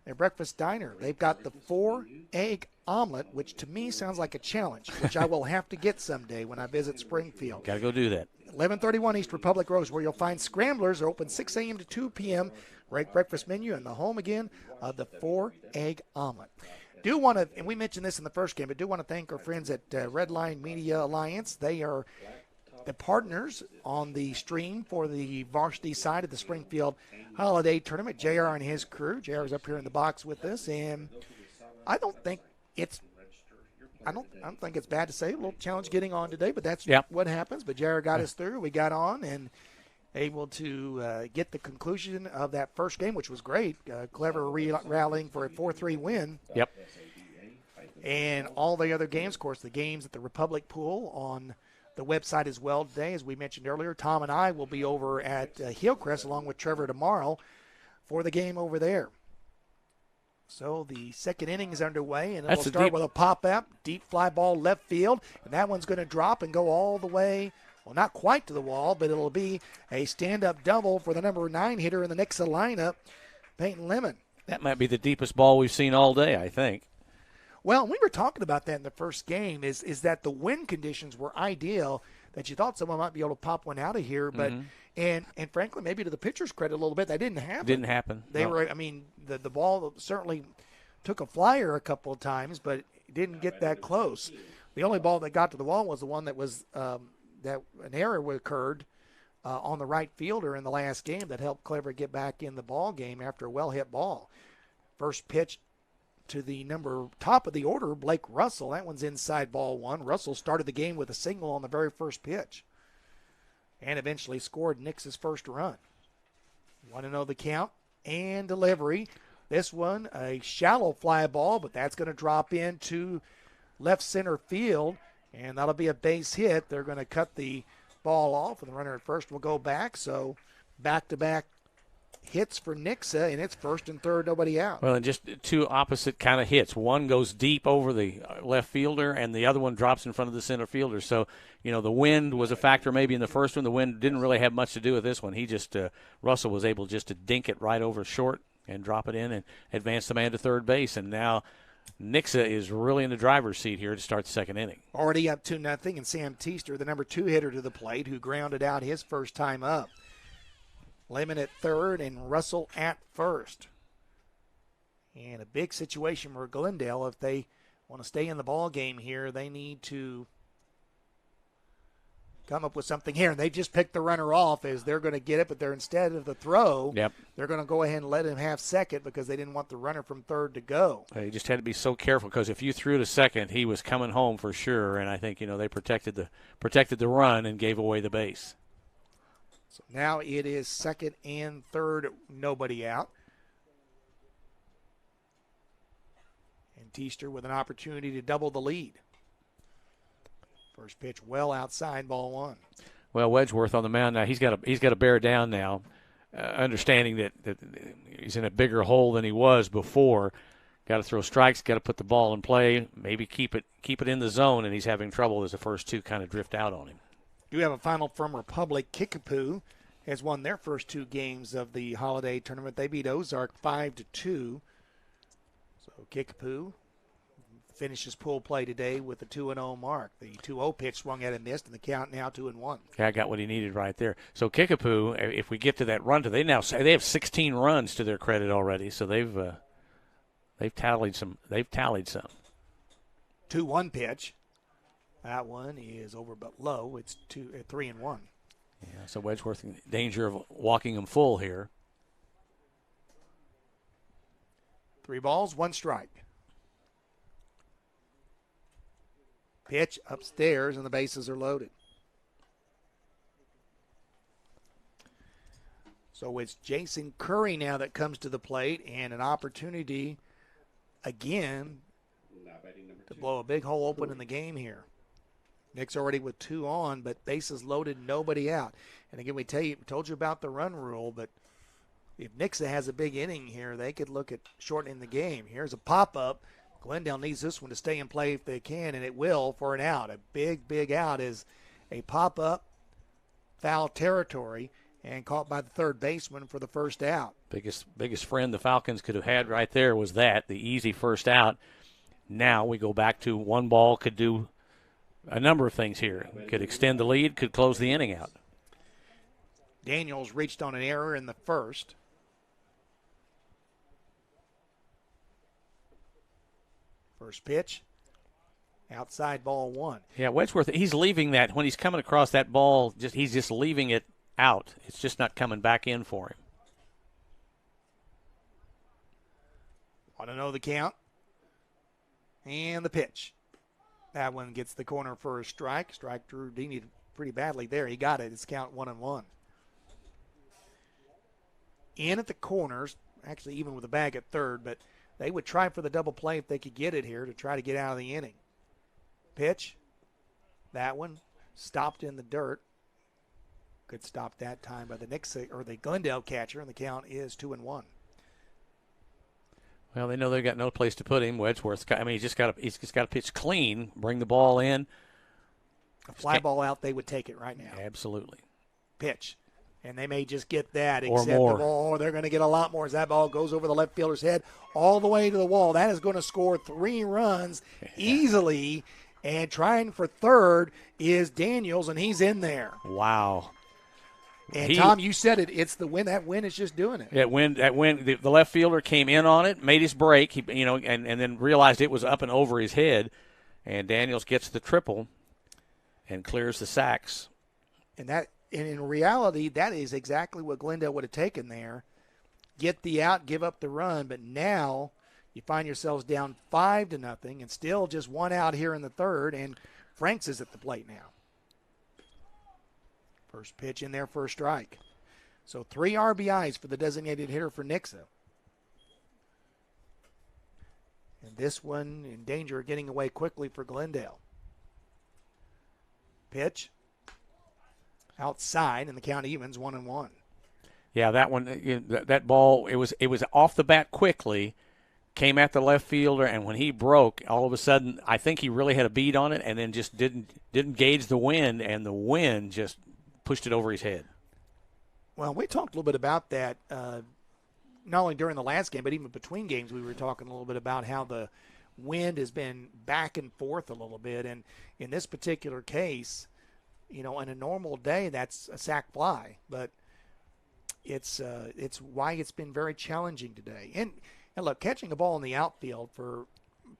[SPEAKER 1] their breakfast diner. They've got the 4-egg omelet, which to me sounds like a challenge, which I will have to get someday when I visit Springfield.
[SPEAKER 2] Got to go do that.
[SPEAKER 1] 1131 East Republic Road, where you'll find Scramblers. They're open 6 a.m. to 2 p.m. Great breakfast menu, and the home again of the 4-egg omelet. Do want to, and we mentioned this in the first game, but do want to thank our friends at Red Line Media Alliance. They are the partners on the stream for the varsity side of the Springfield Holiday Tournament. JR and his crew. JR is up here in the box with us, and I don't think it's bad to say a little challenge getting on today, but that's what happens. But JR got us through. We got on and able to get the conclusion of that first game, which was great. Clever rallying for a 4-3 win.
[SPEAKER 2] Yep.
[SPEAKER 1] And all the other games, of course, the games at the Republic Pool on the website as well today. As we mentioned earlier, Tom and I will be over at Hillcrest along with Trevor tomorrow for the game over there. So the second inning is underway, and it'll start with a pop-up, deep fly ball left field, and that one's going to drop and go all the way. Well, not quite to the wall, but it'll be a stand-up double for the number 9 hitter in the Nixa lineup, Peyton Lemon.
[SPEAKER 2] That might be the deepest ball we've seen all day, I think.
[SPEAKER 1] Well, we were talking about that in the first game, is that the wind conditions were ideal, that you thought someone might be able to pop one out of here, but and frankly, maybe to the pitcher's credit a little bit, that didn't happen.
[SPEAKER 2] Didn't happen.
[SPEAKER 1] They were, I mean, the ball certainly took a flyer a couple of times, but it didn't get that close. The only ball that got to the wall was the one that was that an error occurred on the right fielder in the last game that helped Clever get back in the ball game after a well-hit ball. First pitch to the top of the order, Blake Russell. That one's inside ball 1. Russell started the game with a single on the very first pitch and eventually scored Nix's first run. Want to know the count and delivery. This one, a shallow fly ball, but that's going to drop into left center field, and that'll be a base hit. They're going to cut the ball off, and the runner at first will go back. So back-to-back hits for Nixa, and it's first and third, nobody out.
[SPEAKER 2] Well, and just two opposite kind of hits. One goes deep over the left fielder, and the other one drops in front of the center fielder. So, you know, the wind was a factor maybe in the first one. The wind didn't really have much to do with this one. He just, Russell was able just to dink it right over short and drop it in and advance the man to third base. And now Nixa is really in the driver's seat here to start the second inning.
[SPEAKER 1] Already up 2-0, and Sam Teester, the number 2 hitter to the plate, who grounded out his first time up. Lemon at third and Russell at first. And a big situation for Glendale. If they want to stay in the ball game here, they need to come up with something here. And they just picked the runner off as they're going to get it, but they're instead of the throw, they're going to go ahead and let him have second because they didn't want the runner from third to go.
[SPEAKER 2] He just had to be so careful because if you threw to second, he was coming home for sure. And I think they protected the run and gave away the base.
[SPEAKER 1] So now it is second and third, nobody out. And Teaster with an opportunity to double the lead. First pitch well outside, ball one.
[SPEAKER 2] Well, Wedgeworth on the mound now. He's got to bear down now, understanding that he's in a bigger hole than he was before. Got to throw strikes. Got to put the ball in play. Maybe keep it in the zone, and he's having trouble as the first two kind of drift out on him.
[SPEAKER 1] Do have a final from Republic. Kickapoo has won their first two games of the holiday tournament. They beat Ozark 5-2. So Kickapoo finishes pool play today with a 2-0 mark. The 2-0 pitch swung at and missed, and the count now 2-1.
[SPEAKER 2] Yeah, I got what he needed right there. So Kickapoo, if we get to that run, they have 16 runs to their credit already. So they've tallied some.
[SPEAKER 1] 2-1 pitch. That one is over but low. It's 3-1.
[SPEAKER 2] Yeah, so Wedgeworth in danger of walking him full here.
[SPEAKER 1] 3 balls, 1 strike. Pitch upstairs, and the bases are loaded. So it's Jason Curry now that comes to the plate, and an opportunity again to blow a big hole open in the game here. Nick's already with 2 on, but bases loaded, nobody out. And again, we told you about the run rule, but if Nixa has a big inning here, they could look at shortening the game. Here's a pop-up. Glendale needs this one to stay in play if they can, and it will for an out. A big, big out is a pop-up, foul territory, and caught by the third baseman for the first out.
[SPEAKER 2] Biggest friend the Falcons could have had right there was the easy first out. Now we go back to 1 ball could do a number of things here. Could extend the lead, could close the inning out.
[SPEAKER 1] Daniels reached on an error in the first. First pitch, outside, ball 1.
[SPEAKER 2] Yeah, Wedgeworth, he's leaving that. When he's coming across that ball, he's just leaving it out. It's just not coming back in for him.
[SPEAKER 1] Want to know the count? And the pitch. That one gets the corner for a strike. Strike Drew Dini pretty badly there. He got it. It's count 1-1. In at the corners, actually even with a bag at third, but they would try for the double play if they could get it here to try to get out of the inning. Pitch. That one stopped in the dirt. Good stop that time by the Glendale catcher, and the count is 2-1.
[SPEAKER 2] Well, they know they've got no place to put him. Wedgeworth, he's just got to pitch clean, bring the ball in.
[SPEAKER 1] A fly ball out, they would take it right now.
[SPEAKER 2] Absolutely.
[SPEAKER 1] Pitch. And they may just get that,
[SPEAKER 2] or
[SPEAKER 1] except
[SPEAKER 2] more.
[SPEAKER 1] They're going to get a lot more as that ball goes over the left fielder's head all the way to the wall. That is going to score 3 runs easily. And trying for third is Daniels, and he's in there.
[SPEAKER 2] Wow.
[SPEAKER 1] And Tom, you said it. It's the win. That win is just doing it.
[SPEAKER 2] That win. The left fielder came in on it, made his break, and then realized it was up and over his head. And Daniels gets the triple and clears the sacks.
[SPEAKER 1] And in reality, that is exactly what Glendale would have taken there. Get the out, give up the run, but now you find yourselves down 5-0 and still just 1 out here in the third, and Franks is at the plate now. First pitch in there for a strike. So 3 RBIs for the designated hitter for Nixa. And this one in danger of getting away quickly for Glendale. Pitch. Outside, and the count evens 1-1.
[SPEAKER 2] Yeah, that one, that ball, it was off the bat quickly, came at the left fielder, and when he broke, all of a sudden, I think he really had a bead on it, and then just didn't gauge the wind, and the wind just pushed it over his head.
[SPEAKER 1] Well, we talked a little bit about that, not only during the last game, but even between games. We were talking a little bit about how the wind has been back and forth a little bit, and in this particular case, in a normal day, that's a sac fly, but it's why it's been very challenging today. And look, catching a ball in the outfield for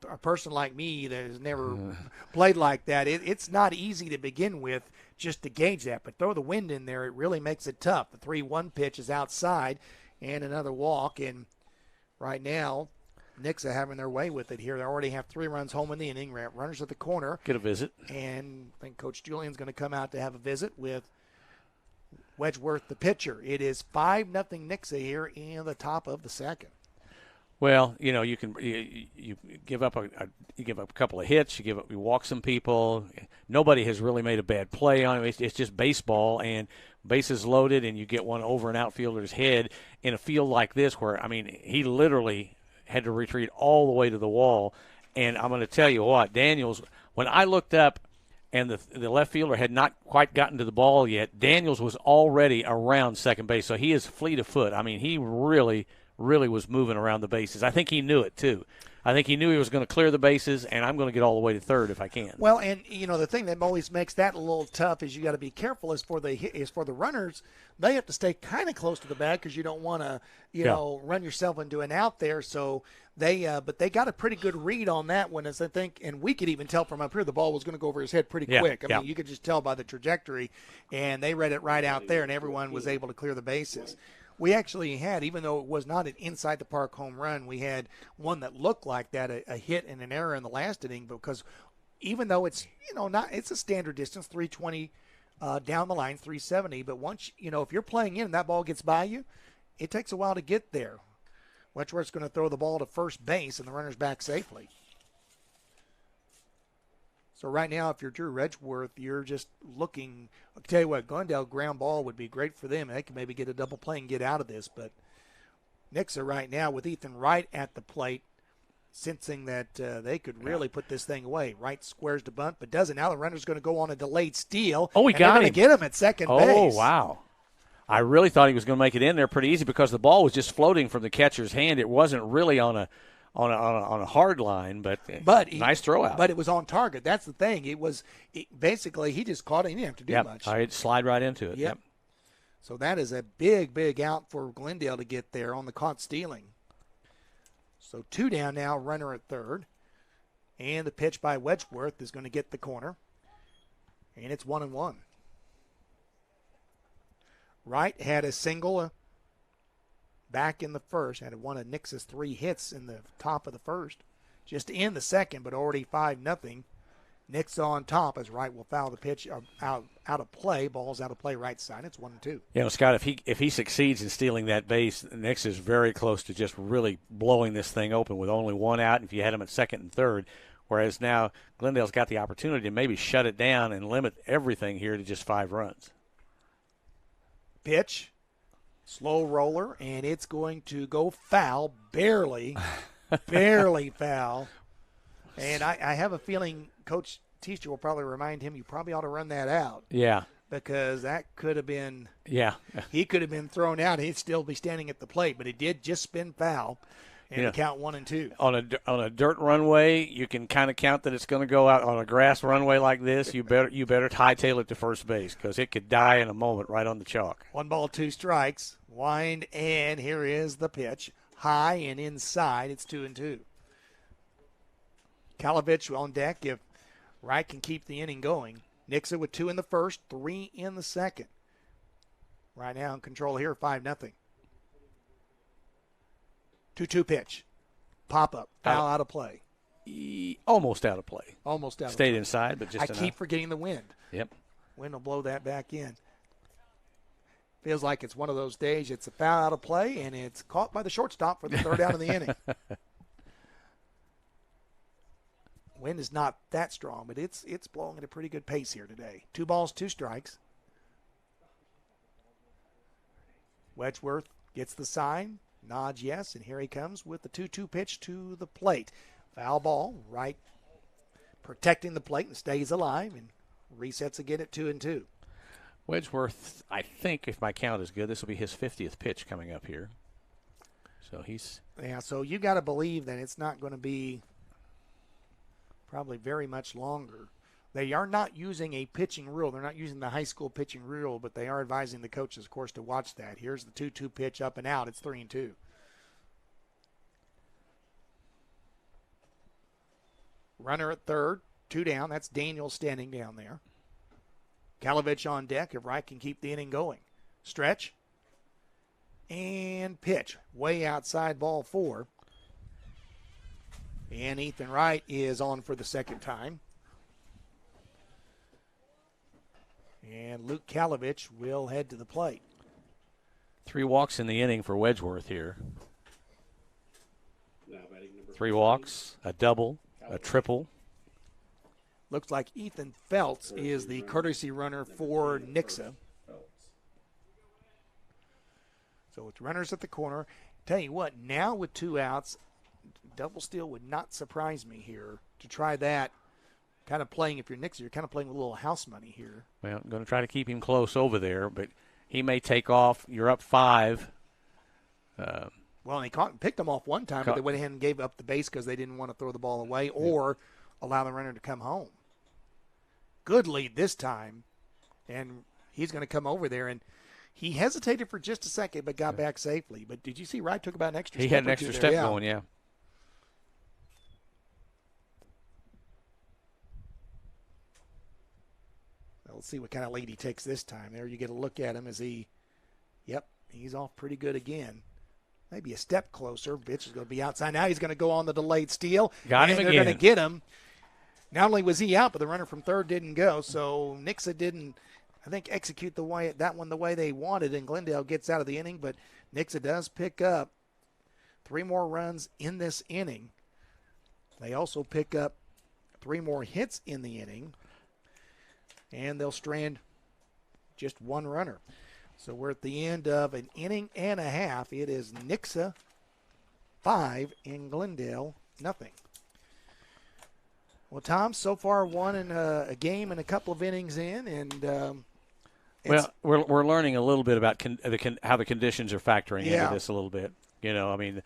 [SPEAKER 1] a person like me that has never played like that, it's not easy to begin with just to gauge that. But throw the wind in there, it really makes it tough. The 3-1 pitch is outside and another walk. And right now, Knicks are having their way with it here. They already have 3 runs home in the inning. Runners at the corner.
[SPEAKER 2] Get a visit.
[SPEAKER 1] And I think Coach Julian's going to come out to have a visit with Wedgeworth, the pitcher. It is 5-0 Knicks here in the top of the second.
[SPEAKER 2] Well, you know, you give up you give up a couple of hits, you walk some people. Nobody has really made a bad play on it. It's just baseball, and bases loaded, and you get one over an outfielder's head in a field like this where, I mean, he literally had to retreat all the way to the wall. And I'm going to tell you what, Daniels, when I looked up and the left fielder had not quite gotten to the ball yet, Daniels was already around second base, so he is fleet of foot. I mean, he really was moving around the bases. I think he knew it, too. I think he knew he was going to clear the bases, and I'm going to get all the way to third if I can.
[SPEAKER 1] Well, and, you know, the thing that always makes that a little tough is you got to be careful as for the runners. They have to stay kind of close to the bag because you don't want to, you know, run yourself into an out there. So but they got a pretty good read on that one, as I think, and we could even tell from up here the ball was going to go over his head pretty quick. I mean, you could just tell by the trajectory, and they read it right out there, and everyone was able to clear the bases. We actually had, even though it was not an inside the park home run, we had one that looked like that, a hit and an error in the last inning, because even though it's, you know, it's a standard distance, 320 down the line, 370, but once, you know, if you're playing in and that ball gets by you, it takes a while to get there. Wedgeworth's going to throw the ball to first base, and the runner's back safely. So right now, if you're Drew Wedgeworth, you're just looking. I'll tell you what, Glendale ground ball would be great for them. They can maybe get a double play and get out of this. But Knicks are right now with Ethan Wright at the plate, sensing that they could really put this thing away. Wright squares to bunt, but doesn't. Now the runner's going to go on a delayed steal.
[SPEAKER 2] Oh, he got him.
[SPEAKER 1] They're going to get him at second base.
[SPEAKER 2] Oh, wow. I really thought he was going to make it in there pretty easy because the ball was just floating from the catcher's hand. It wasn't really on a hard line, but nice throw out.
[SPEAKER 1] But it was on target. That's the thing. Basically he just caught it. He didn't have to do much.
[SPEAKER 2] I'd slide right into it.
[SPEAKER 1] Yep. So that is a big out for Glendale to get there on the caught stealing. So 2 down now, runner at third. And the pitch by Wedgeworth is going to get the corner. And it's 1-1. Wright had a single back in the first, had one of Knicks' 3 hits in the top of the first, just in the second, but already 5-0. Knicks on top as Wright will foul the pitch out of play. Ball's out of play right side. It's 1-2.
[SPEAKER 2] You know, Scott, if he succeeds in stealing that base, Knicks is very close to just really blowing this thing open with only 1 out if you had him at second and third, whereas now Glendale's got the opportunity to maybe shut it down and limit everything here to just 5 runs.
[SPEAKER 1] Pitch. Slow roller, and it's going to go foul, barely foul. And I have a feeling Coach Teacher will probably remind him, you probably ought to run that out.
[SPEAKER 2] Yeah.
[SPEAKER 1] Because that could have been –
[SPEAKER 2] yeah,
[SPEAKER 1] he could have been thrown out. He'd still be standing at the plate, but he did just spin foul. And count 1 and 2.
[SPEAKER 2] On a dirt runway, you can kind of count that it's going to go out. On a grass runway like this, you better hightail it to first base because it could die in a moment right on the chalk.
[SPEAKER 1] 1 ball, 2 strikes. Wind, and here is the pitch. High and inside. It's 2-2. Kalovich on deck if Wright can keep the inning going. Nixa with 2 in the first, 3 in the second. Right now in control here, 5-0. 2-2 pitch. Pop up. Foul out of play.
[SPEAKER 2] Almost out of play.
[SPEAKER 1] Almost out of
[SPEAKER 2] Stayed
[SPEAKER 1] play.
[SPEAKER 2] inside, but just
[SPEAKER 1] I keep forgetting the wind.
[SPEAKER 2] Yep.
[SPEAKER 1] Wind will blow that back in. Feels like it's one of those days. It's a foul out of play, and it's caught by the shortstop for the 3rd out of the inning. Wind is not that strong, but it's blowing at a pretty good pace here today. 2 balls, 2 strikes. Wedgeworth gets the sign. Nods yes, and here he comes with the 2-2 pitch to the plate. Foul ball, Wright protecting the plate and stays alive and resets again at 2-2.
[SPEAKER 2] Wedgeworth, I think, if my count is good, this will be his 50th pitch coming up here. So he's...
[SPEAKER 1] Yeah, so you got to believe that it's not going to be probably very much longer. They are not using a pitching rule. They're not using the high school pitching rule, but they are advising the coaches, of course, to watch that. Here's the 2-2 pitch up and out. It's 3-2. Runner at third, 2 down. That's Daniel standing down there. Kalovich on deck if Wright can keep the inning going. Stretch. And pitch. Way outside, ball 4. And Ethan Wright is on for the second time. And Luke Kalovich will head to the plate.
[SPEAKER 2] 3 walks in the inning for Wedgeworth here.
[SPEAKER 3] Now batting number
[SPEAKER 2] 3 walks, a double, a triple.
[SPEAKER 1] Looks like Ethan Feltz is the courtesy runner for Nixa.
[SPEAKER 3] Phelps.
[SPEAKER 1] So it's runners at the corner. Tell you what, now with 2 outs, double steal would not surprise me here to try that. Kind of playing, if you're Nixa, you're kind of playing with a little house money here.
[SPEAKER 2] Well, I'm going to try to keep him close over there, but he may take off. You're up 5.
[SPEAKER 1] Well, and they picked them off one time, but they went ahead and gave up the base because they didn't want to throw the ball away or allow the runner to come home. Good lead this time, and he's going to come over there. And he hesitated for just a second but got back safely. But did you see Wright took about an extra step?
[SPEAKER 2] He had an extra step going, yeah.
[SPEAKER 1] Let's see what kind of lead he takes this time. There you get a look at him as he's off pretty good again. Maybe a step closer. Bitch is going to be outside. Now he's going to go on the delayed steal.
[SPEAKER 2] Got him
[SPEAKER 1] and
[SPEAKER 2] again.
[SPEAKER 1] They're going to get him. Not only was he out, but the runner from third didn't go. So Nixa didn't, I think, execute the way they wanted, and Glendale gets out of the inning. But Nixa does pick up 3 more runs in this inning. They also pick up 3 more hits in the inning. And they'll strand just 1 runner. So we're at the end of an inning and a half. It is Nixa 5 and Glendale nothing. Well, Tom, so far won in a game and a couple of innings in, and
[SPEAKER 2] well, we're learning a little bit about how the conditions are factoring
[SPEAKER 1] Yeah.
[SPEAKER 2] into this a little bit. You know, I mean,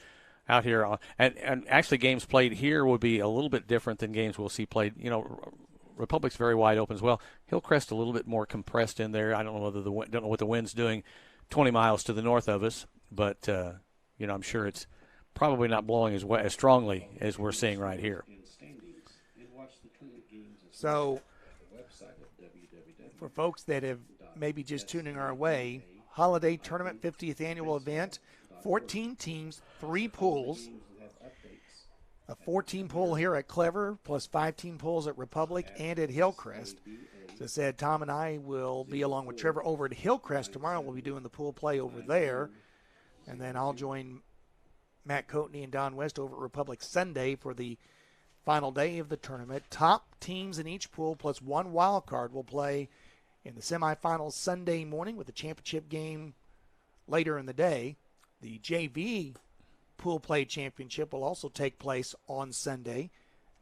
[SPEAKER 2] out here and actually games played here would be a little bit different than games we'll see played. You know, Republic's very wide open as well. Hillcrest a little bit more compressed in there. I don't know what the wind's doing 20 miles to the north of us, but you know, I'm sure it's probably not blowing as strongly as we're seeing right here.
[SPEAKER 1] So for folks that have maybe just tuning our way, Holiday Tournament 50th Annual Event, 14 teams, 3 pools. A 14 pool here at Clever, plus 5-team pools at Republic and at Hillcrest. As I said, Tom and I will be, along with Trevor, over at Hillcrest tomorrow. We'll be doing the pool play over there. And then I'll join Matt Coatney and Don West over at Republic Sunday for the final day of the tournament. Top teams in each pool, plus 1 wild card, will play in the semifinals Sunday morning with the championship game later in the day. The JV Pool Play Championship will also take place on Sunday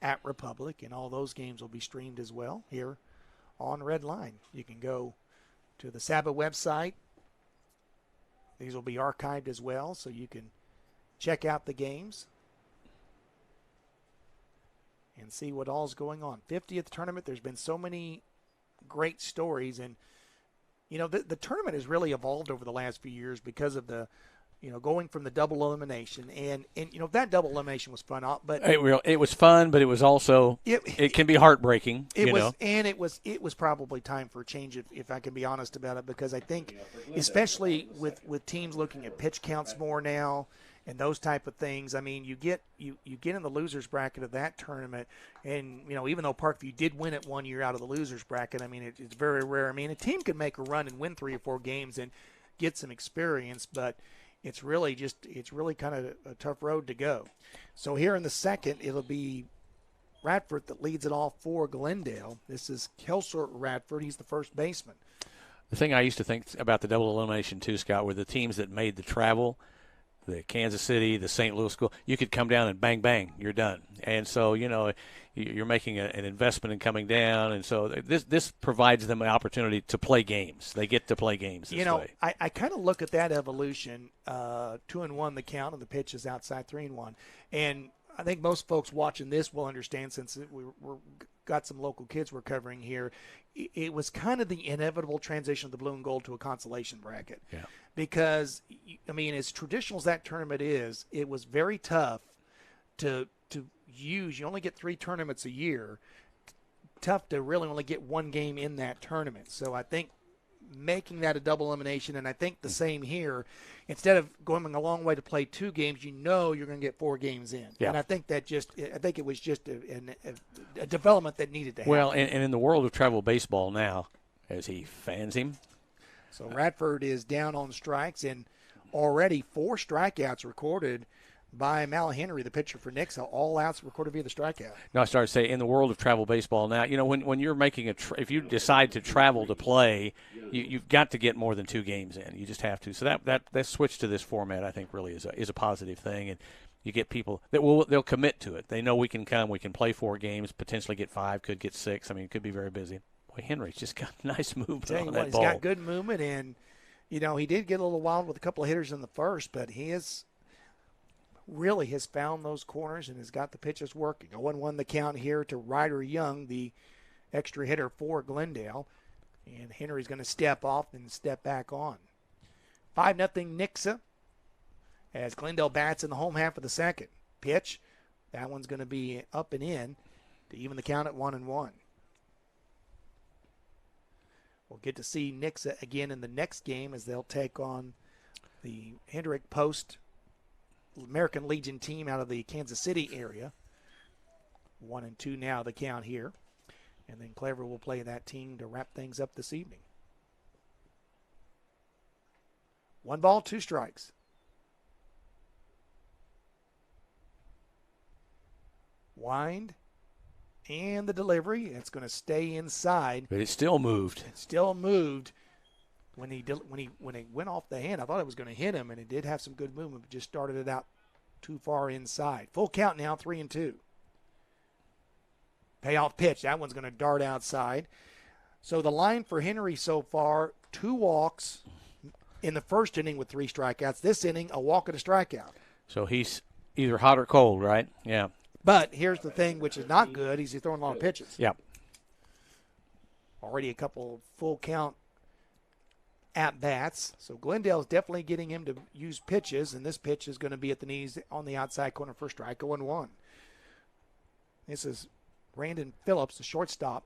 [SPEAKER 1] at Republic, and all those games will be streamed as well here on Red Line. You can go to the SABA website. These will be archived as well, so you can check out the games and see what all's going on. 50th tournament, there's been so many great stories, and you know, the tournament has really evolved over the last few years because of the going from the double elimination, and you know, that double elimination was fun, but
[SPEAKER 2] it was fun, but it was also it can be heartbreaking.
[SPEAKER 1] It was probably time for a change, if I can be honest about it, because I think, especially with teams looking at pitch counts more now and those type of things. I mean, you get in the losers bracket of that tournament, and you know, even though Parkview did win it one year out of the losers bracket, I mean, it's very rare. I mean, a team could make a run and win 3 or 4 games and get some experience, but it's really kind of a tough road to go. So here in the second, it'll be Radford that leads it off for Glendale. This is Kelser Radford. He's the first baseman.
[SPEAKER 2] The thing I used to think about the double elimination too, Scott, were the teams that made the travel, the Kansas City, the St. Louis school. You could come down and bang, bang, you're done. And so, you know, you're making an investment in coming down, and so this provides them an opportunity to play games. They get to play games this way.
[SPEAKER 1] I kind of look at that evolution, 2-1 the count, and the pitch is outside 3-1. And I think most folks watching this will understand, since we're got some local kids we're covering here. It was kind of the inevitable transition of the blue and gold to a consolation bracket.
[SPEAKER 2] Yeah.
[SPEAKER 1] Because, I mean, as traditional as that tournament is, it was very tough to use. You only get 3 tournaments a year. Tough to really only get 1 game in that tournament. So I think making that a double elimination, and I think the same here, instead of going a long way to play 2 games, you're going to get 4 games in.
[SPEAKER 2] Yeah.
[SPEAKER 1] And I think it was just a development that needed to happen.
[SPEAKER 2] Well, and in the world of travel baseball now, as he fans him.
[SPEAKER 1] So Radford is down on strikes, and already 4 strikeouts recorded by Mal Henry, the pitcher for Nixa. All outs recorded via the strikeout.
[SPEAKER 2] No, I started to say in the world of travel baseball now, when you're making if you decide to travel to play, you've got to get more than 2 games in. You just have to. So that switch to this format, I think, really is a positive thing, and you get people that they'll commit to it. They know we can come, we can play 4 games, potentially get 5, could get 6. I mean, it could be very busy. Boy, Henry's just got nice movement on that ball.
[SPEAKER 1] He's got good movement, and he did get a little wild with a couple of hitters in the first, but he has found those corners and has got the pitches working. 0-1 the count here to Ryder Young, the extra hitter for Glendale. And Henry's going to step off and step back on. 5-0 Nixa as Glendale bats in the home half of the second. Pitch. That one's going to be up and in to even the count at 1-1. We'll get to see Nixa again in the next game as they'll take on the Hendrick Post American Legion team out of the Kansas City area. 1-2 now the count here. And then Clever will play that team to wrap things up this evening. 1 ball, 2 strikes. Wind and the delivery. It's going to stay inside.
[SPEAKER 2] But it still moved.
[SPEAKER 1] It still moved. When it went off the hand, I thought it was going to hit him, and it did have some good movement, but just started it out too far inside. Full count now, 3-2. Payoff pitch. That one's going to dart outside. So the line for Henry so far, 2 walks in the first inning with 3 strikeouts. This inning, a walk and a strikeout.
[SPEAKER 2] So he's either hot or cold, right? Yeah.
[SPEAKER 1] But here's the thing, which is not good. He's throwing a lot of pitches.
[SPEAKER 2] Yeah.
[SPEAKER 1] Already a couple full count at-bats. So Glendale's definitely getting him to use pitches, and this pitch is going to be at the knees on the outside corner for strike. 0-1. This is Brandon Phillips, the shortstop,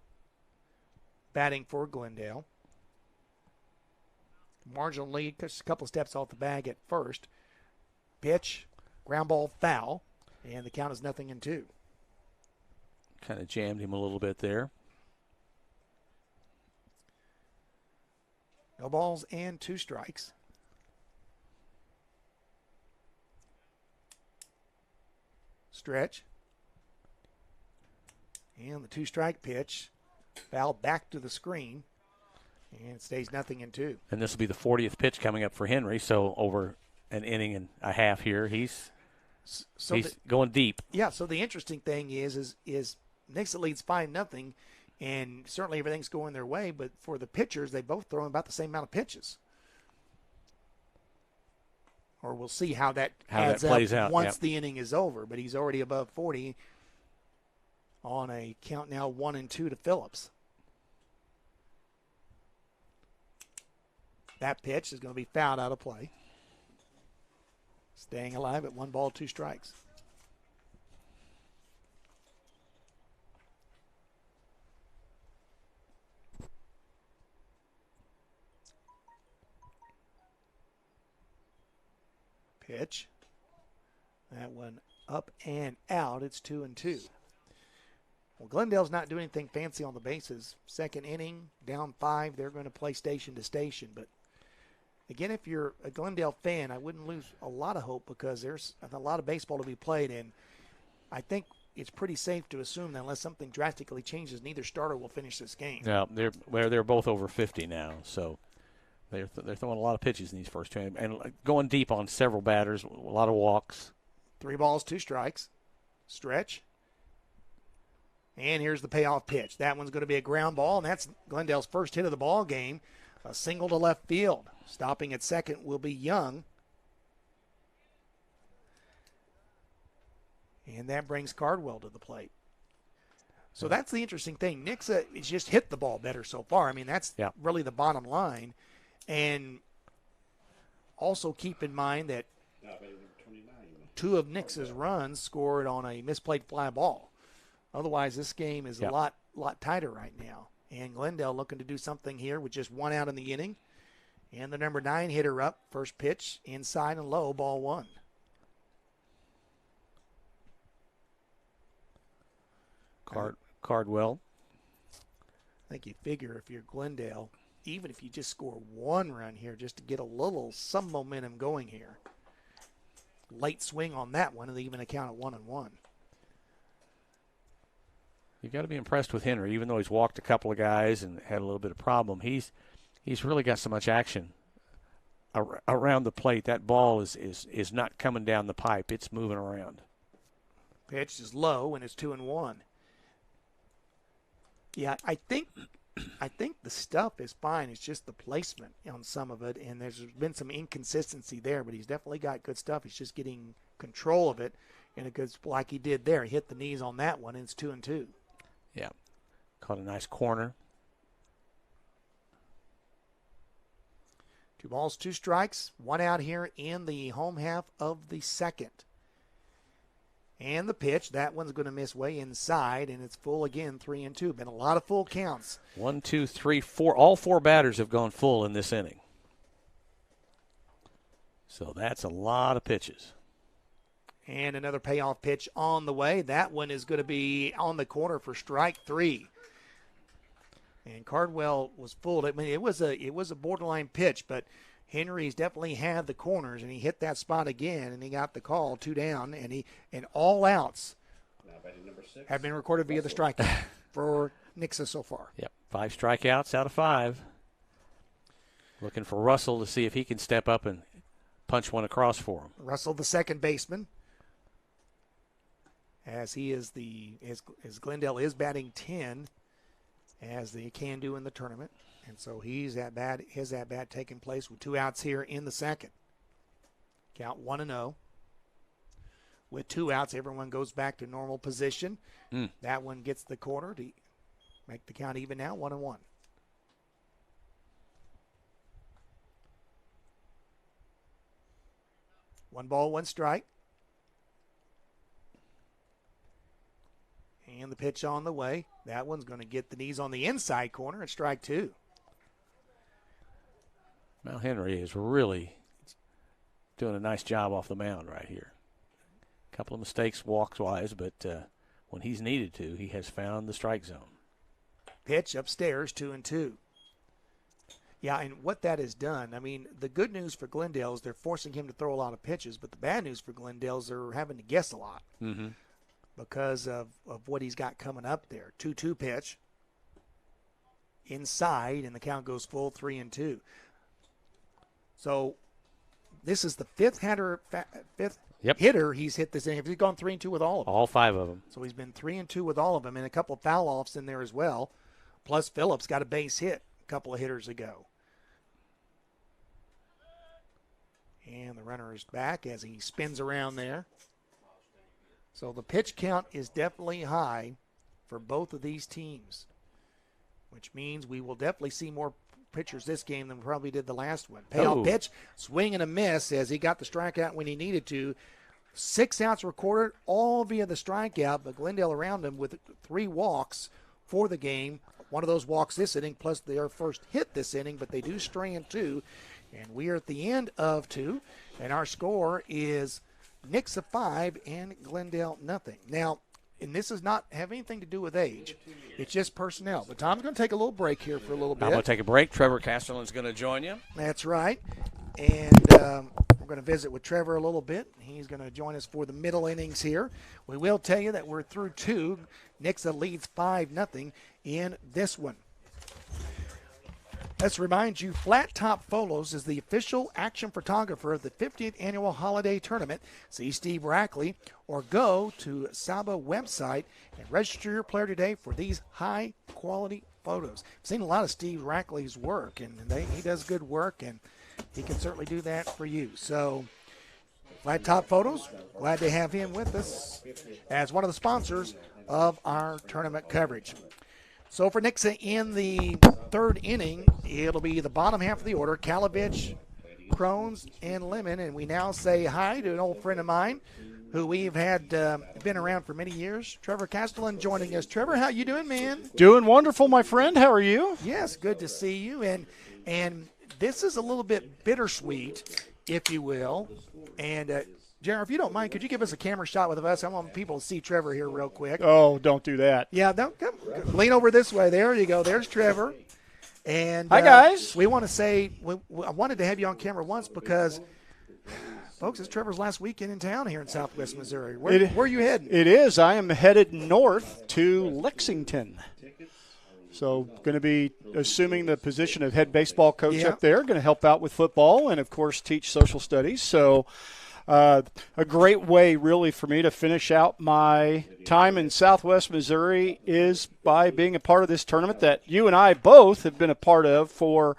[SPEAKER 1] batting for Glendale. Marginal lead, just a couple steps off the bag at first. Pitch, ground ball, foul, and the count is 0-2.
[SPEAKER 2] Kind of jammed him a little bit there.
[SPEAKER 1] No balls and 2 strikes. Stretch. And the 2-strike pitch. Foul back to the screen. And it stays 0-2.
[SPEAKER 2] And this will be the 40th pitch coming up for Henry. So over an inning and a half here, he's going deep.
[SPEAKER 1] Yeah, so the interesting thing is Nixa leads 5-0. And certainly everything's going their way, but for the pitchers, they both throw about the same amount of pitches. Or we'll see how that
[SPEAKER 2] plays out
[SPEAKER 1] once the inning is over. But he's already above 40 on a count now 1-2 to Phillips. That pitch is going to be fouled out of play. Staying alive at 1 ball, 2 strikes. Pitch. That one up and out. It's 2-2. Well, Glendale's not doing anything fancy on the bases. Second inning, down 5. They're going to play station to station. But, again, if you're a Glendale fan, I wouldn't lose a lot of hope because there's a lot of baseball to be played. And I think it's pretty safe to assume that unless something drastically changes, neither starter will finish this game.
[SPEAKER 2] Yeah, they're both over 50 now, so they're throwing a lot of pitches in these first 2 and going deep on several batters, a lot of walks.
[SPEAKER 1] 3 balls, 2 strikes. Stretch. And here's the payoff pitch. That one's going to be a ground ball, and that's Glendale's first hit of the ball game. A single to left field. Stopping at second will be Young. And that brings Cardwell to the plate. So that's the interesting thing. Nixa has just hit the ball better so far. I mean, that's really the bottom line. And also keep in mind that 2 of Nix's runs scored on a misplayed fly ball. Otherwise, this game is a lot tighter right now. And Glendale looking to do something here with just 1 out in the inning. And the number 9 hitter up, first pitch, inside and low, ball 1.
[SPEAKER 2] Cardwell.
[SPEAKER 1] I think you figure if you're Glendale, even if you just score 1 run here just to get some momentum going here. Late swing on that one and even a count at 1-1.
[SPEAKER 2] You've got to be impressed with Henry, even though he's walked a couple of guys and had a little bit of problem. He's really got so much action around the plate. That ball is not coming down the pipe. It's moving around.
[SPEAKER 1] Pitch is low and it's 2-1. Yeah, I think the stuff is fine. It's just the placement on some of it, and there's been some inconsistency there, but he's definitely got good stuff. He's just getting control of it, and it goes like he did there. He hit the knees on that one, and it's 2-2.
[SPEAKER 2] Yeah, caught a nice corner.
[SPEAKER 1] 2 balls, 2 strikes, 1 out here in the home half of the second. And the pitch, that one's going to miss way inside, and it's full again, 3-2. Been a lot of full counts.
[SPEAKER 2] 1, 2, 3, 4. All 4 batters have gone full in this inning. So that's a lot of pitches.
[SPEAKER 1] And another payoff pitch on the way. That one is going to be on the corner for strike 3. And Cardwell was fooled. I mean, it was a borderline pitch, but Henry's definitely had the corners, and he hit that spot again, and he got the call, 2 down, and all outs have been recorded via the strikeout for Nixa so far.
[SPEAKER 2] Yep, 5 strikeouts out of 5. Looking for Russell to see if he can step up and punch one across for him.
[SPEAKER 1] Russell, the second baseman, as he is as Glendale is batting 10, as they can do in the tournament. And so his at-bat taking place with 2 outs here in the second. Count 1-0. With 2 outs, everyone goes back to normal position. That one gets the corner to make the count even now, 1-1. One ball, 1 strike. And the pitch on the way. That one's going to get the knees on the inside corner and strike 2.
[SPEAKER 2] Mal Henry is really doing a nice job off the mound right here. A couple of mistakes walks-wise, but when he's needed to, he has found the strike zone.
[SPEAKER 1] Pitch upstairs, 2-2. Yeah, and what that has done, I mean, the good news for Glendale is they're forcing him to throw a lot of pitches, but the bad news for Glendale is they're having to guess a lot because of what he's got coming up there. 2-2 pitch inside, and the count goes full, 3-2. So this is the fifth hitter he's hit this inning. He's gone 3-2 with all of them.
[SPEAKER 2] All 5 of them.
[SPEAKER 1] So he's been 3-2 with all of them, and a couple of foul offs in there as well. Plus Phillips got a base hit a couple of hitters ago. And the runner is back as he spins around there. So the pitch count is definitely high for both of these teams, which means we will definitely see more pitchers this game than we probably did the last one. Payoff pitch, swing and a miss as he got the strikeout when he needed to. 6 outs recorded, all via the strikeout, but Glendale around him with 3 walks for the game. One of those walks this inning, plus their first hit this inning, but they do strand 2. And we are at the end of 2, and our score is Nixa 5 and Glendale nothing. Now, and this does not have anything to do with age. It's just personnel. But Tom's going to take a little break here for a little bit.
[SPEAKER 2] I'm going to take a break. Trevor Castellan's going to join you.
[SPEAKER 1] That's right. And we're going to visit with Trevor a little bit. He's going to join us for the middle innings here. We will tell you that we're through 2. Nixa leads 5-0 in this one. Let's remind you, Flat Top Photos is the official action photographer of the 50th Annual Holiday Tournament. See Steve Rackley or go to SABA website and register your player today for these high-quality photos. I've seen a lot of Steve Rackley's work, and he does good work, and he can certainly do that for you. So, Flat Top Photos, glad to have him with us as one of the sponsors of our tournament coverage. So for Nixa in the 3rd inning, it'll be the bottom half of the order. Kalovich, Crones and Lemon, and we now say hi to an old friend of mine who we've had been around for many years, Trevor Castellan, joining us. Trevor, how you doing, man?
[SPEAKER 6] Doing wonderful, my friend. How are you?
[SPEAKER 1] Yes, good to see you. And this is a little bit bittersweet, if you will. And Jared, if you don't mind, could you give us a camera shot with us? I want people to see Trevor here real quick.
[SPEAKER 6] Oh, don't do that.
[SPEAKER 1] Yeah, come lean over this way. There you go. There's Trevor. And
[SPEAKER 6] hi, guys.
[SPEAKER 1] We want to say I wanted to have you on camera once because, folks, it's Trevor's last weekend in town here in Southwest Missouri. Where are you heading?
[SPEAKER 6] It is. I am headed north to Lexington. So going to be assuming the position of head baseball coach up there, going to help out with football and, of course, teach social studies. So a great way, really, for me to finish out my time in Southwest Missouri is by being a part of this tournament that you and I both have been a part of for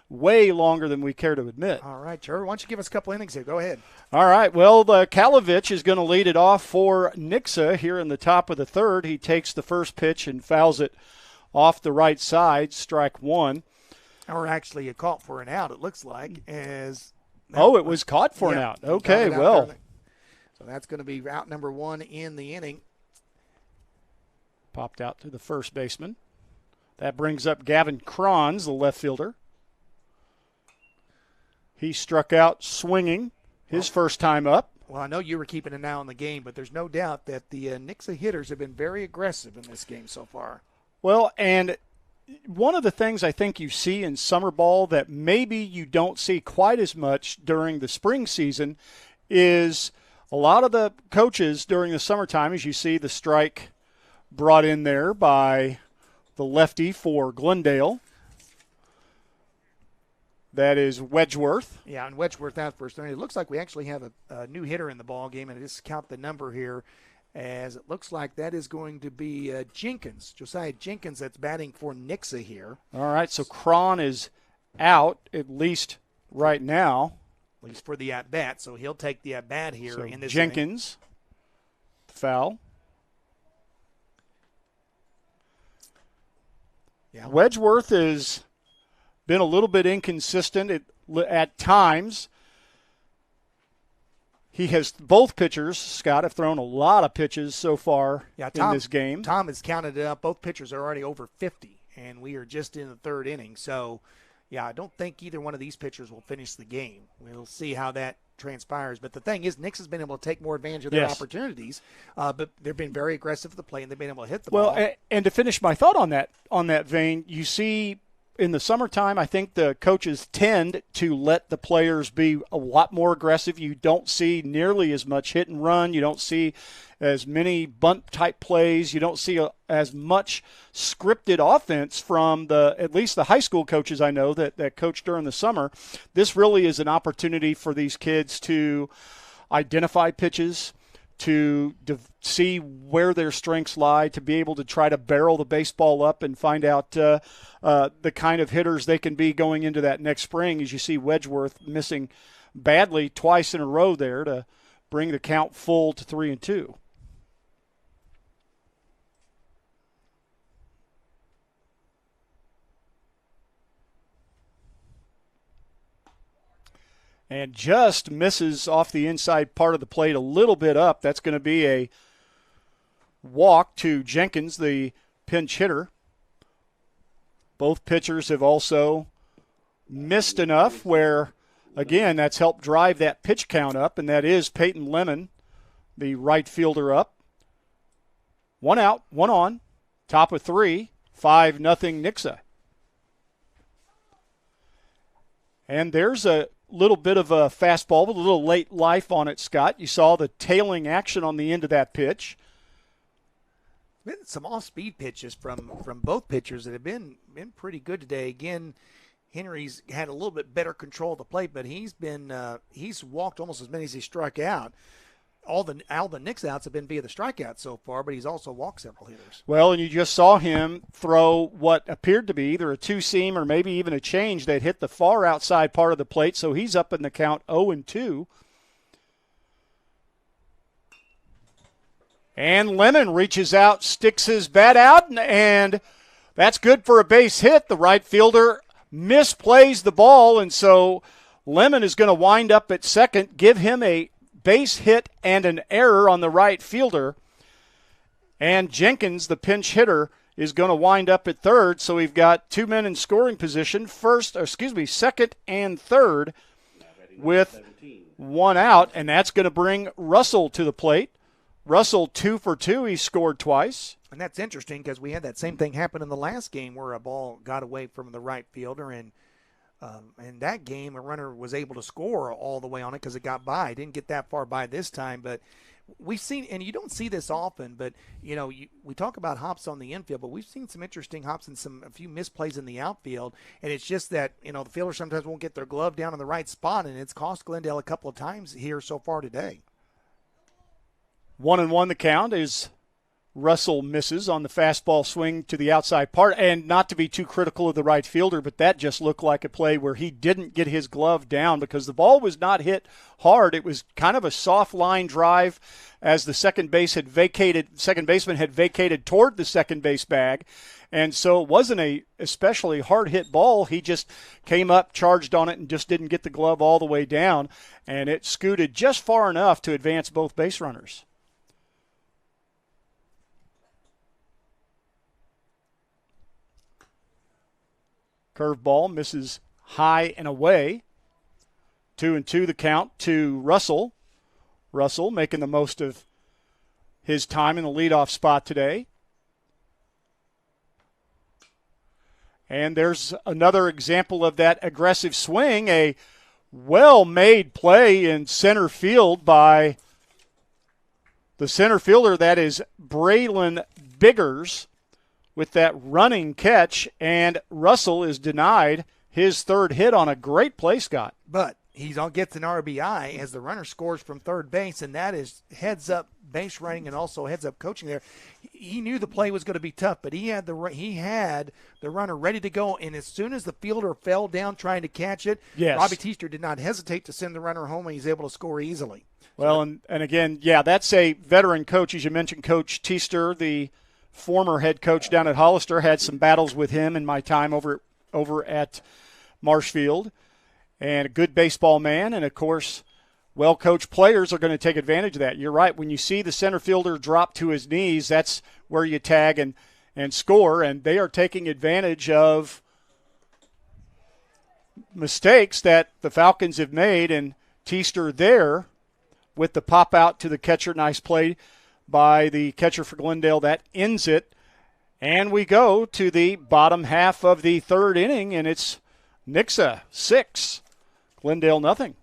[SPEAKER 6] way longer than we care to admit.
[SPEAKER 1] All right, Trevor, why don't you give us a couple innings here? Go ahead.
[SPEAKER 6] All right, well, Kalovich is going to lead it off for Nixa here in the top of the third. He takes the first pitch and fouls it off the right side, strike one.
[SPEAKER 1] Or actually a caught for an out, it looks like, as –
[SPEAKER 6] it was caught for an out. Okay, well.
[SPEAKER 1] So that's going to be out number one in the inning.
[SPEAKER 6] Popped out to the first baseman. That brings up Gavin Cronz, the left fielder. He struck out swinging his first time up.
[SPEAKER 1] Well, I know you were keeping an eye on the game, but there's no doubt that the Nixa hitters have been very aggressive in this game so far.
[SPEAKER 6] Well, and one of the things I think you see in summer ball that maybe you don't see quite as much during the spring season is a lot of the coaches during the summertime, as you see the strike brought in there by the lefty for Glendale. That is Wedgeworth.
[SPEAKER 1] Yeah, and Wedgeworth out first. It looks like we actually have a new hitter in the ball game, and I just count the number here. As it looks like that is going to be Jenkins, Josiah Jenkins, that's batting for Nixa here.
[SPEAKER 6] All right, so Cron is out, at least right now.
[SPEAKER 1] At least for the at-bat, so he'll take the at-bat here
[SPEAKER 6] so
[SPEAKER 1] in this
[SPEAKER 6] Jenkins, foul.
[SPEAKER 1] Yeah.
[SPEAKER 6] Wedgeworth has been a little bit inconsistent at times. He has both pitchers, Scott, have thrown a lot of pitches so far in this game.
[SPEAKER 1] Tom has counted it up. Both pitchers are already over 50, and we are just in the third inning. So, yeah, I don't think either one of these pitchers will finish the game. We'll see how that transpires. But the thing is, Nick's has been able to take more advantage of their opportunities, but they've been very aggressive at the plate, and they've been able to hit the ball.
[SPEAKER 6] Well, and to finish my thought on that vein, you see in the summertime, I think the coaches tend to let the players be a lot more aggressive. You don't see nearly as much hit and run. You don't see as many bunt-type plays. You don't see as much scripted offense from at least the high school coaches I know that coach during the summer. This really is an opportunity for these kids to identify pitches, to see where their strengths lie, to be able to try to barrel the baseball up and find out the kind of hitters they can be going into that next spring, as you see Wedgeworth missing badly twice in a row there to bring the count full to 3-2. And just misses off the inside part of the plate a little bit up. That's going to be a walk to Jenkins, the pinch hitter. Both pitchers have also missed enough where, again, that's helped drive that pitch count up, and that is Peyton Lemon, the right fielder, up. 1 out, 1 on, top of 3, 5-0 Nixa. And there's a little bit of a fastball with a little late life on it, Scott. You saw the tailing action on the end of that pitch.
[SPEAKER 1] Been some off-speed pitches from both pitchers that have been pretty good today. Again, Henry's had a little bit better control of the plate, but he's walked almost as many as he struck out. All the Knicks outs have been via the strikeout so far, but he's also walked several hitters.
[SPEAKER 6] Well, and you just saw him throw what appeared to be either a two-seam or maybe even a change that hit the far outside part of the plate, so he's up in the count 0-2. And Lemon reaches out, sticks his bat out, and that's good for a base hit. The right fielder misplays the ball, and so Lemon is going to wind up at second, give him a base hit and an error on the right fielder. And Jenkins, the pinch hitter, is going to wind up at third. So we've got 2 men in scoring position, second and third with 1 out. And that's going to bring Russell to the plate. Russell 2 for 2. He scored twice.
[SPEAKER 1] And that's interesting because we had that same thing happen in the last game where a ball got away from the right fielder, and in that game a runner was able to score all the way on it because it got by. Didn't get that far by this time, but we've seen, and you don't see this often, but we talk about hops on the infield, but we've seen some interesting hops and a few misplays in the outfield, and it's just that the fielder sometimes won't get their glove down in the right spot, and it's cost Glendale a couple of times here so far today.
[SPEAKER 6] 1-1 the count is Russell misses on the fastball swing to the outside part, and not to be too critical of the right fielder, but that just looked like a play where he didn't get his glove down because the ball was not hit hard. It was kind of a soft line drive as the second baseman had vacated toward the second base bag, and so it wasn't a especially hard hit ball. He just came up, charged on it, and just didn't get the glove all the way down, and it scooted just far enough to advance both base runners. Curveball misses high and away. 2-2 the count to Russell. Russell making the most of his time in the leadoff spot today. And there's another example of that aggressive swing, a well-made play in center field by the center fielder, that is Braylon Biggers, with that running catch, and Russell is denied his third hit on a great play, Scott.
[SPEAKER 1] But he gets an RBI as the runner scores from third base, and that is heads-up base running and also heads-up coaching there. He knew the play was going to be tough, but he had the runner ready to go, and as soon as the fielder fell down trying to catch it,
[SPEAKER 6] yes,
[SPEAKER 1] Robbie Teaster did not hesitate to send the runner home, and he's able to score easily.
[SPEAKER 6] Well, and again, that's a veteran coach. As you mentioned, Coach Teaster, the former head coach down at Hollister, had some battles with him in my time over at Marshfield, and a good baseball man, and of course well-coached players are going to take advantage of that. You're right, when you see the center fielder drop to his knees, that's where you tag and score, and they are taking advantage of mistakes that the Falcons have made, and Teaster there with the pop out to the catcher. Nice play by the catcher for Glendale. That ends it. And we go to the bottom half of the third inning, and it's Nixa 6, Glendale nothing.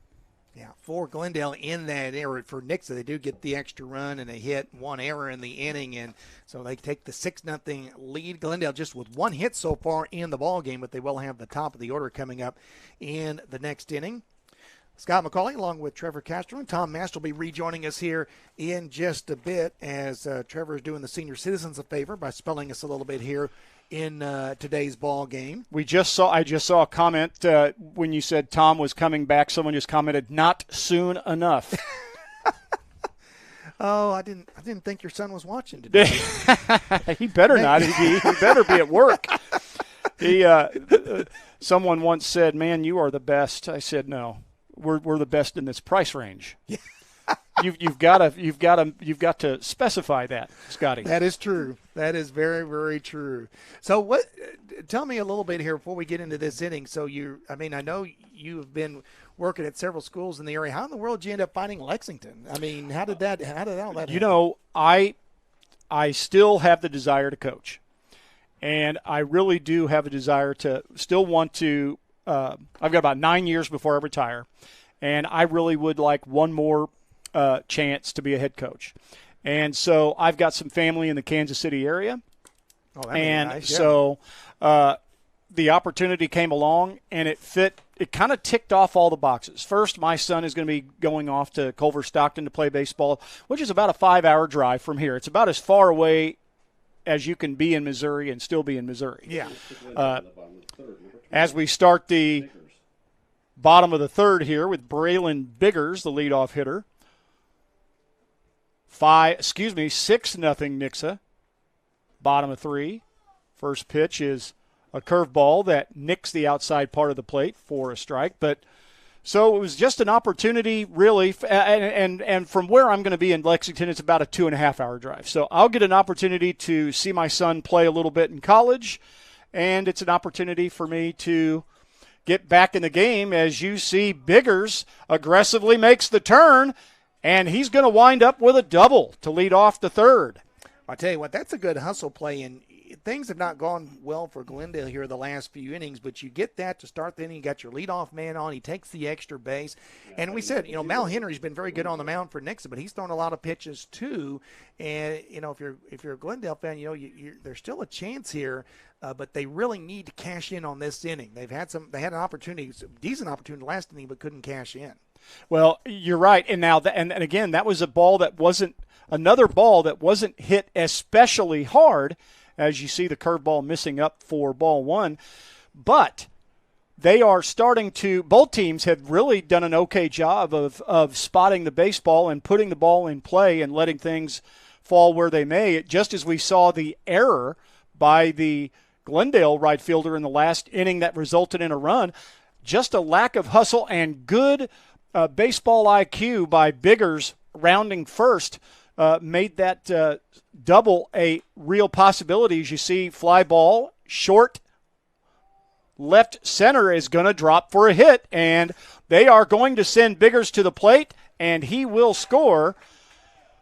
[SPEAKER 1] Yeah, for Glendale in that error. For Nixa, they do get the extra run and a hit, one error in the inning, and so they take the 6-0 lead. Glendale just with one hit so far in the ball game, but they will have the top of the order coming up in the next inning. Scott McCauley, along with Trevor Castro, and Tom Mast will be rejoining us here in just a bit as Trevor is doing the senior citizens a favor by spelling us a little bit here in today's ball game.
[SPEAKER 6] I just saw a comment when you said Tom was coming back. Someone just commented, "Not soon enough."
[SPEAKER 1] Oh, I didn't think your son was watching today.
[SPEAKER 6] He better not. He better be at work. Someone once said, "Man, you are the best." I said, "No. We're the best in this price range." Yeah. You've got to specify that, Scotty.
[SPEAKER 1] That is true. That is very, very true. So tell me a little bit here before we get into this inning. So I know you've been working at several schools in the area. How in the world did you end up finding Lexington? I mean, how did all that happen?
[SPEAKER 6] I still have the desire to coach. And I really do have a desire to still want to I've got about 9 years before I retire, and I really would like one more chance to be a head coach. And so I've got some family in the Kansas City area.
[SPEAKER 1] Oh, that'd be nice. Yeah.
[SPEAKER 6] So the opportunity came along, and it fit. It kind of ticked off all the boxes. First, my son is going to be going off to Culver Stockton to play baseball, which is about a 5-hour drive from here. It's about as far away as you can be in Missouri and still be in Missouri.
[SPEAKER 1] Yeah.
[SPEAKER 6] As we start the bottom of the third here with Braylon Biggers, the leadoff hitter. 6-0 Nixa. Bottom of 3. First pitch is a curveball that nicks the outside part of the plate for a strike, but So it was just an opportunity, really, and from where I'm going to be in Lexington, it's about a 2.5-hour drive. So I'll get an opportunity to see my son play a little bit in college, and it's an opportunity for me to get back in the game as you see Biggers aggressively makes the turn, and he's going to wind up with a double to lead off the third.
[SPEAKER 1] I'll tell you what, that's a good hustle play, and things have not gone well for Glendale here the last few innings, but you get that to start the inning. You got your leadoff man on. He takes the extra base. And we said, Mal Henry's been very good on the mound for Nixon, but he's thrown a lot of pitches too. And, if you're a Glendale fan, there's still a chance here, but they really need to cash in on this inning. They had an opportunity, a decent opportunity last inning, but couldn't cash in.
[SPEAKER 6] Well, you're right. And now, and again, that was another ball that wasn't hit especially hard, as you see the curveball missing up for ball one. But they are starting to – both teams have really done an okay job of spotting the baseball and putting the ball in play and letting things fall where they may, just as we saw the error by the Glendale right fielder in the last inning that resulted in a run. Just a lack of hustle and good baseball IQ by Biggers rounding first made that double a real possibility. As you see, fly ball, short, left center is going to drop for a hit, and they are going to send Biggers to the plate, and he will score,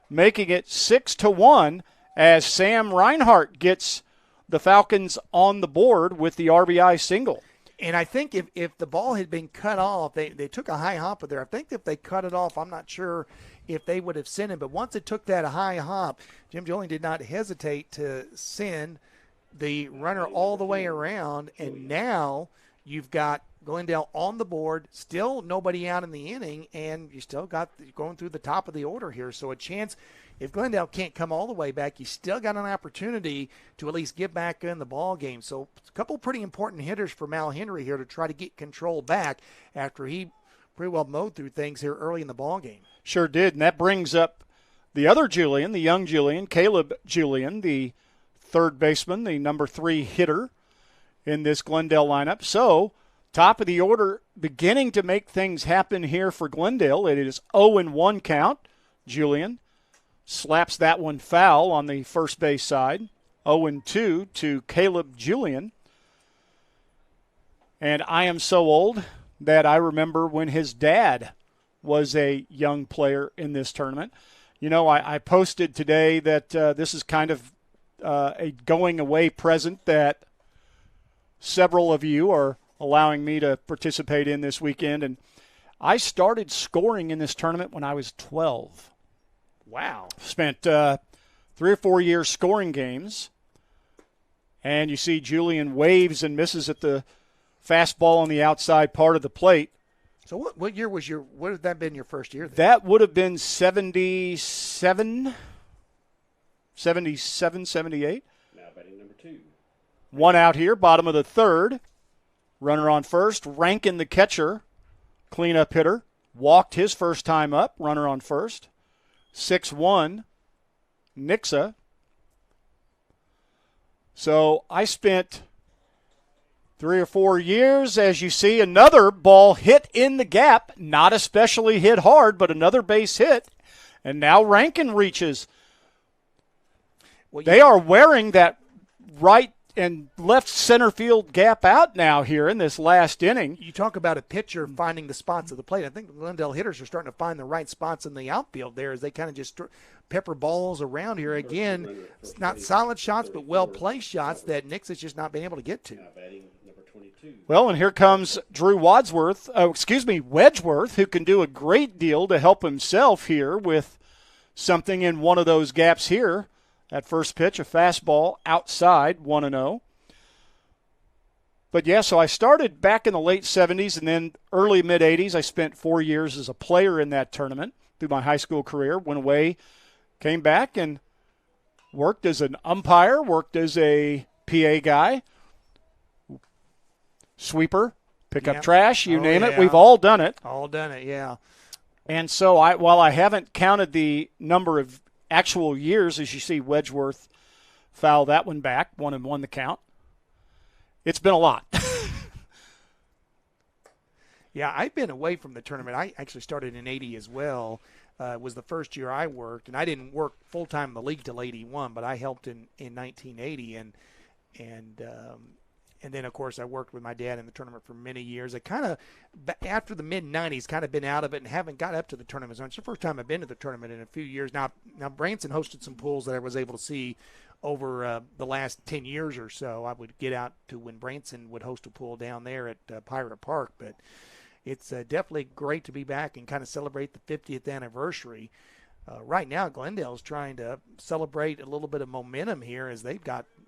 [SPEAKER 6] making it 6-1 as Sam Reinhart gets the Falcons on the board with the RBI single.
[SPEAKER 1] And I think if the ball had been cut off, they took a high hopper there. I think if they cut it off, I'm not sure if they would have sent him. But once it took that high hop, Jim Julian did not hesitate to send the runner all the way around. And now you've got Glendale on the board, still nobody out in the inning, and you still got going through the top of the order here. So a chance, if Glendale can't come all the way back, you still got an opportunity to at least get back in the ball game. So a couple pretty important hitters for Mal Henry here to try to get control back after he pretty well mowed through things here early in the ball game.
[SPEAKER 6] Sure did, and that brings up the other Julian, the young Julian, Caleb Julian, the third baseman, the number 3 hitter in this Glendale lineup. So top of the order, beginning to make things happen here for Glendale. It is 0-1 count. Julian slaps that one foul on the first base side. 0-2 to Caleb Julian. And I am so old that I remember when his dad was a young player in this tournament. I posted today that this is kind of a going-away present that several of you are allowing me to participate in this weekend. And I started scoring in this tournament when I was 12.
[SPEAKER 1] Wow.
[SPEAKER 6] Spent 3 or 4 years scoring games. And you see Julian waves and misses at the fastball on the outside part of the plate.
[SPEAKER 1] So what year was would have that been your first year then?
[SPEAKER 6] That would have been 77, 78.
[SPEAKER 3] Now batting number 2.
[SPEAKER 6] One out here, bottom of the third. Runner on first. Rankin, the catcher, cleanup hitter, walked his first time up. Runner on first. 6-1, Nixa. So I spent 3 or 4 years, as you see, another ball hit in the gap, not especially hit hard, but another base hit. And now Rankin reaches. They are wearing that right and left center field gap out now here in this last inning.
[SPEAKER 1] You talk about a pitcher finding the spots of the plate. I think the Glendale hitters are starting to find the right spots in the outfield there as they kind of just pepper balls around here. Again, it's not solid shots, but well-placed shots that Nix has just not been able to get to.
[SPEAKER 6] Well, and here comes Drew Wedgeworth, who can do a great deal to help himself here with something in one of those gaps here. That first pitch, a fastball outside, 1-0. But, yeah, so I started back in the late 70s and then early mid-80s. I spent 4 years as a player in that tournament through my high school career, went away, came back and worked as an umpire, worked as a PA guy, sweeper, pick up trash, you name it. We've all done it.
[SPEAKER 1] All done it, yeah.
[SPEAKER 6] And so while I haven't counted the number of actual years, as you see Wedgeworth foul that one back, 1-1 the count, it's been a lot.
[SPEAKER 1] Yeah, I've been away from the tournament. I actually started in '80 as well. Was the first year I worked, and I didn't work full time in the league till '81, but I helped in 1980, and and then of course I worked with my dad in the tournament for many years. I kind of after the mid '90s kind of been out of it and haven't got up to the tournament zone. It's the first time I've been to the tournament in a few years. Now Branson hosted some pools that I was able to see over the last 10 years or so. I would get out to when Branson would host a pool down there at Pirate Park, but it's definitely great to be back and kind of celebrate the 50th anniversary. Right now, Glendale's trying to celebrate a little bit of momentum here as they're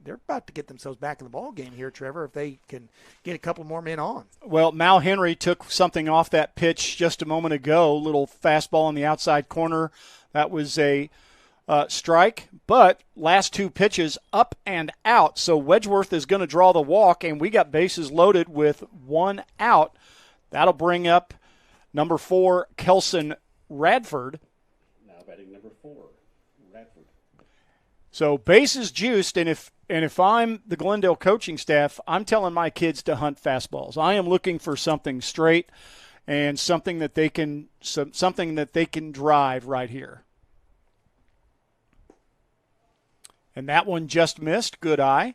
[SPEAKER 1] about to get themselves back in the ball game here, Trevor, if they can get a couple more men on.
[SPEAKER 6] Well, Mal Henry took something off that pitch just a moment ago, little fastball in the outside corner. That was a strike, but last two pitches up and out. So Wedgeworth is going to draw the walk, and we got bases loaded with one out. That'll bring up number 4, Kelson Radford.
[SPEAKER 3] Now batting number 4, Radford.
[SPEAKER 6] So bases juiced, and if I'm the Glendale coaching staff, I'm telling my kids to hunt fastballs. I am looking for something straight and something that they can drive right here. And that one just missed. Good eye.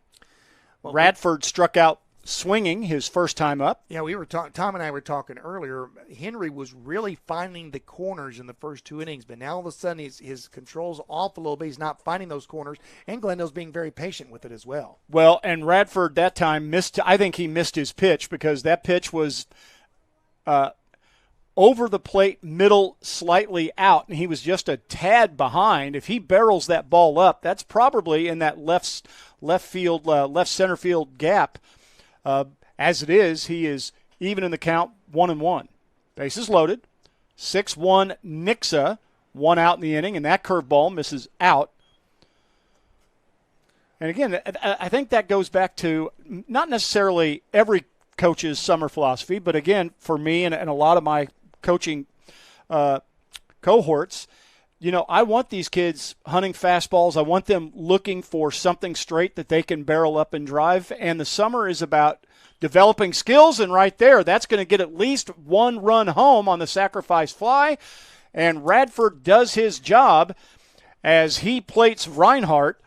[SPEAKER 1] Well,
[SPEAKER 6] Radford struck out swinging his first time up.
[SPEAKER 1] Yeah, we were Tom and I were talking earlier. Henry was really finding the corners in the first 2 innings, but now all of a sudden his control's off a little bit. He's not finding those corners, and Glendale's being very patient with it as well.
[SPEAKER 6] Well, and Radford that time missed. I think he missed his pitch because that pitch was over the plate, middle, slightly out, and he was just a tad behind. If he barrels that ball up, that's probably in that left center field gap. As it is, he is even in the count, 1-1. Bases loaded. 6-1 Nixa, 1 out in the inning, and that curveball misses out. And again, I think that goes back to not necessarily every coach's summer philosophy, but again, for me and a lot of my coaching cohorts, I want these kids hunting fastballs. I want them looking for something straight that they can barrel up and drive. And the summer is about developing skills. And right there, that's going to get at least 1 run home on the sacrifice fly. And Radford does his job as he plates Reinhardt.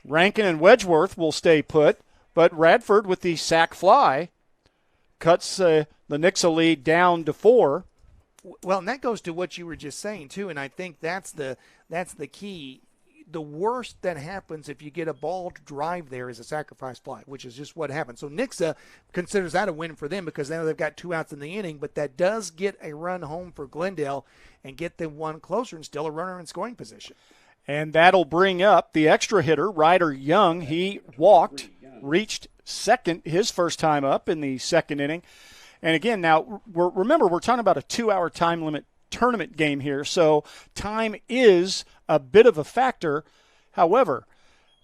[SPEAKER 6] Rankin and Wedgeworth will stay put. But Radford with the sac fly cuts the Nixa lead down to 4.
[SPEAKER 1] Well, and that goes to what you were just saying too, and I think that's the key. The worst that happens if you get a ball to drive there is a sacrifice fly, which is just what happened. So Nixa considers that a win for them because now they've got 2 outs in the inning, but that does get a run home for Glendale and get them 1 closer and still a runner in scoring position.
[SPEAKER 6] And that'll bring up the extra hitter, Ryder Young. He walked, reached second his first time up in the second inning. And again, now, remember, we're talking about a 2-hour time limit tournament game here, so time is a bit of a factor. However,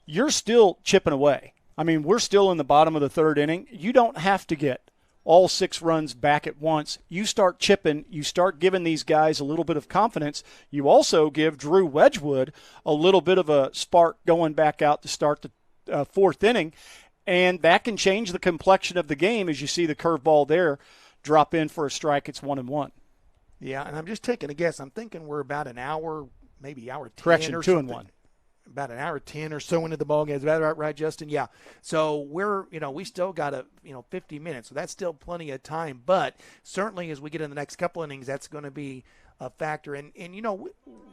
[SPEAKER 6] you're still chipping away. I mean, we're still in the bottom of the 3rd inning. You don't have to get all 6 runs back at once. You start chipping. You start giving these guys a little bit of confidence. You also give Drew Wedgwood a little bit of a spark going back out to start the 4th inning. And that can change the complexion of the game as you see the curveball there drop in for a strike. It's 1-1.
[SPEAKER 1] Yeah, and I'm just taking a guess. I'm thinking we're about an hour, maybe hour 10
[SPEAKER 6] Correction,
[SPEAKER 1] or
[SPEAKER 6] 2-1.
[SPEAKER 1] About an hour 10 or so into the ball game. Is that right, Justin? Yeah. So we still got 50 minutes. So that's still plenty of time. But certainly as we get in the next couple innings, that's going to be a factor. And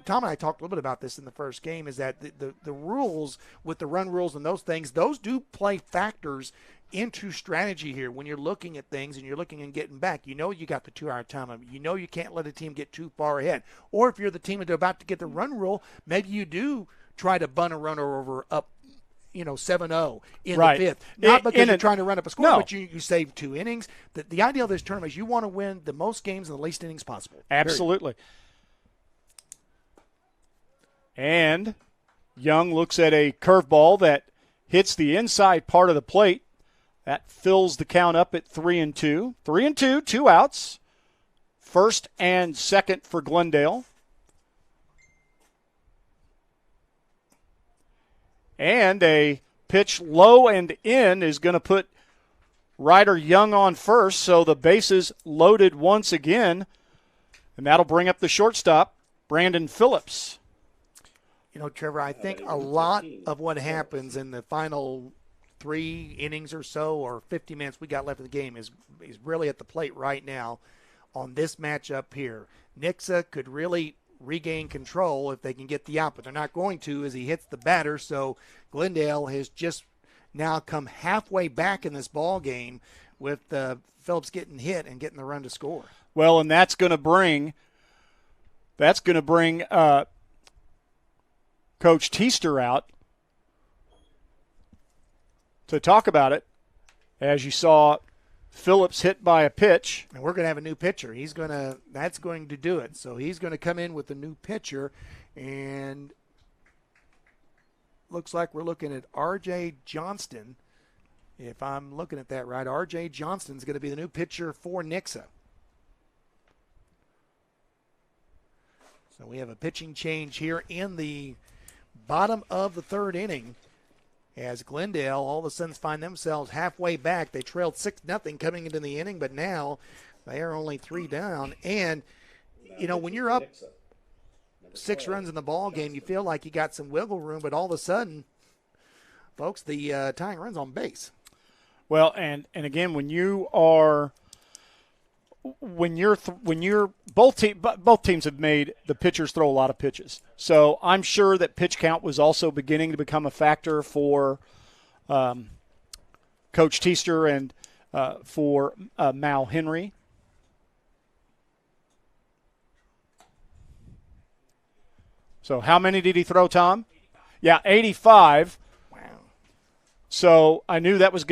[SPEAKER 1] Tom and I talked a little bit about this in the first game, is that the rules with the run rules and those things, those do play factors into strategy here when you're looking at things and you're looking and getting back. You got the 2-hour time limit. You can't let a team get too far ahead. Or if you're the team that's about to get the run rule, maybe you do try to bunt a runner over up 7-0 in
[SPEAKER 6] right.
[SPEAKER 1] the 5th. Not because you're trying to run up a score,
[SPEAKER 6] no.
[SPEAKER 1] but you save 2 innings. The idea of this tournament is you want to win the most games in the least innings possible.
[SPEAKER 6] Absolutely. And Young looks at a curveball that hits the inside part of the plate. That fills the count up at 3-2. 3-2, 2 outs. First and second for Glendale. And a pitch low and in is going to put Ryder Young on first, so the bases loaded once again, and that'll bring up the shortstop, Brandon Phillips.
[SPEAKER 1] You know, Trevor, I think a lot of what happens in the final 3 innings or so, or 50 minutes we got left in the game, is really at the plate right now on this matchup here. Nixa could really regain control if they can get the out, but they're not going to as he hits the batter. So Glendale has just now come halfway back in this ball game with Phillips getting hit and getting the run to score.
[SPEAKER 6] Well, and that's going to bring Coach Teaster out to talk about it. As you saw, Phillips hit by a pitch.
[SPEAKER 1] And we're going to have a new pitcher. That's going to do it. So he's going to come in with a new pitcher, and looks like we're looking at R.J. Johnston. If I'm looking at that right, R.J. Johnston's going to be the new pitcher for Nixa. So we have a pitching change here in the bottom of the 3rd inning as Glendale all of a sudden find themselves halfway back. They trailed 6-0 coming into the inning, but now they are only 3 down. And, you know, when you're up 6 runs in the ball game, you feel like you got some wiggle room, but all of a sudden, folks, the tying run's on base.
[SPEAKER 6] Well, and again, when you're both teams have made the pitchers throw a lot of pitches. So I'm sure that pitch count was also beginning to become a factor for Coach Teaster and for Mal Henry. So how many did he throw, Tom? Yeah, 85.
[SPEAKER 1] Wow.
[SPEAKER 6] So I knew that was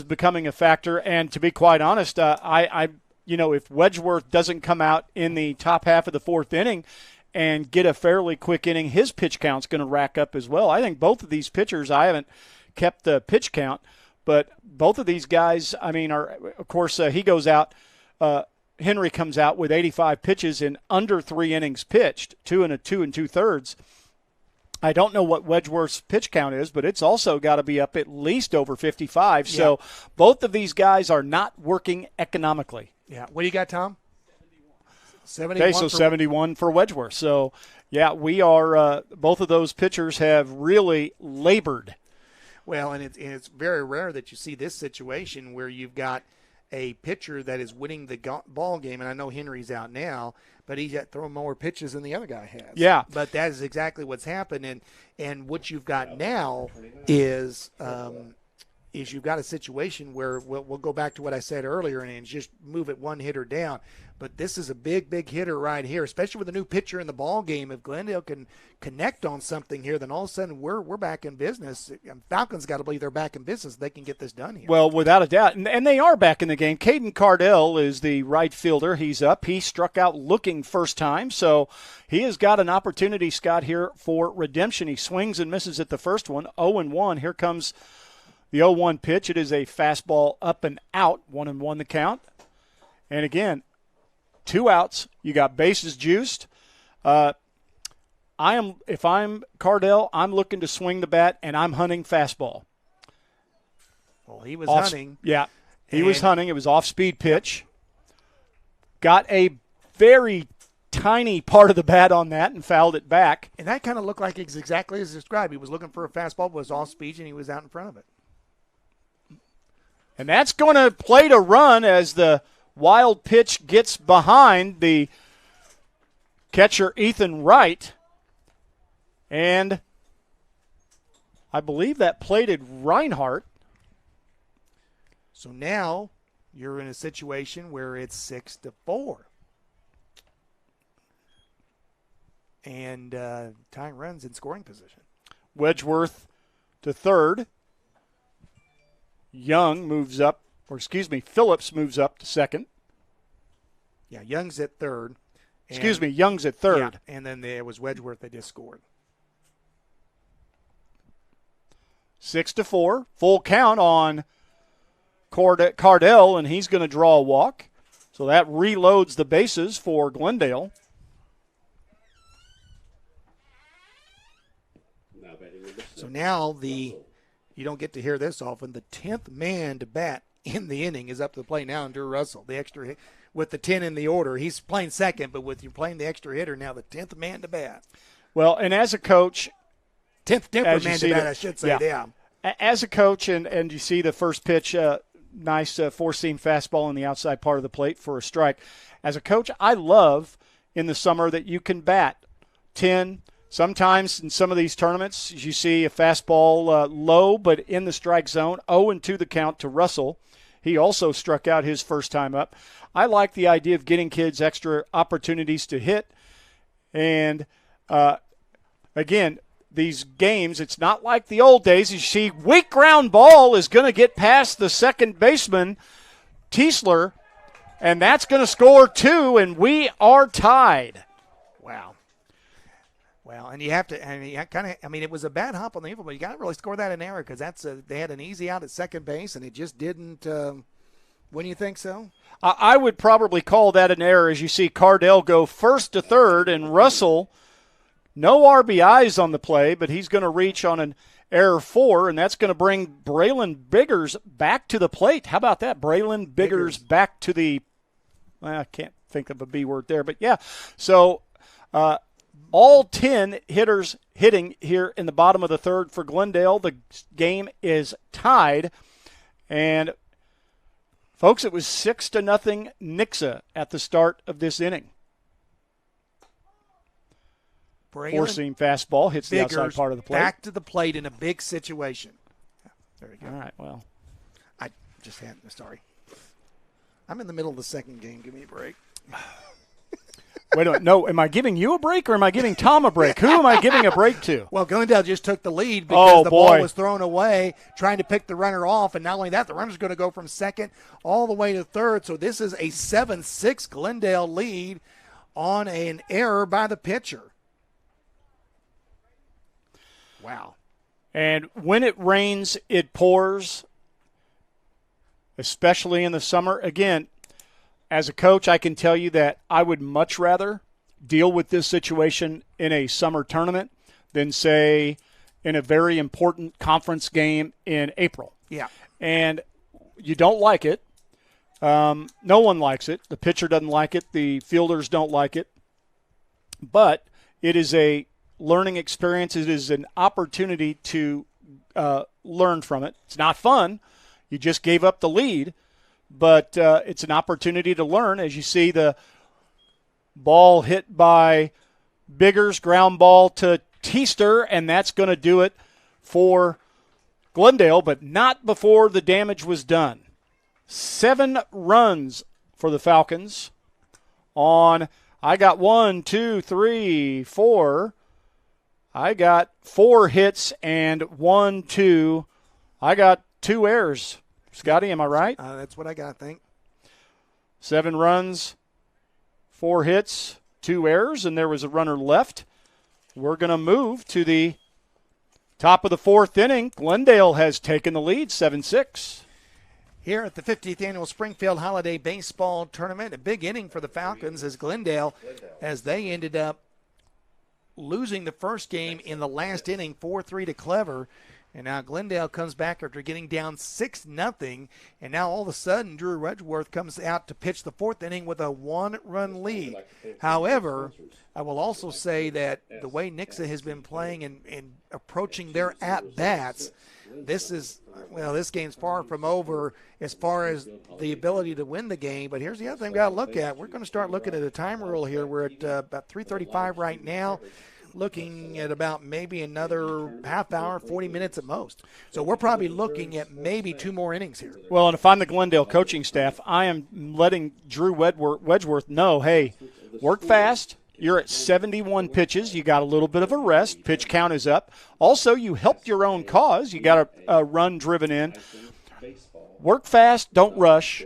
[SPEAKER 6] becoming a factor. And to be quite honest, if Wedgeworth doesn't come out in the top half of the 4th inning and get a fairly quick inning, his pitch count's going to rack up as well. I think both of these pitchers, I haven't kept the pitch count, but both of these guys, of course, he goes out. Henry comes out with 85 pitches in under 3 innings pitched, 2 2/3. I don't know what Wedgeworth's pitch count is, but it's also got to be up at least over 55. Yeah. So both of these guys are not working economically.
[SPEAKER 1] Yeah. What do you got, Tom? 71.
[SPEAKER 6] Okay, so 71 for Wedgeworth. So, yeah, we are both of those pitchers have really labored.
[SPEAKER 1] Well, and it's very rare that you see this situation where you've got a pitcher that is winning the ball game, and I know Henry's out now, but he's throwing more pitches than the other guy has.
[SPEAKER 6] Yeah.
[SPEAKER 1] But that is exactly what's happened, and what you've got now is you've got a situation where we'll go back to what I said earlier and just move it one hitter down. But this is a big, big hitter right here, especially with a new pitcher in the ball game. If Glendale can connect on something here, then all of a sudden we're back in business. Falcons got to believe they're back in business. They can get this done here.
[SPEAKER 6] Well, without a doubt. And they are back in the game. Caden Cardell is the right fielder. He's up. He struck out looking first time. So he has got an opportunity, Scott, here for redemption. He swings and misses at the first one. 0-1. Here comes the 0-1 pitch. It is a fastball up and out. 1-1 the count. And again, 2 outs. You got bases juiced. If I'm Cardell, I'm looking to swing the bat, and I'm hunting fastball.
[SPEAKER 1] Well, he was hunting.
[SPEAKER 6] Yeah, he was hunting. It was off-speed pitch. Got a very tiny part of the bat on that and fouled it back.
[SPEAKER 1] And that kind of looked like it's exactly as described. He was looking for a fastball, but was off-speed, and he was out in front of it.
[SPEAKER 6] And that's going to play to run as the wild pitch gets behind the catcher, Ethan Wright. And I believe that plated Reinhardt.
[SPEAKER 1] So now you're in a situation where it's 6-4. And tying runs in scoring position.
[SPEAKER 6] Wedgeworth to third. Phillips moves up to second.
[SPEAKER 1] Yeah, Young's at third.
[SPEAKER 6] Young's at third.
[SPEAKER 1] Yeah, and then there was Wedgeworth that just scored.
[SPEAKER 6] 6-4. Full count on Cardell, and he's going to draw a walk. So that reloads the bases for Glendale.
[SPEAKER 1] So now you don't get to hear this often, the 10th man to bat in the inning is up to the plate now, and Drew Russell, the extra hit, with the 10 in the order. He's playing second, but with you playing the extra hitter now, the 10th man to bat.
[SPEAKER 6] Well, and as a coach,
[SPEAKER 1] 10th man to bat, I should say. Yeah.
[SPEAKER 6] As a coach, and you see the first pitch, nice four-seam fastball in the outside part of the plate for a strike. As a coach, I love in the summer that you can bat 10. Sometimes in some of these tournaments, you see a fastball low, but in the strike zone, 0-2 the count to Russell. He also struck out his first time up. I like the idea of getting kids extra opportunities to hit. And, again, these games, it's not like the old days. You see, weak ground ball is going to get past the second baseman, Tiesler, and that's going to score 2, and we are tied.
[SPEAKER 1] Wow. Well, and you have to, it was a bad hop on the infield, but you got to really score that in error because they had an easy out at second base, and it just didn't. Wouldn't you think so?
[SPEAKER 6] I would probably call that an error as you see Cardell go first to third, and Russell, no RBIs on the play, but he's going to reach on an error 4, and that's going to bring Braylon Biggers back to the plate. How about that? Braylon Biggers back to the I can't think of a B word there, but yeah. So all 10 hitters hitting here in the bottom of the third for Glendale. The game is tied. And, folks, it was 6-0 Nixa at the start of this inning. Four-seam fastball hits the outside part of the plate.
[SPEAKER 1] Back to the plate in a big situation. There we go.
[SPEAKER 6] All right, well.
[SPEAKER 1] Sorry. I'm in the middle of the second game. Give me a break.
[SPEAKER 6] Wait a minute. No, am I giving you a break or am I giving Tom a break? Who am I giving a break to?
[SPEAKER 1] Well, Glendale just took the lead because the ball was thrown away, trying to pick the runner off. And not only that, the runner's going to go from second all the way to third. So this is a 7-6 Glendale lead on an error by the pitcher. Wow.
[SPEAKER 6] And when it rains, it pours, especially in the summer. Again, as a coach, I can tell you that I would much rather deal with this situation in a summer tournament than, say, in a very important conference game in April.
[SPEAKER 1] Yeah.
[SPEAKER 6] And you don't like it. No one likes it. The pitcher doesn't like it. The fielders don't like it. But it is a learning experience. It is an opportunity to learn from it. It's not fun. You just gave up the lead. But it's an opportunity to learn. As you see the ball hit by Biggers, ground ball to Teester, and that's going to do it for Glendale, but not before the damage was done. 7 runs for the Falcons on, I got 1, 2, 3, 4. I got 4 hits and 1, 2. I got 2 errors. Scotty, am I right?
[SPEAKER 1] That's what I got, I think.
[SPEAKER 6] 7 runs, 4 hits, 2 errors, and there was a runner left. We're going to move to the top of the 4th inning. Glendale has taken the lead, 7-6.
[SPEAKER 1] Here at the 50th Annual Springfield Holiday Baseball Tournament, a big inning for the Falcons as Glendale, as they ended up losing the first game in the last inning, 4-3 to Clever. And now Glendale comes back after getting down 6-0, and now all of a sudden Drew Wedgeworth comes out to pitch the 4th inning with a 1-run lead. However, I will also say that the way Nixa has been playing and approaching their at-bats, this game's far from over as far as the ability to win the game. But here's the other thing we've got to look at. We're going to start looking at a time rule here. We're at about 3:35 right now. Looking at about maybe another half hour, 40 minutes at most. So we're probably looking at maybe 2 more innings here.
[SPEAKER 6] Well, and if I'm the Glendale coaching staff, I am letting Drew Wedgeworth know, hey, work fast. You're at 71 pitches. You got a little bit of a rest. Pitch count is up. Also, you helped your own cause. You got a run driven in. Work fast. Don't rush.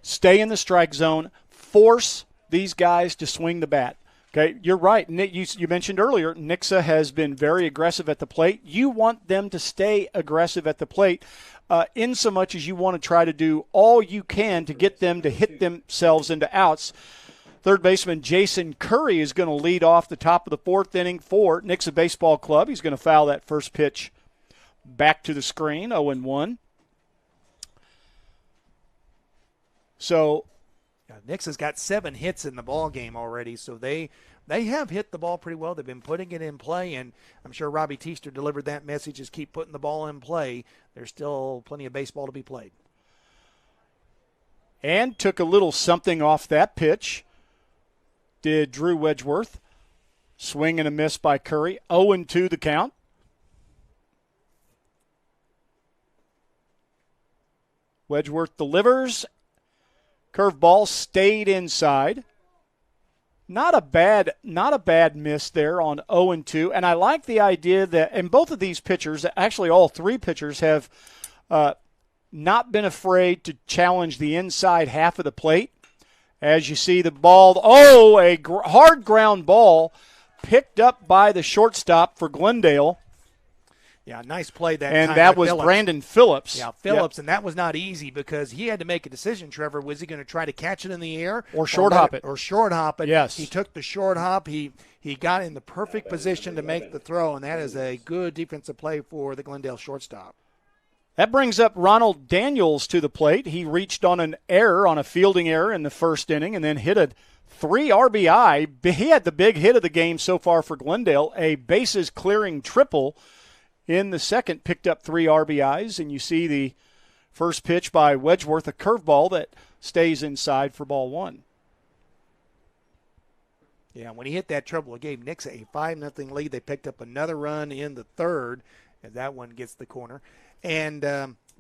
[SPEAKER 6] Stay in the strike zone. Force these guys to swing the bat. Okay, you're right. Nick, you mentioned earlier, Nixa has been very aggressive at the plate. You want them to stay aggressive at the plate in so much as you want to try to do all you can to get them to hit themselves into outs. Third baseman Jason Curry is going to lead off the top of the 4th inning for Nixa Baseball Club. He's going to foul that first pitch back to the screen, 0-1. So
[SPEAKER 1] Nix has got 7 hits in the ball game already, so they have hit the ball pretty well. They've been putting it in play, and I'm sure Robbie Teaster delivered that message: is keep putting the ball in play. There's still plenty of baseball to be played.
[SPEAKER 6] And took a little something off that pitch, did Drew Wedgeworth. Swing and a miss by Curry. 0-2 the count. Wedgeworth delivers. Curveball stayed inside. Not a bad miss there on 0-2. And I like the idea that, and both of these pitchers, actually all 3 pitchers, have not been afraid to challenge the inside half of the plate. As you see the ball, hard ground ball picked up by the shortstop for Glendale.
[SPEAKER 1] Yeah, nice play that time.
[SPEAKER 6] And that was
[SPEAKER 1] Phillips.
[SPEAKER 6] Brandon Phillips.
[SPEAKER 1] Yeah, Phillips, yep. And that was not easy because he had to make a decision, Trevor. Was he going to try to catch it in the air?
[SPEAKER 6] Or short hop it.
[SPEAKER 1] Or short hop it.
[SPEAKER 6] Yes.
[SPEAKER 1] He took the short hop. He got in the perfect position to make the throw, and that is a good defensive play for the Glendale shortstop.
[SPEAKER 6] That brings up Ronald Daniels to the plate. He reached on a fielding error in the first inning, and then hit a 3 RBI. He had the big hit of the game so far for Glendale, a bases-clearing triple in the second, picked up 3 RBIs, and you see the first pitch by Wedgeworth, a curveball that stays inside for ball 1.
[SPEAKER 1] Yeah, when he hit that triple, it gave Nix a 5-0 lead. They picked up another run in the third, and that one gets the corner. And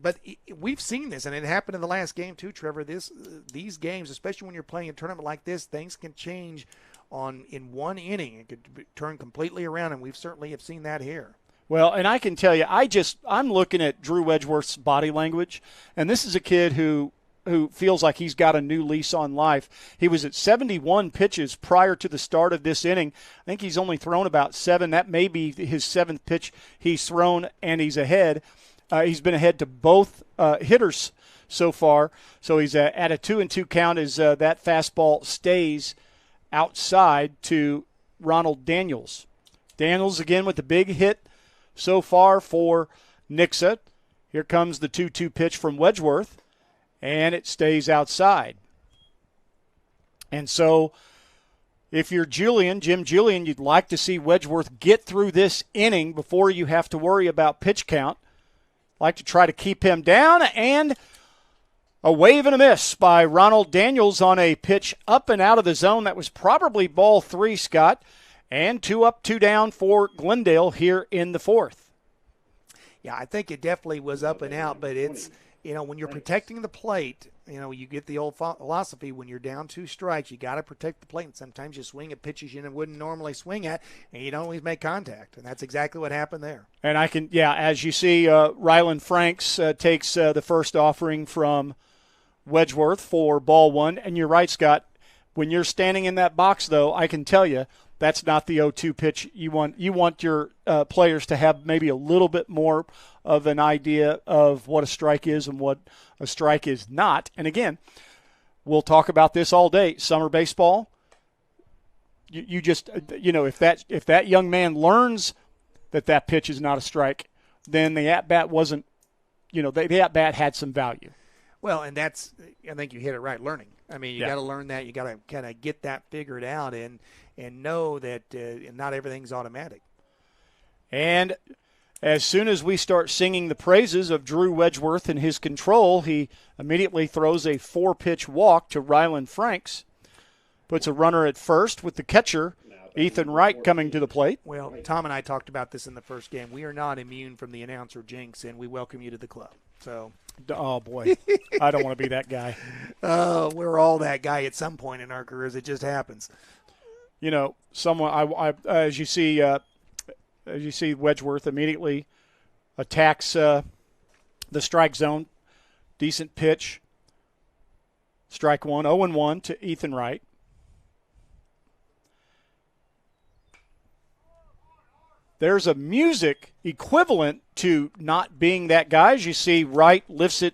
[SPEAKER 1] but we've seen this, and it happened in the last game too, Trevor. These games, especially when you're playing a tournament like this, things can change in one inning. It could turn completely around, and we've certainly have seen that here.
[SPEAKER 6] Well, and I can tell you, I'm looking at Drew Wedgeworth's body language, and this is a kid who feels like he's got a new lease on life. He was at 71 pitches prior to the start of this inning. I think he's only thrown about 7. That may be his 7th pitch he's thrown, and he's ahead. He's been ahead to both hitters so far. So he's at a 2-2 count as that fastball stays outside to Ronald Daniels. Daniels again with the big hit so far for Nixa. Here comes the 2-2 pitch from Wedgeworth, and it stays outside. And so if you're Jim Julian, you'd like to see Wedgeworth get through this inning before you have to worry about pitch count. Like to try to keep him down, and a wave and a miss by Ronald Daniels on a pitch up and out of the zone. That was probably ball 3, Scott, and 2 up, 2 down for Glendale here in the 4th.
[SPEAKER 1] Yeah, I think it definitely was up and out, but it's, when you're protecting the plate, you get the old philosophy, when you're down 2 strikes, you got to protect the plate, and sometimes you swing at pitches you wouldn't normally swing at, and you don't always make contact, and that's exactly what happened there.
[SPEAKER 6] And as you see, Rylan Franks takes the first offering from Wedgeworth for ball 1, and you're right, Scott. When you're standing in that box, though, I can tell you that's not the 0-2 pitch you want. You want your players to have maybe a little bit more of an idea of what a strike is and what a strike is not. And again, we'll talk about this all day. Summer baseball, you just, if that young man learns that pitch is not a strike, then the at-bat wasn't, the at-bat had some value.
[SPEAKER 1] Well, and I think you hit it right, learning. I mean, you got to learn that. You got to kind of get that figured out and know that not everything's automatic.
[SPEAKER 6] And as soon as we start singing the praises of Drew Wedgeworth and his control, he immediately throws a 4-pitch walk to Rylan Franks, puts a runner at first with the catcher, Ethan Wright, coming to the plate.
[SPEAKER 1] Well, Tom and I talked about this in the first game. We are not immune from the announcer jinx, and we welcome you to the club. So,
[SPEAKER 6] oh boy, I don't want to be that guy.
[SPEAKER 1] We're all that guy at some point in our careers. It just happens.
[SPEAKER 6] Someone as you see Wedgeworth immediately attacks the strike zone. Decent pitch. Strike 1, 0-1 to Ethan Wright. There's a music equivalent to not being that guy. As you see, Wright lifts it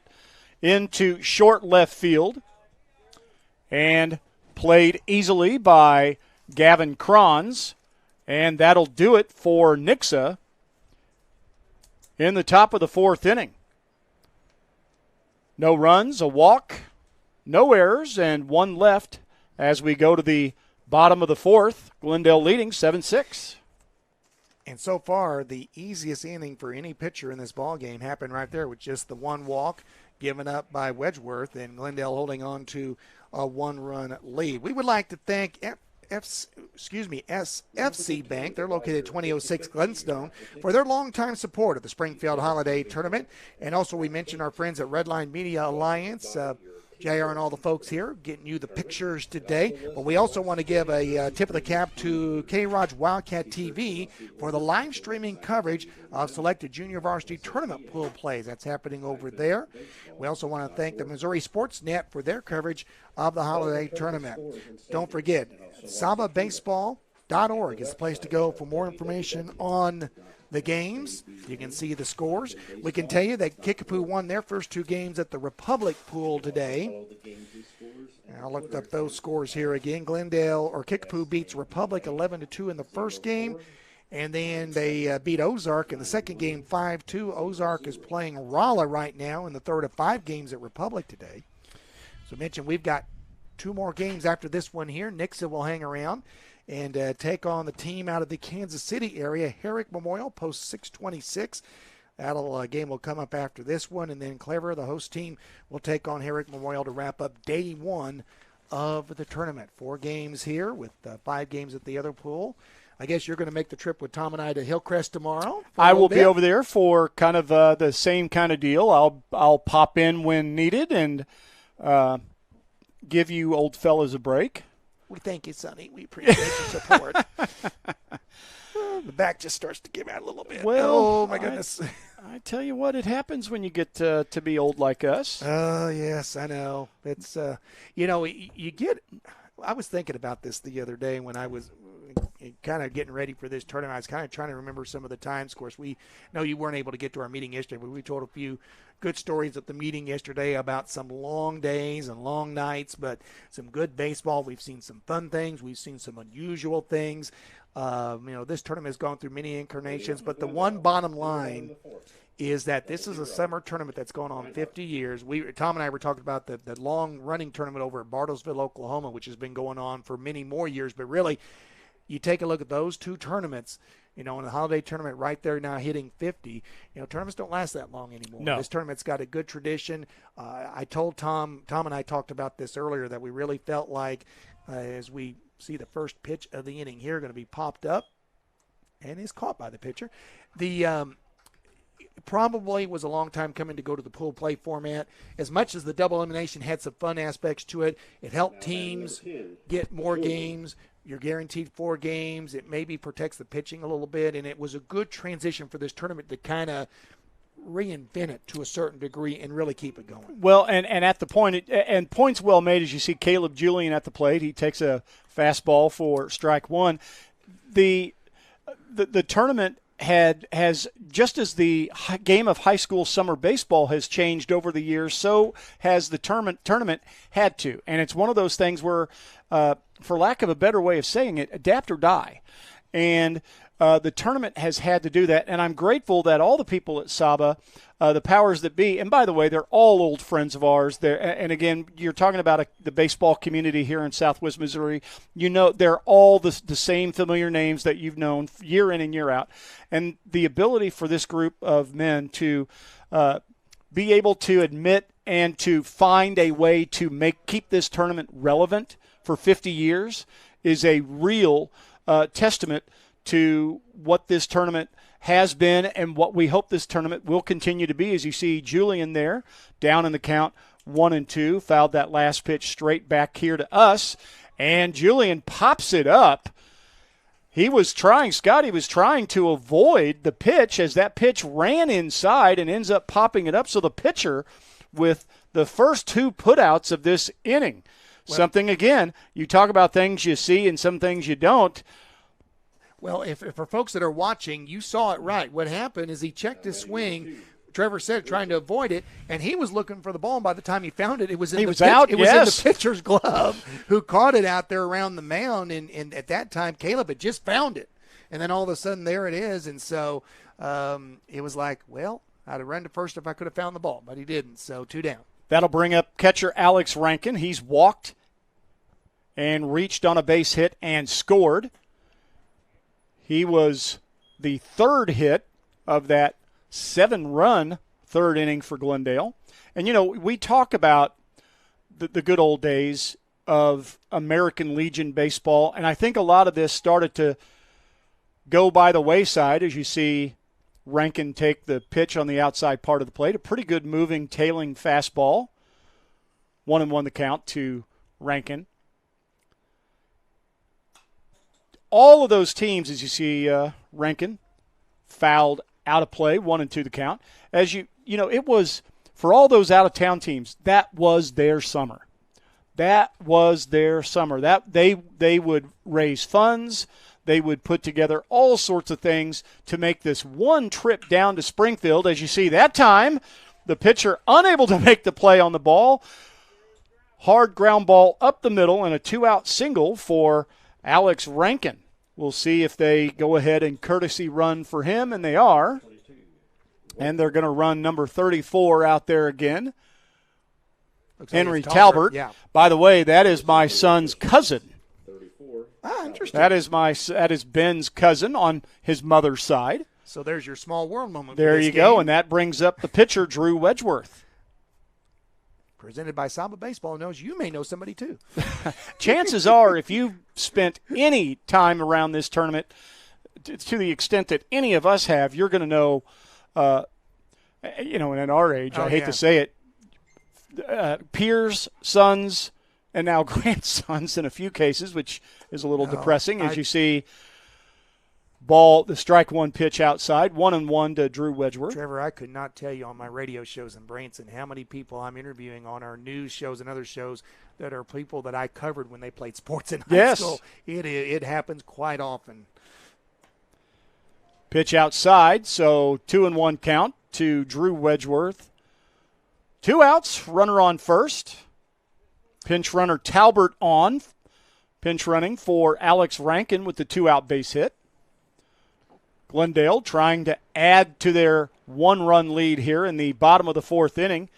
[SPEAKER 6] into short left field and played easily by Gavin Cronz, and that'll do it for Nixa in the top of the 4th inning. No runs, a walk, no errors and 1 left as we go to the bottom of the 4th. Glendale leading 7-6.
[SPEAKER 1] And so far, the easiest inning for any pitcher in this ball game happened right there with just the 1 walk given up by Wedgeworth and Glendale holding on to a 1-run lead. We would like to thank SFC Bank. They're located at 2006 Glenstone for their longtime support of the Springfield Holiday Tournament. And also we mentioned our friends at Redline Media Alliance, JR and all the folks here getting you the pictures today. But we also want to give a tip of the cap to K-Raj Wildcat TV for the live streaming coverage of selected junior varsity tournament pool plays. That's happening over there. We also want to thank the Missouri Sports Net for their coverage of the holiday tournament. Don't forget, SABABaseball.org is the place to go for more information on the games. You can see the scores. We can tell you that Kickapoo won their first 2 games at the Republic Pool today. I'll look up those scores here again. Kickapoo beats Republic 11-2 in the first game, and then they beat Ozark in the second game 5-2. Ozark is playing Rolla right now in the third of 5 games at Republic today. So I mentioned we've got 2 more games after this one here. Nixa will hang around and take on the team out of the Kansas City area. Herrick Memorial, post 626. That game will come up after this one. And then Clever, the host team, will take on Herrick Memorial to wrap up day 1 of the tournament. 4 games here with 5 games at the other pool. I guess you're going to make the trip with Tom and I to Hillcrest tomorrow.
[SPEAKER 6] I will be over there for kind of the same kind of deal. I'll pop in when needed and give you old fellas a break.
[SPEAKER 1] We thank you, Sonny. We appreciate your support. The back just starts to give out a little bit.
[SPEAKER 6] Well,
[SPEAKER 1] oh, my goodness.
[SPEAKER 6] I tell you what, it happens when you get to be old like us.
[SPEAKER 1] Oh, yes, I know. It's, you get – I was thinking about this the other day when I was kind of getting ready for this tournament. I was kind of trying to remember some of the times. Of course, we know you weren't able to get to our meeting yesterday, but we told a few good stories at the meeting yesterday about some long days and long nights, but some good baseball. We've seen some fun things. We've seen some unusual things. This tournament has gone through many incarnations, but the one bottom line is that this is a summer tournament that's gone on 50 years. Tom and I were talking about the long-running tournament over at Bartlesville, Oklahoma, which has been going on for many more years, but really, you take a look at those 2 tournaments, in the holiday tournament right there now hitting 50. Tournaments don't last that long anymore.
[SPEAKER 6] No.
[SPEAKER 1] This tournament's got a good tradition. I told Tom and I talked about this earlier, that we really felt like as we see the first pitch of the inning here going to be popped up and is caught by the pitcher. Probably was a long time coming to go to the pool play format. As much as the double elimination had some fun aspects to it, it helped teams get more games. You're guaranteed 4 games. It maybe protects the pitching a little bit, and it was a good transition for this tournament to kind of reinvent it to a certain degree and really keep it going.
[SPEAKER 6] Well, and at the point, and points well made as you see Caleb Julian at the plate. He takes a fastball for strike 1. The tournament has just as the game of high school summer baseball has changed over the years, so has the tournament had to. And it's one of those things where, for lack of a better way of saying it, adapt or die. And the tournament has had to do that, and I'm grateful that all the people at SABA, the powers that be, and by the way, they're all old friends of ours. And again, you're talking about the baseball community here in Southwest Missouri. They're all the same familiar names that you've known year in and year out. And the ability for this group of men to be able to admit and to find a way to keep this tournament relevant for 50 years is a real testament to what this tournament has been and what we hope this tournament will continue to be. As you see Julian there, down in the count 1-2, fouled that last pitch straight back here to us, and Julian pops it up. Scotty was trying to avoid the pitch as that pitch ran inside and ends up popping it up. So the pitcher with the first 2 putouts of this inning. Well, something, again, you talk about things you see and some things you don't.
[SPEAKER 1] Well, if for folks that are watching, you saw it right. What happened is he checked his swing. Trevor said trying to avoid it, and he was looking for the ball. And by the time he found it, it was in the pitcher's glove, who caught it out there around the mound. And at that time, Caleb had just found it, and then all of a sudden there it is. And so it was like, well, I'd have run to first if I could have found the ball, but he didn't. So 2 down.
[SPEAKER 6] That'll bring up catcher Alex Rankin. He's walked and reached on a base hit and scored. He was the third hit of that 7-run third inning for Glendale. And, we talk about the good old days of American Legion baseball, and I think a lot of this started to go by the wayside as you see Rankin take the pitch on the outside part of the plate. A pretty good moving, tailing fastball. 1-1 the count to Rankin. All of those teams, as you see, Rankin fouled out of play, 1-2 the count. As it was for all those out-of-town teams, that was their summer. That was their summer. That they would raise funds. They would put together all sorts of things to make this one trip down to Springfield. As you see, that time, the pitcher unable to make the play on the ball. Hard ground ball up the middle and a 2-out single for Alex Rankin. We'll see if they go ahead and courtesy run for him, and they are. And they're going to run number 34 out there again. Henry Talbert.
[SPEAKER 1] Yeah.
[SPEAKER 6] By the way, that is my son's cousin.
[SPEAKER 3] 34.
[SPEAKER 1] Interesting.
[SPEAKER 6] That is Ben's cousin on his mother's side.
[SPEAKER 1] So there's your small world moment.
[SPEAKER 6] There
[SPEAKER 1] for this
[SPEAKER 6] you go,
[SPEAKER 1] game.
[SPEAKER 6] and that brings up the pitcher, Drew Wedgeworth.
[SPEAKER 1] Presented by SABA Baseball knows you may know somebody too.
[SPEAKER 6] Chances are, if you've spent any time around this tournament, to the extent that any of us have, you're going to know, and at our age, I hate to say it, peers, sons, and now grandsons in a few cases, which is a little depressing as you see the strike one pitch outside, 1-1 to Drew Wedgeworth.
[SPEAKER 1] Trevor, I could not tell you on my radio shows in Branson how many people I'm interviewing on our news shows and other shows that are people that I covered when they played sports in high school. It happens quite often.
[SPEAKER 6] Pitch outside, so 2-1 count to Drew Wedgeworth. 2 outs, runner on first. Pinch runner Talbert on. Pinch running for Alex Rankin with the 2-out base hit. Glendale trying to add to their 1-run lead here in the bottom of the 4th inning.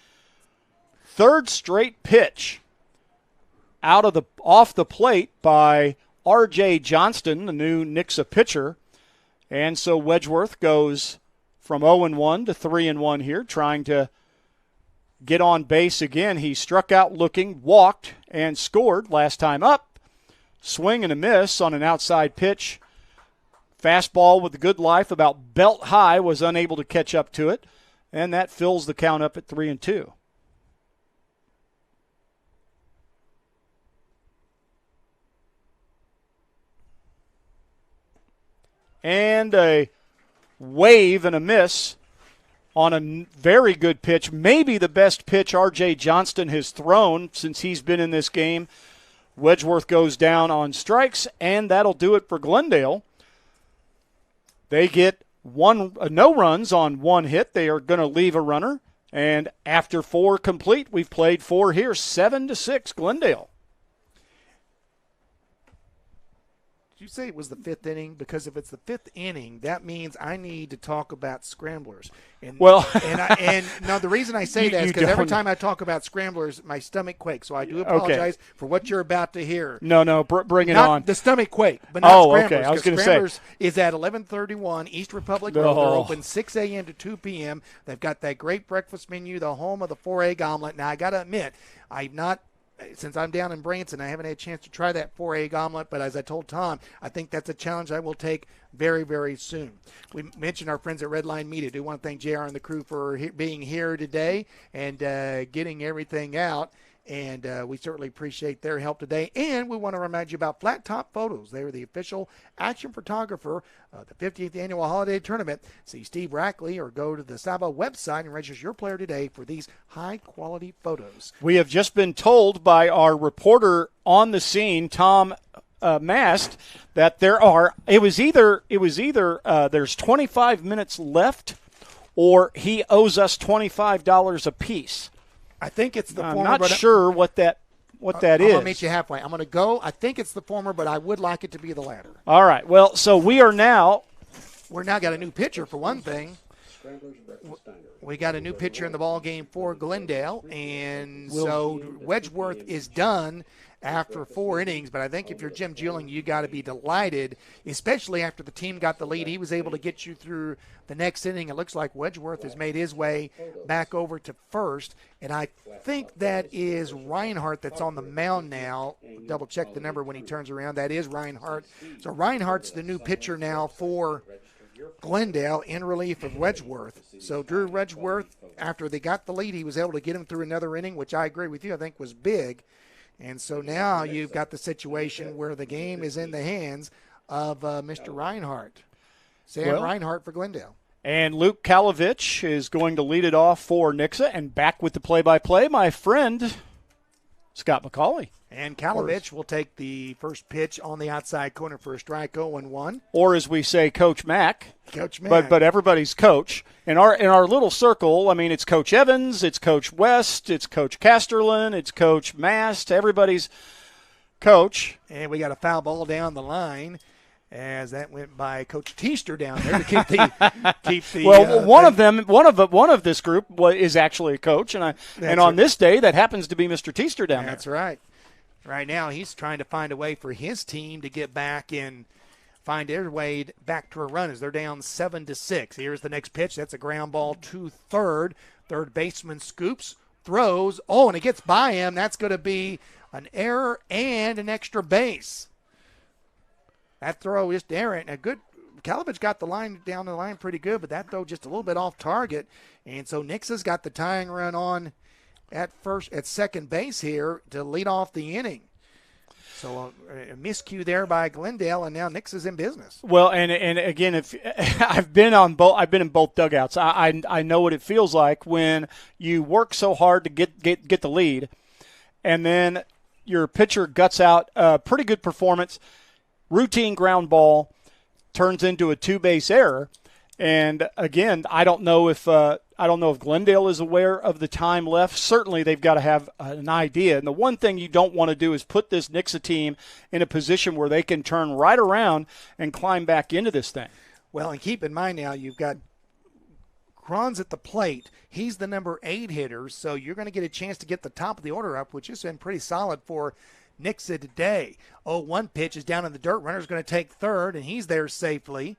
[SPEAKER 6] Third straight pitch off the plate by R.J. Johnston, the new Nixa pitcher. And so Wedgeworth goes from 0-1 to 3-1 here, trying to get on base again. He struck out looking, walked, and scored last time up. Swing and a miss on an outside pitch. Fastball with a good life, about belt high, was unable to catch up to it. And that fills the count up at 3-2. And a wave and a miss on a very good pitch, maybe the best pitch R.J. Johnston has thrown since he's been in this game. Wedgeworth goes down on strikes, and that'll do it for Glendale. They get no runs on 1 hit. They are going to leave a runner, and after 4 complete, we've played 4 here, 7-6 Glendale.
[SPEAKER 1] Did you say it was the 5th inning? Because if it's the 5th inning, that means I need to talk about scramblers. And no, the reason I say that is because every time I talk about scramblers, my stomach quakes. So I do apologize for what you're about to hear.
[SPEAKER 6] No, bring it
[SPEAKER 1] not
[SPEAKER 6] on.
[SPEAKER 1] The stomach quake, but not scramblers.
[SPEAKER 6] Okay. I was going to say.
[SPEAKER 1] Scramblers is at 1131 East Republic Road. They're open 6 a.m. to 2 p.m. They've got that great breakfast menu, the home of the 4-egg omelet. Now, I got to admit, since I'm down in Branson, I haven't had a chance to try that 4-egg omelet, but as I told Tom, I think that's a challenge I will take very, very soon. We mentioned our friends at Redline Media. Do want to thank JR and the crew for being here today and getting everything out. And we certainly appreciate their help today. And we want to remind you about Flat Top Photos. They are the official action photographer of the 50th Annual Holiday Tournament. See Steve Rackley or go to the SABA website and register your player today for these high-quality photos.
[SPEAKER 6] We have just been told by our reporter on the scene, Tom Mast, that there's 25 minutes left or he owes us $25 apiece.
[SPEAKER 1] I think it's the former.
[SPEAKER 6] I'm not sure what that is.
[SPEAKER 1] I'm going to meet you halfway. I'm going to go. I think it's the former, but I would like it to be the latter.
[SPEAKER 6] All right. Well, so we're now
[SPEAKER 1] got a new pitcher for one thing.
[SPEAKER 3] Scramblers Breakfast Diner.
[SPEAKER 1] We got a new pitcher in the ball game for Glendale, and so Wedgeworth is done after 4 innings. But I think if you're Jim Juling, you got to be delighted, especially after the team got the lead. He was able to get you through the next inning. It looks like Wedgeworth has made his way back over to first, and I think that is Reinhardt that's on the mound now. Double check the number when he turns around. That is Reinhardt. So Reinhardt's the new pitcher now for Glendale in relief of Wedgeworth. So Drew Wedgeworth, after they got the lead, he was able to get him through another inning, which I agree with you, I think was big. And so now you've got the situation where the game is in the hands of Mr. Reinhardt. Sam Reinhardt for Glendale.
[SPEAKER 6] And Luke Kalovich is going to lead it off for Nixa. And back with the play-by-play, my friend, Scott McCauley.
[SPEAKER 1] And Kalovich will take the first pitch on the outside corner for a strike, 0-1.
[SPEAKER 6] Or as we say, Coach Mack.
[SPEAKER 1] Coach Mack.
[SPEAKER 6] But everybody's coach. In our little circle, I mean, it's Coach Evans, it's Coach West, it's Coach Casterlin, it's Coach Mast. Everybody's coach.
[SPEAKER 1] And we got a foul ball down the line as that went by Coach Teaster down there to keep the.
[SPEAKER 6] Well, one of this group is actually a coach, and on this day that happens to be Mr. Teaster down there.
[SPEAKER 1] That's right. Right now he's trying to find a way for his team to get back and find their way back to a run as they're down 7-6. Here's the next pitch. That's a ground ball to third. Third baseman scoops, throws. Oh, and it gets by him. That's going to be an error and an extra base. That throw is errant. A good Kalovich got the line down the line pretty good, but that throw just a little bit off target. And so Nixa's got the tying run on at second base here to lead off the inning. So a miscue there by Glendale, and now Nix is in business.
[SPEAKER 6] Well, and again, if I've been in both dugouts. I know what it feels like when you work so hard to get the lead, and then your pitcher guts out a pretty good performance, routine ground ball turns into a 2-base error. And again, I don't know if Glendale is aware of the time left. Certainly, they've got to have an idea. And the one thing you don't want to do is put this Nixa team in a position where they can turn right around and climb back into this thing.
[SPEAKER 1] Well, and keep in mind now you've got Cron's at the plate. He's the number 8 hitter, so you're going to get a chance to get the top of the order up, which has been pretty solid for Nixa today. 0-1 pitch is down in the dirt. Runner's going to take third, and he's there safely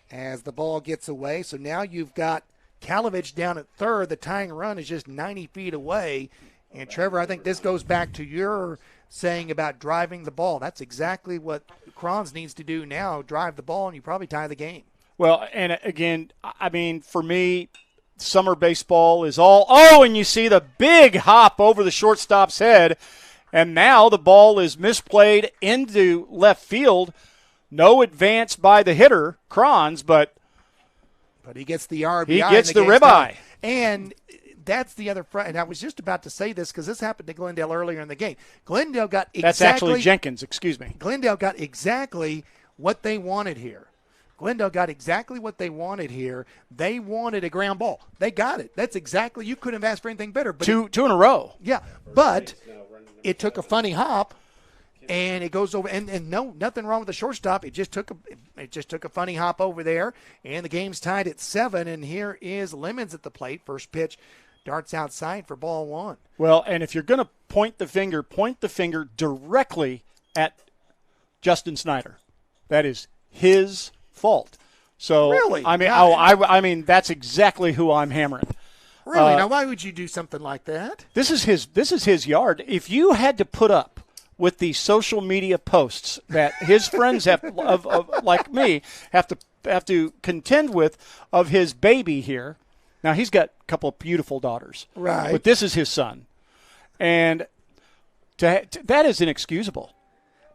[SPEAKER 1] as the ball gets away. So now you've got Kalovich down at third. The tying run is just 90 feet away. And, Trevor, I think this goes back to your saying about driving the ball. That's exactly what Crons needs to do now, drive the ball, and you probably tie the game.
[SPEAKER 6] Well, and again, I mean, for me, summer baseball is all, oh, and you see the big hop over the shortstop's head, and now the ball is misplayed into left field. No advance by the hitter, Crons, but
[SPEAKER 1] he gets the RBI.
[SPEAKER 6] He gets the ribeye.
[SPEAKER 1] And that's the other front. And I was just about to say this because this happened to Glendale earlier in the game. Glendale got exactly.
[SPEAKER 6] That's actually Jenkins, excuse me.
[SPEAKER 1] Glendale got exactly what they wanted here. Glendale got exactly what they wanted here. They wanted a ground ball. They got it. That's exactly, you couldn't have asked for anything better. But
[SPEAKER 6] two in a row.
[SPEAKER 1] Yeah, but it took a funny hop. And it goes over, and no, nothing wrong with the shortstop. It just took a funny hop over there, and the game's tied at 7. And here is Lemons at the plate. First pitch darts outside for ball 1.
[SPEAKER 6] Well, and if you're going to point the finger directly at Justin Snyder. That is his fault. So
[SPEAKER 1] really,
[SPEAKER 6] I mean, I mean that's exactly who I'm hammering.
[SPEAKER 1] Really? Now, why would you do something like that?
[SPEAKER 6] This is his yard. If you had to put up with the social media posts that his friends have, like me, have to contend with of his baby here. Now he's got a couple of beautiful daughters,
[SPEAKER 1] right?
[SPEAKER 6] But this is his son, and that is inexcusable.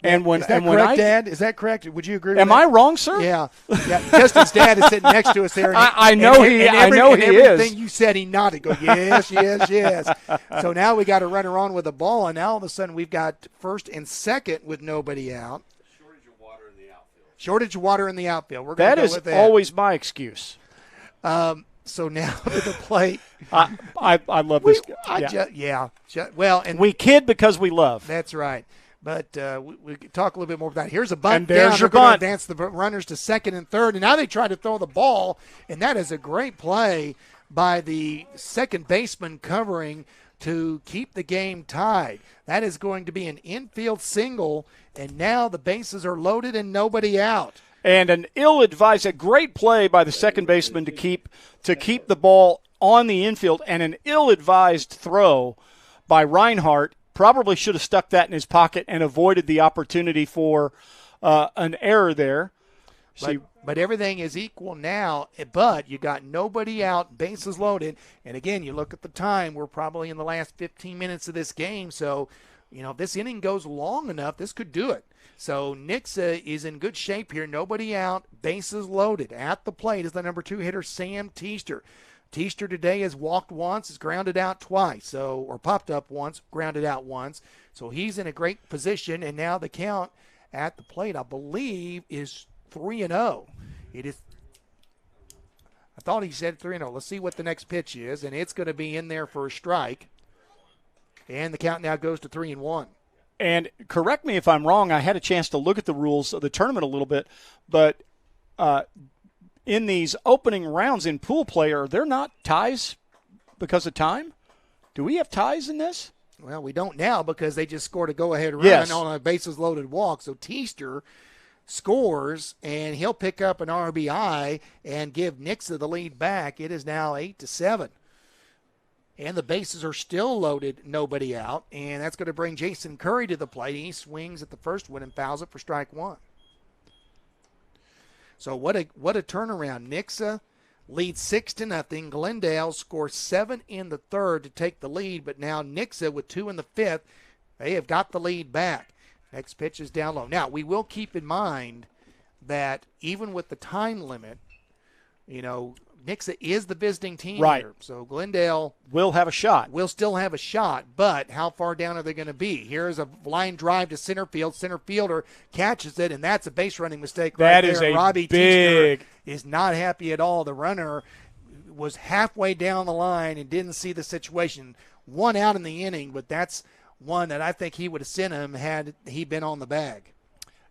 [SPEAKER 6] And when
[SPEAKER 1] is that correct, Dad? Is that correct? Would you agree?
[SPEAKER 6] Am
[SPEAKER 1] with that?
[SPEAKER 6] I wrong, sir?
[SPEAKER 1] Yeah. Justin's dad is sitting next to us there.
[SPEAKER 6] I know he is.
[SPEAKER 1] Everything you said, he nodded. Go, yes, yes, yes. So now we got a runner on with a ball, and now all of a sudden we've got first and second with nobody out.
[SPEAKER 3] Shortage of water in the outfield.
[SPEAKER 1] Shortage of water in the outfield. We're going to go with that.
[SPEAKER 6] That is always my excuse.
[SPEAKER 1] So now to the plate.
[SPEAKER 6] I love this.
[SPEAKER 1] Well, and
[SPEAKER 6] we kid because we love.
[SPEAKER 1] That's right. But we could talk a little bit more about that. Here's a bunt
[SPEAKER 6] And there's
[SPEAKER 1] down.
[SPEAKER 6] your
[SPEAKER 1] They're going to
[SPEAKER 6] bunt.
[SPEAKER 1] advance the runners to second and third. And now they try to throw the ball, and that is a great play by the second baseman covering to keep the game tied. That is going to be an infield single, and now the bases are loaded and nobody out.
[SPEAKER 6] And an ill-advised, a great play by the second baseman to keep the ball on the infield, and an ill-advised throw by Reinhardt. Probably should have stuck that in his pocket and avoided the opportunity for an error there.
[SPEAKER 1] But everything is equal now, but you got nobody out, bases loaded. And again, you look at the time, we're probably in the last 15 minutes of this game. So, if this inning goes long enough, this could do it. So Nixa is in good shape here. Nobody out, bases loaded. At the plate is the number 2 hitter, Sam Teaster. Teaster today has walked once, has grounded out twice, or popped up once, grounded out once. So he's in a great position, and now the count at the plate, I believe, is 3-0. It is. I thought he said 3-0. Let's see what the next pitch is, and it's going to be in there for a strike. And the count now goes to 3-1.
[SPEAKER 6] And correct me if I'm wrong. I had a chance to look at the rules of the tournament a little bit, but in these opening rounds in pool play, are there not ties because of time? Do we have ties in this?
[SPEAKER 1] Well, we don't now because they just scored a go-ahead run on a bases-loaded walk. So Teaster scores, and he'll pick up an RBI and give Nixa the lead back. It is now 8-7. And the bases are still loaded, nobody out, and that's going to bring Jason Curry to the plate. He swings at the first one and fouls it for strike one. So what a turnaround. Nixa leads 6-0. Glendale scores 7 in the third to take the lead, but now Nixa with 2 in the fifth, they have got the lead back. Next pitch is down low. Now, we will keep in mind that even with the time limit, Nixa is the visiting team here. So Glendale
[SPEAKER 6] will have a shot.
[SPEAKER 1] Will still have a shot, but how far down are they going to be? Here's a line drive to center field. Center fielder catches it, and that's a base running mistake right there.
[SPEAKER 6] That is a
[SPEAKER 1] Robbie
[SPEAKER 6] big.
[SPEAKER 1] Teaster is not happy at all. The runner was halfway down the line and didn't see the situation. 1 out in the inning, but that's one that I think he would have sent him had he been on the bag.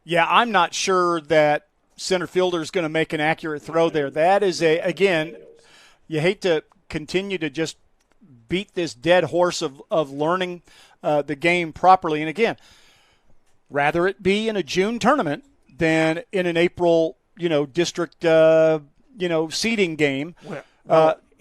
[SPEAKER 6] Yeah, I'm not sure that center fielder is going to make an accurate throw there. That is again, you hate to continue to just beat this dead horse of learning the game properly. And again, rather it be in a June tournament than in an April, district, seeding game.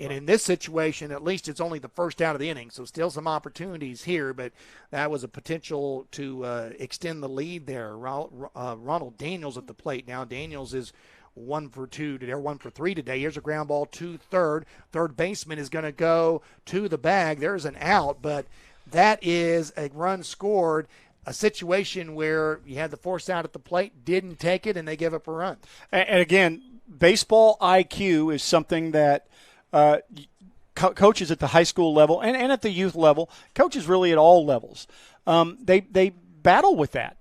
[SPEAKER 1] And in this situation, at least it's only the first out of the inning, so still some opportunities here, but that was a potential to extend the lead there. Ronald Daniels at the plate now. Daniels is 1 for 2 today, or 1 for 3 today. Here's a ground ball to third. Third baseman is going to go to the bag. There's an out, but that is a run scored. A situation where you had the force out at the plate, didn't take it, and they give up a run.
[SPEAKER 6] And again, baseball IQ is something that coaches at the high school level and at the youth level, coaches really at all levels, they battle with that.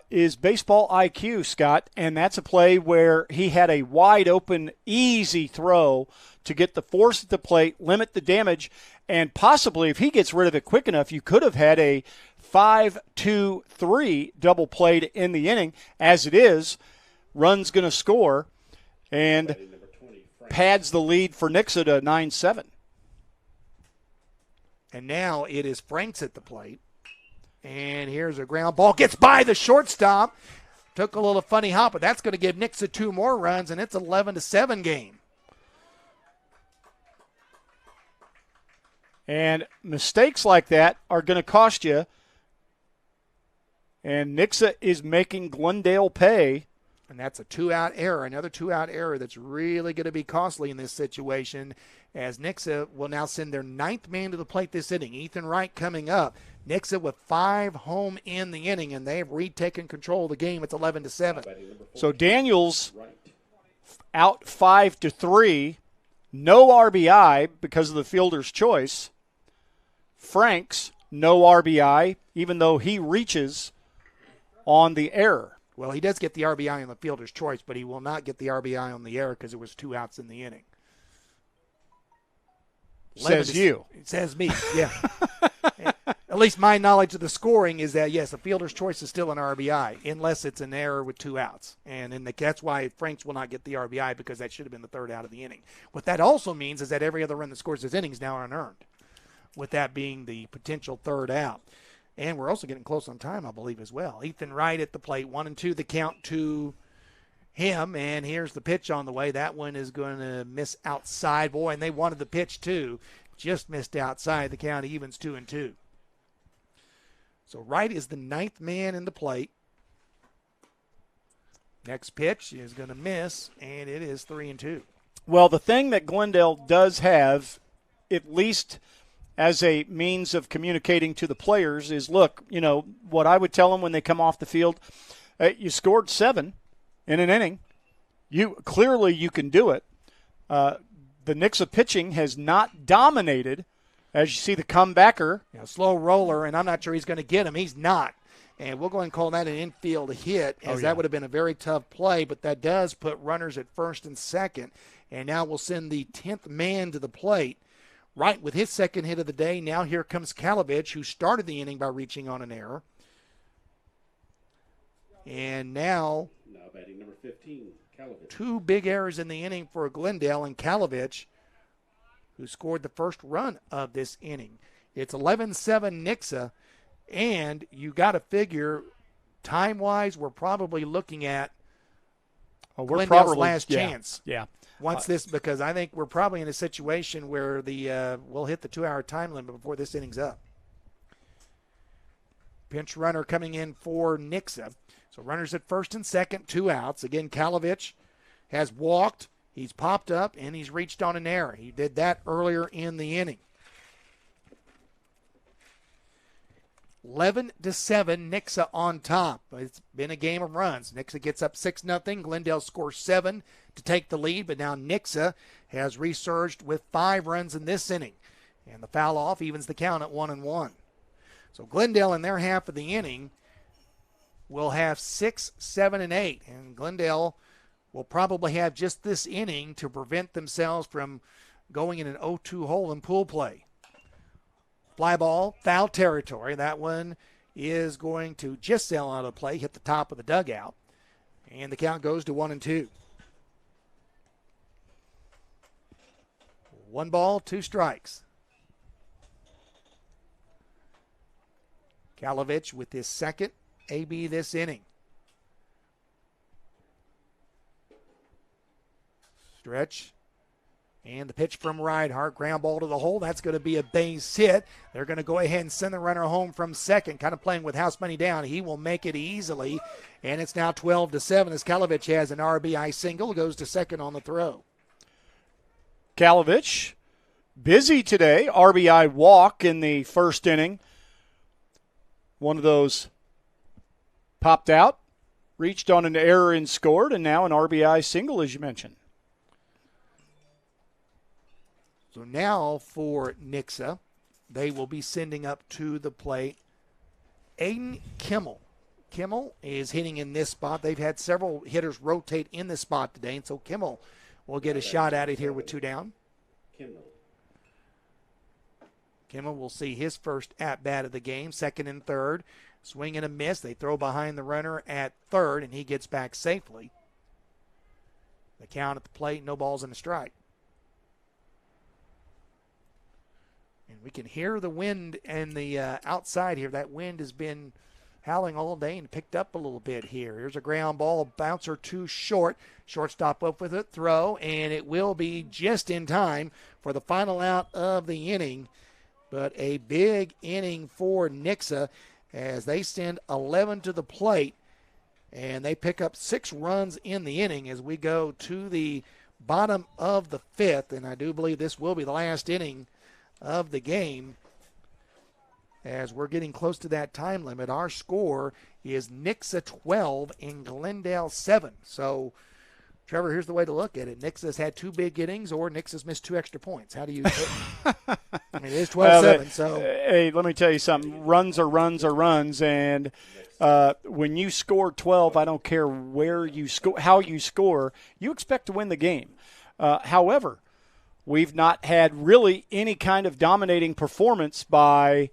[SPEAKER 6] Is baseball IQ, Scott, and that's a play where he had a wide open, easy throw to get the force at the plate, limit the damage, and possibly if he gets rid of it quick enough, you could have had a 5-2-3 double played in the inning. As it is, run's going to score, and pads the lead for Nixa to 9-7.
[SPEAKER 1] And now it is Franks at the plate. And here's a ground ball. Gets by the shortstop. Took a little funny hop, but that's going to give Nixa 2 more runs, and it's 11-7 game.
[SPEAKER 6] And mistakes like that are going to cost you. And Nixa is making Glendale pay.
[SPEAKER 1] And that's a 2-out error, another 2-out error that's really going to be costly in this situation, as Nixa will now send their 9th man to the plate this inning. Ethan Wright coming up. Nixa with 5 home in the inning, and they've retaken control of the game. It's 11-7.
[SPEAKER 6] So Daniels out 5-3, no RBI because of the fielder's choice. Franks, no RBI, even though he reaches on the error.
[SPEAKER 1] Well, he does get the RBI on the fielder's choice, but he will not get the RBI on the error because it was 2 outs in the inning.
[SPEAKER 6] Says you.
[SPEAKER 1] It says me, yeah. At least my knowledge of the scoring is that, yes, a fielder's choice is still an RBI, unless it's an error with 2 outs. And that's why Franks will not get the RBI, because that should have been the 3rd out of the inning. What that also means is that every other run that scores this inning is now unearned, with that being the potential 3rd out. And we're also getting close on time, I believe, as well. Ethan Wright at the plate, 1-2 the count to him, and here's the pitch on the way. That one is going to miss outside. Boy, and they wanted the pitch too. Just missed outside. The count evens 2-2. So Wright is the 9th man in the plate. Next pitch is going to miss, and it is 3-2.
[SPEAKER 6] Well, the thing that Glendale does have, at least as a means of communicating to the players, is, look, what I would tell them when they come off the field, you scored 7 in an inning. Clearly you can do it. The Nixa pitching has not dominated. As you see the comebacker.
[SPEAKER 1] Slow roller, and I'm not sure he's going to get him. He's not. And we'll go ahead and call that an infield hit, as that would have been a very tough play, but that does put runners at first and second. And now we'll send the 10th man to the plate. Right with his second hit of the day. Now here comes Kalovich, who started the inning by reaching on an error. And now
[SPEAKER 3] batting number 15, Kalovich.
[SPEAKER 1] 2 big errors in the inning for Glendale, and Kalovich, who scored the first run of this inning. It's 11-7 Nixa, and you got to figure, time-wise, we're probably looking at Glendale's last chance.
[SPEAKER 6] Yeah.
[SPEAKER 1] Once this, because I think we're probably in a situation where we'll hit the 2-hour time limit before this inning's up. Pinch runner coming in for Nixa. So runners at first and second, 2 outs. Again, Kalovich has walked. He's popped up, and he's reached on an error. He did that earlier in the inning. 11-7, Nixa on top. It's been a game of runs. Nixa gets up 6-0. Glendale scores 7 to take the lead, but now Nixa has resurged with 5 runs in this inning. And the foul off evens the count at 1-1. So Glendale in their half of the inning will have 6, 7, and 8. And Glendale will probably have just this inning to prevent themselves from going in an 0-2 hole in pool play. Fly ball, foul territory. That one is going to just sail out of play, hit the top of the dugout. And the count goes to 1-2. 1 ball, 2 strikes. Kalovich with his second AB this inning. Stretch. And the pitch from Reinhardt, ground ball to the hole. That's going to be a base hit. They're going to go ahead and send the runner home from second, kind of playing with house money down. He will make it easily, and it's now 12-7 as Kalovich has an RBI single, goes to second on the throw.
[SPEAKER 6] Kalovich, busy today. RBI walk in the first inning. One of those popped out, reached on an error and scored, and now an RBI single, as you mentioned.
[SPEAKER 1] So now for Nixa, they will be sending up to the plate Aiden Kimmel. Kimmel is hitting in this spot. They've had several hitters rotate in this spot today, and so Kimmel will get a shot at it here with 2 down. Kimmel will see his first at-bat of the game, second and third. Swing and a miss. They throw behind the runner at third, and he gets back safely. The count at the plate, no balls and a strike. And we can hear the wind and the outside here. That wind has been howling all day and picked up a little bit here. Here's a ground ball, bouncer too short. Shortstop up with it, throw, and it will be just in time for the final out of the inning. But a big inning for Nixa as they send 11 to the plate, and they pick up 6 runs in the inning as we go to the bottom of the 5th, and I do believe this will be the last inning of the game. As we're getting close to that time limit, our score is Nixa 12 and Glendale 7. So, Trevor, here's the way to look at it. Nixa's had 2 big innings, or Nixa's missed 2 extra points. How do you I mean, it is 12-7, so.
[SPEAKER 6] Hey, let me tell you something. Runs are runs are runs, and when you score 12, I don't care where you score, how you score, you expect to win the game. However, we've not had really any kind of dominating performance by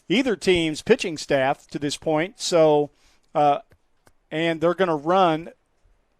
[SPEAKER 6] either team's pitching staff to this point. So, and they're going to run.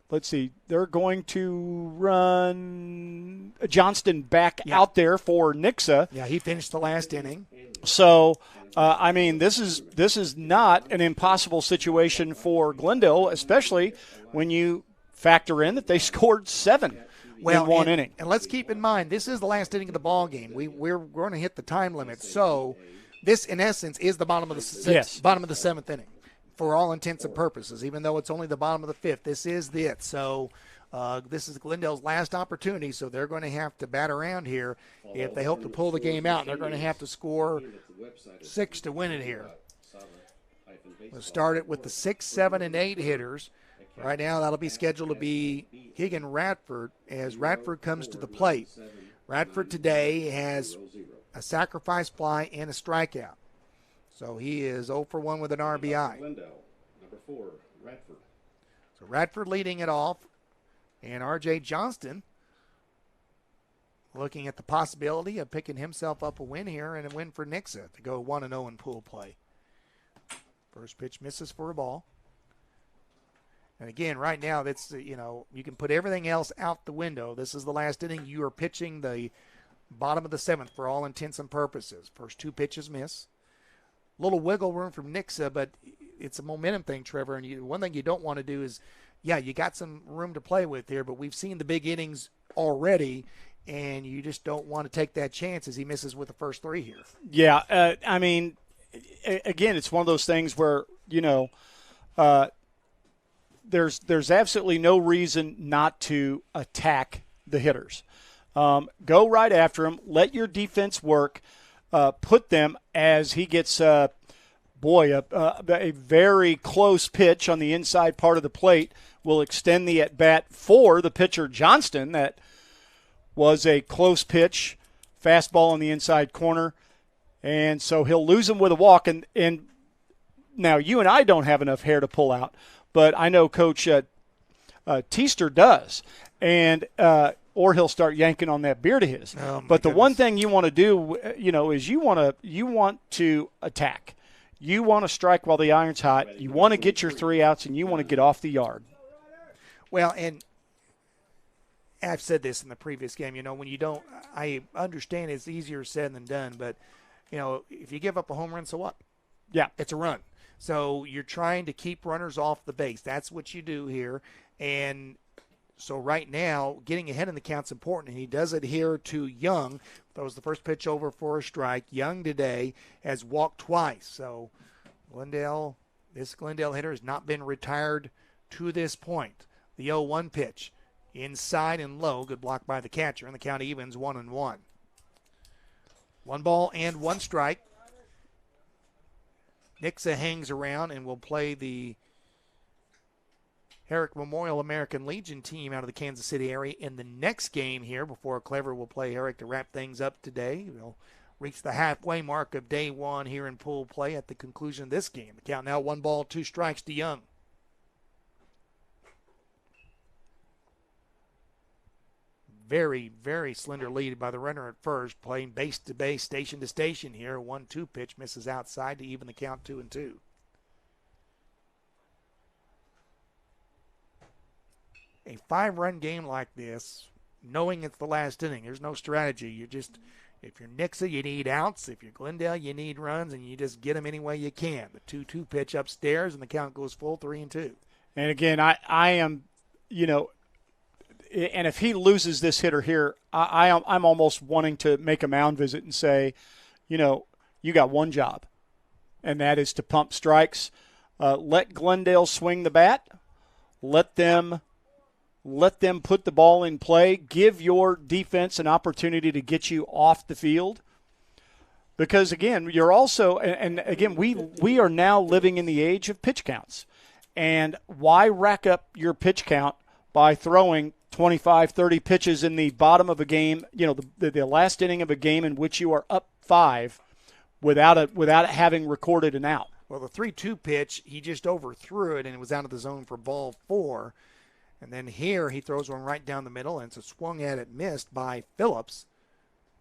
[SPEAKER 6] Let's see. They're going to run Johnston back out there for Nixa.
[SPEAKER 1] Yeah, he finished the last inning.
[SPEAKER 6] So, I mean, this is not an impossible situation for Glendale, especially when you factor in that they scored 7 in one inning.
[SPEAKER 1] And let's keep in mind, this is the last inning of the ball game. We're going to hit the time limit. So, this in essence is the bottom of the bottom of the 7th inning, for all intents and purposes. Even though it's only the bottom of the 5th, this is it. So, this is Glendale's last opportunity. So they're going to have to bat around here if they hope to pull the game out. And they're going to have to score 6 to win it here. We'll start it with the 6, 7, and 8 hitters. Right now, that'll be scheduled to be Higgin Radford as Radford comes to the plate. Radford today has a sacrifice fly and a strikeout. So he is 0 for 1 with an RBI.
[SPEAKER 3] Glendale, number 4, Radford.
[SPEAKER 1] So Radford leading it off. And R.J. Johnston looking at the possibility of picking himself up a win here and a win for Nixa to go 1-0 in pool play. First pitch misses for a ball. And again, right now, that's, you can put everything else out the window. This is the last inning. You are pitching the bottom of the 7th for all intents and purposes. First 2 pitches miss. Little wiggle room from Nixa, but it's a momentum thing, Trevor. And one thing you don't want to do is, you got some room to play with here, but we've seen the big innings already, and you just don't want to take that chance as he misses with the first 3 here.
[SPEAKER 6] Yeah, I mean, again, it's one of those things where, there's absolutely no reason not to attack the hitters. Go right after them. Let your defense work. Put them as he gets a very close pitch on the inside part of the plate will extend the at-bat for the pitcher Johnston. That was a close pitch, fastball on the inside corner, and so he'll lose him with a walk. And now you and I don't have enough hair to pull out, but I know Coach Teaster does, and or he'll start yanking on that beard of his. But the one thing you want to do, is you want to attack. You want to strike while the iron's hot. You want to get your 3 outs, and you want to get off the yard.
[SPEAKER 1] Well, and I've said this in the previous game, when you don't – I understand it's easier said than done, but, if you give up a home run, so what?
[SPEAKER 6] Yeah.
[SPEAKER 1] It's a run. So you're trying to keep runners off the base. That's what you do here. And so right now, getting ahead in the count's important, and he does it here to Young. That was the first pitch over for a strike. Young today has walked twice. So this Glendale hitter has not been retired to this point. The 0-1 pitch, inside and low, good block by the catcher, and the count evens 1-1. 1 ball and 1 strike. Nixa hangs around and will play the Herrick Memorial American Legion team out of the Kansas City area in the next game here before Clever will play Herrick to wrap things up today. We'll reach the halfway mark of day 1 here in pool play at the conclusion of this game. The count now 1 ball, 2 strikes to Young. Very, very slender lead by the runner at first, playing base to base, station to station here. 1-2 pitch misses outside to even the count 2-2. A 5-run game like this, knowing it's the last inning, there's no strategy. You just, if you're Nixa, you need outs. If you're Glendale, you need runs, and you just get them any way you can. The 2-2 pitch upstairs, and the count goes full 3-2.
[SPEAKER 6] And again, I am, and if he loses this hitter here, I'm almost wanting to make a mound visit and say, you got one job, and that is to pump strikes. Let Glendale swing the bat. Let them put the ball in play. Give your defense an opportunity to get you off the field. Because, again, you're also – and again, we are now living in the age of pitch counts. And why rack up your pitch count by throwing 25, 30 pitches in the bottom of a game, the last inning of a game in which you are up 5 without it having recorded an out?
[SPEAKER 1] Well, the 3-2 pitch, he just overthrew it, and it was out of the zone for ball 4. And then here he throws one right down the middle, and it's a swung at it, missed by Phillips.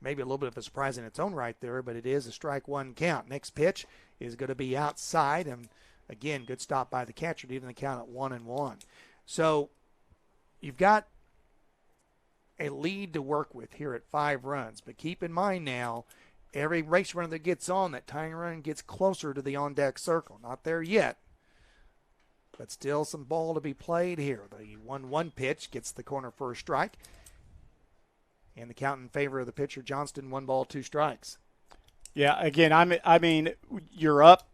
[SPEAKER 1] maybe a little bit of a surprise in its own right there, but it is a strike one count. Next pitch is going to be outside, and again, good stop by the catcher to even the count at 1-1. So you've got a lead to work with here at 5 runs, but keep in mind now, every race runner that gets on, that tying run gets closer to the on-deck circle. Not there yet, but still some ball to be played here. The 1-1 pitch gets the corner for a strike, and the count in favor of the pitcher, Johnston, 1 ball, 2 strikes.
[SPEAKER 6] Yeah, again, I mean, you're up.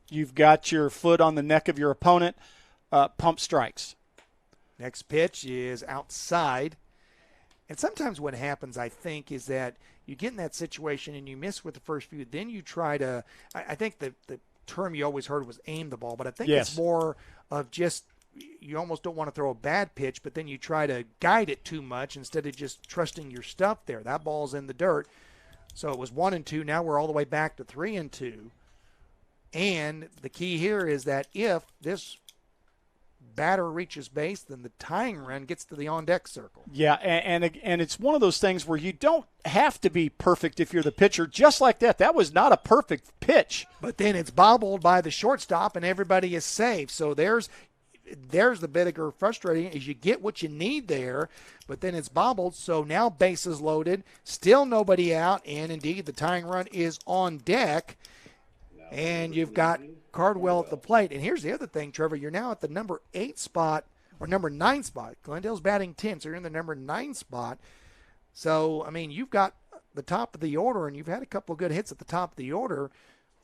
[SPEAKER 6] You've got your foot on the neck of your opponent. Pump strikes.
[SPEAKER 1] Next pitch is outside. And sometimes what happens, I think, is that you get in that situation and you miss with the first few. Then you try to – I think the term you always heard was aim the ball. But I think it's more of just you almost don't want to throw a bad pitch, but then you try to guide it too much instead of just trusting your stuff there. That ball's in the dirt. So it was 1-2. Now we're all the way back to 3-2. And the key here is that if this batter reaches base, then the tying run gets to the on-deck circle.
[SPEAKER 6] Yeah, and it's one of those things where you don't have to be perfect if you're the pitcher. Just like that, that was not a perfect pitch.
[SPEAKER 1] But then it's bobbled by the shortstop, and everybody is safe. So there's the bigger frustrating is you get what you need there, but then it's bobbled. So now bases loaded, still nobody out, and indeed the tying run is on deck. And you've got Cardwell at the plate. And here's the other thing, Trevor. You're now at the number 8 spot or number 9 spot. Glendale's batting 10, so you're in the number 9 spot. So, I mean, you've got the top of the order, and you've had a couple of good hits at the top of the order.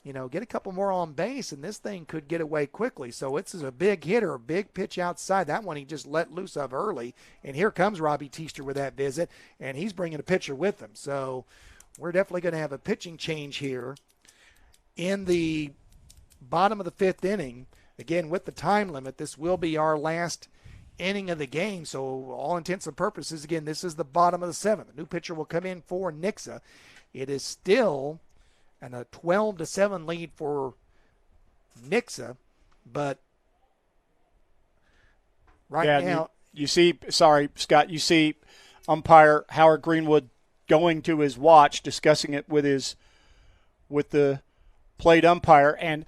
[SPEAKER 1] You know, get a couple more on base, and this thing could get away quickly. So it's a big hitter, a big pitch outside. That one he just let loose of early. And here comes Robbie Teaster with that visit, and he's bringing a pitcher with him. So we're definitely going to have a pitching change here in the bottom of the 5th inning. Again, with the time limit, this will be our last inning of the game. So all intents and purposes, again, this is the bottom of the 7th. The new pitcher will come in for Nixa. It is still a 12-7 lead for Nixa, but now
[SPEAKER 6] you see, sorry, Scott, you see umpire Howard Greenwood going to his watch, discussing it with the plate umpire, and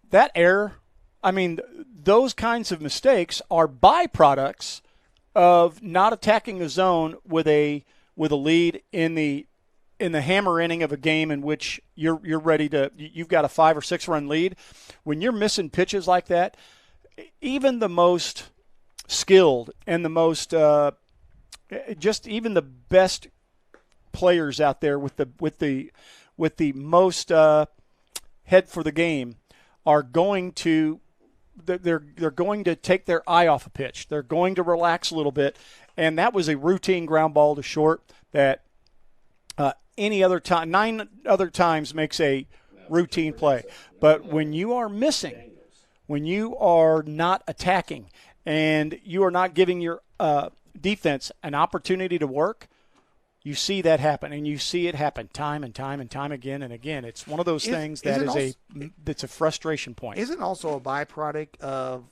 [SPEAKER 6] that error, I mean, those kinds of mistakes are byproducts of not attacking the zone with a lead in the hammer inning of a game in which you've got a 5 or 6 run lead. When you're missing pitches like that, even the most skilled and the most just even the best players out there with the most head for the game are going to they're going to take their eye off a pitch. They're going to relax a little bit, and that was a routine ground ball to short that any other time 9 other times makes a routine play. But when you are missing, when you are not attacking, and you are not giving your defense an opportunity to work, you see that happen, and you see it happen time and time and time again and again. It's one of those things that's a frustration point.
[SPEAKER 1] Isn't also a byproduct of,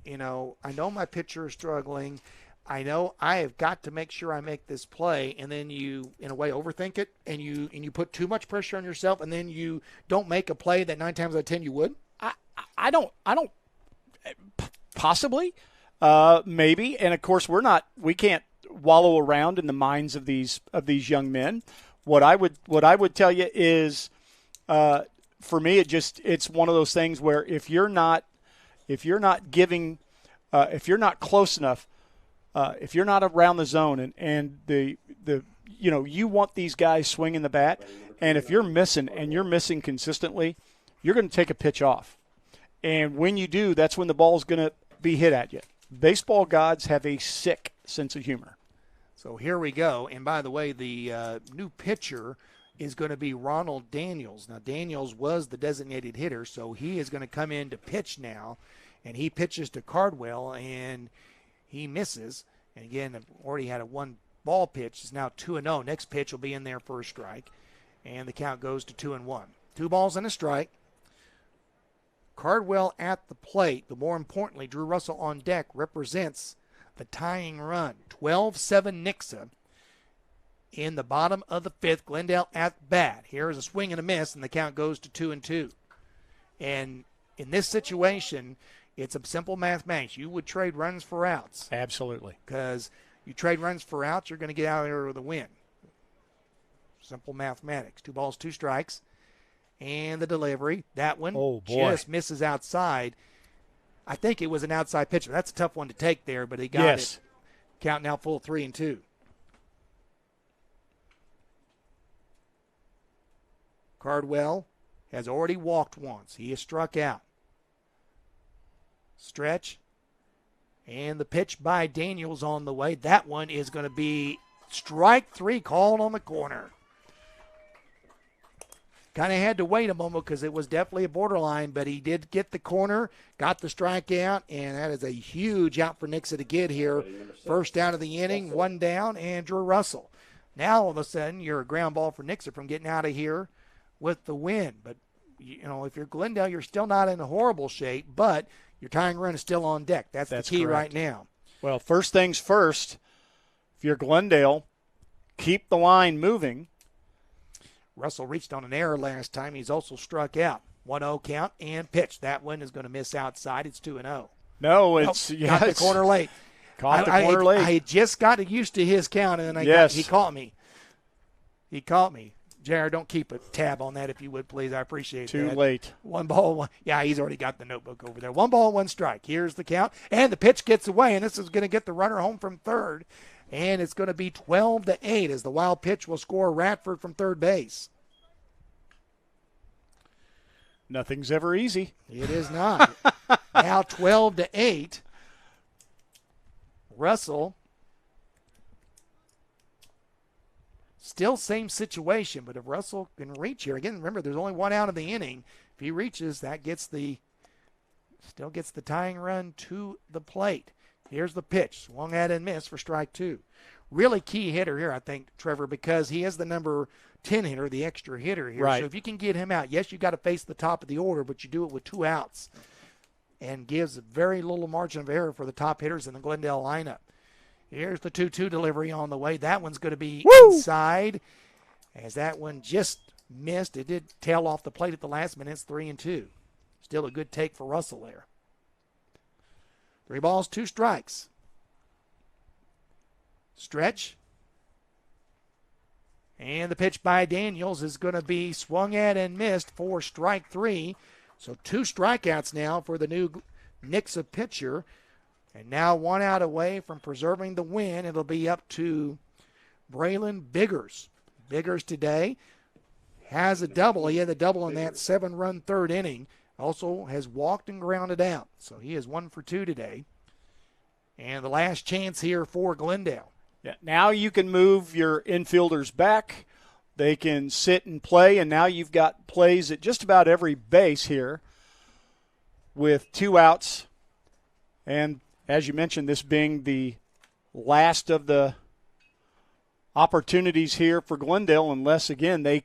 [SPEAKER 1] I know my pitcher is struggling. I know I have got to make sure I make this play, and then you, in a way, overthink it, and you put too much pressure on yourself, and then you don't make a play that 9 times out of 10 you would?
[SPEAKER 6] I don't possibly, maybe, and of course we can't wallow around in the minds of these young men. What I would tell you is, for me, it's one of those things where if you're not close enough, if you're not around the zone and you want these guys swinging the bat, and if you're missing consistently, you're going to take a pitch off, and when you do, that's when the ball's going to be hit at you. Baseball gods have a sick sense of humor.
[SPEAKER 1] So here we go. And by the way, the new pitcher is going to be Ronald Daniels. Now, Daniels was the designated hitter, so he is going to come in to pitch now. And he pitches to Cardwell, and he misses. And again, already had a 1-ball pitch. It's now 2-0. Next pitch will be in there for a strike. And the count goes to 2-1. 2 balls and a strike. Cardwell at the plate, but more importantly, Drew Russell on deck represents the tying run. 12-7 Nixa. in the bottom of the 5th. Glendale at bat. Here is a swing and a miss, and the count goes to 2-2. And in this situation, it's a simple mathematics. You would trade runs for outs.
[SPEAKER 6] Absolutely.
[SPEAKER 1] Because you trade runs for outs, you're going to get out of there with a win. Simple mathematics. 2 balls, 2 strikes. And the delivery. That one just misses outside. I think it was an outside pitch. That's a tough one to take there, but he got it. Count now full 3-2. Cardwell has already walked once. He is struck out. Stretch. And the pitch by Daniels on the way. That one is going to be strike 3 called on the corner. Kind of had to wait a moment because it was definitely a borderline, but he did get the corner, got the strikeout, and that is a huge out for Nixa to get here. First down of the inning, 1 down, Andrew Russell. Now all of a sudden you're a ground ball for Nixa from getting out of here with the win. But, you know, if you're Glendale, you're still not in a horrible shape, but your tying run is still on deck. That's the key
[SPEAKER 6] correct.
[SPEAKER 1] right now.
[SPEAKER 6] Well, first things first, if you're Glendale, keep the line moving.
[SPEAKER 1] Russell reached on an error last time. He's also struck out. 1-0 count and pitch. That one is going to miss outside. It's 2-0.
[SPEAKER 6] No, it's
[SPEAKER 1] got the corner late.
[SPEAKER 6] Caught the corner late.
[SPEAKER 1] I just got used to his count, and then he caught me. He caught me. Jared, don't keep a tab on that if you would, please. I appreciate that.
[SPEAKER 6] Too late.
[SPEAKER 1] 1 ball, 1. Yeah, he's already got the notebook over there. 1 ball, 1 strike. Here's the count, and the pitch gets away, and this is going to get the runner home from third. And it's going to be 12-8 as the wild pitch will score Radford from third base.
[SPEAKER 6] Nothing's ever easy.
[SPEAKER 1] It is not. Now 12-8. Russell. Still same situation, but if Russell can reach here, again, remember there's only 1 out of the inning. If he reaches, that still gets the tying run to the plate. Here's the pitch. Swung at and missed for strike 2. Really key hitter here, I think, Trevor, because he is the number 10 hitter, the extra hitter here.
[SPEAKER 6] Right.
[SPEAKER 1] So if you can get him out, yes, you got to face the top of the order, but you do it with 2 outs and gives very little margin of error for the top hitters in the Glendale lineup. Here's the 2-2 delivery on the way. That one's going to be inside as that one just missed. It did tail off the plate at the last minute. It's 3-2. Still a good take for Russell there. 3 balls, 2 strikes. Stretch. And the pitch by Daniels is going to be swung at and missed for strike 3. So 2 strikeouts now for the new Nixa pitcher. And now 1 out away from preserving the win. It'll be up to Braylon Biggers. Biggers today has a double. He had a double in that 7-run third inning. Also has walked and grounded out. So he is 1 for 2 today. And the last chance here for Glendale.
[SPEAKER 6] Yeah, now you can move your infielders back. They can sit and play, and now you've got plays at just about every base here with 2 outs. And as you mentioned, this being the last of the opportunities here for Glendale, unless, again, they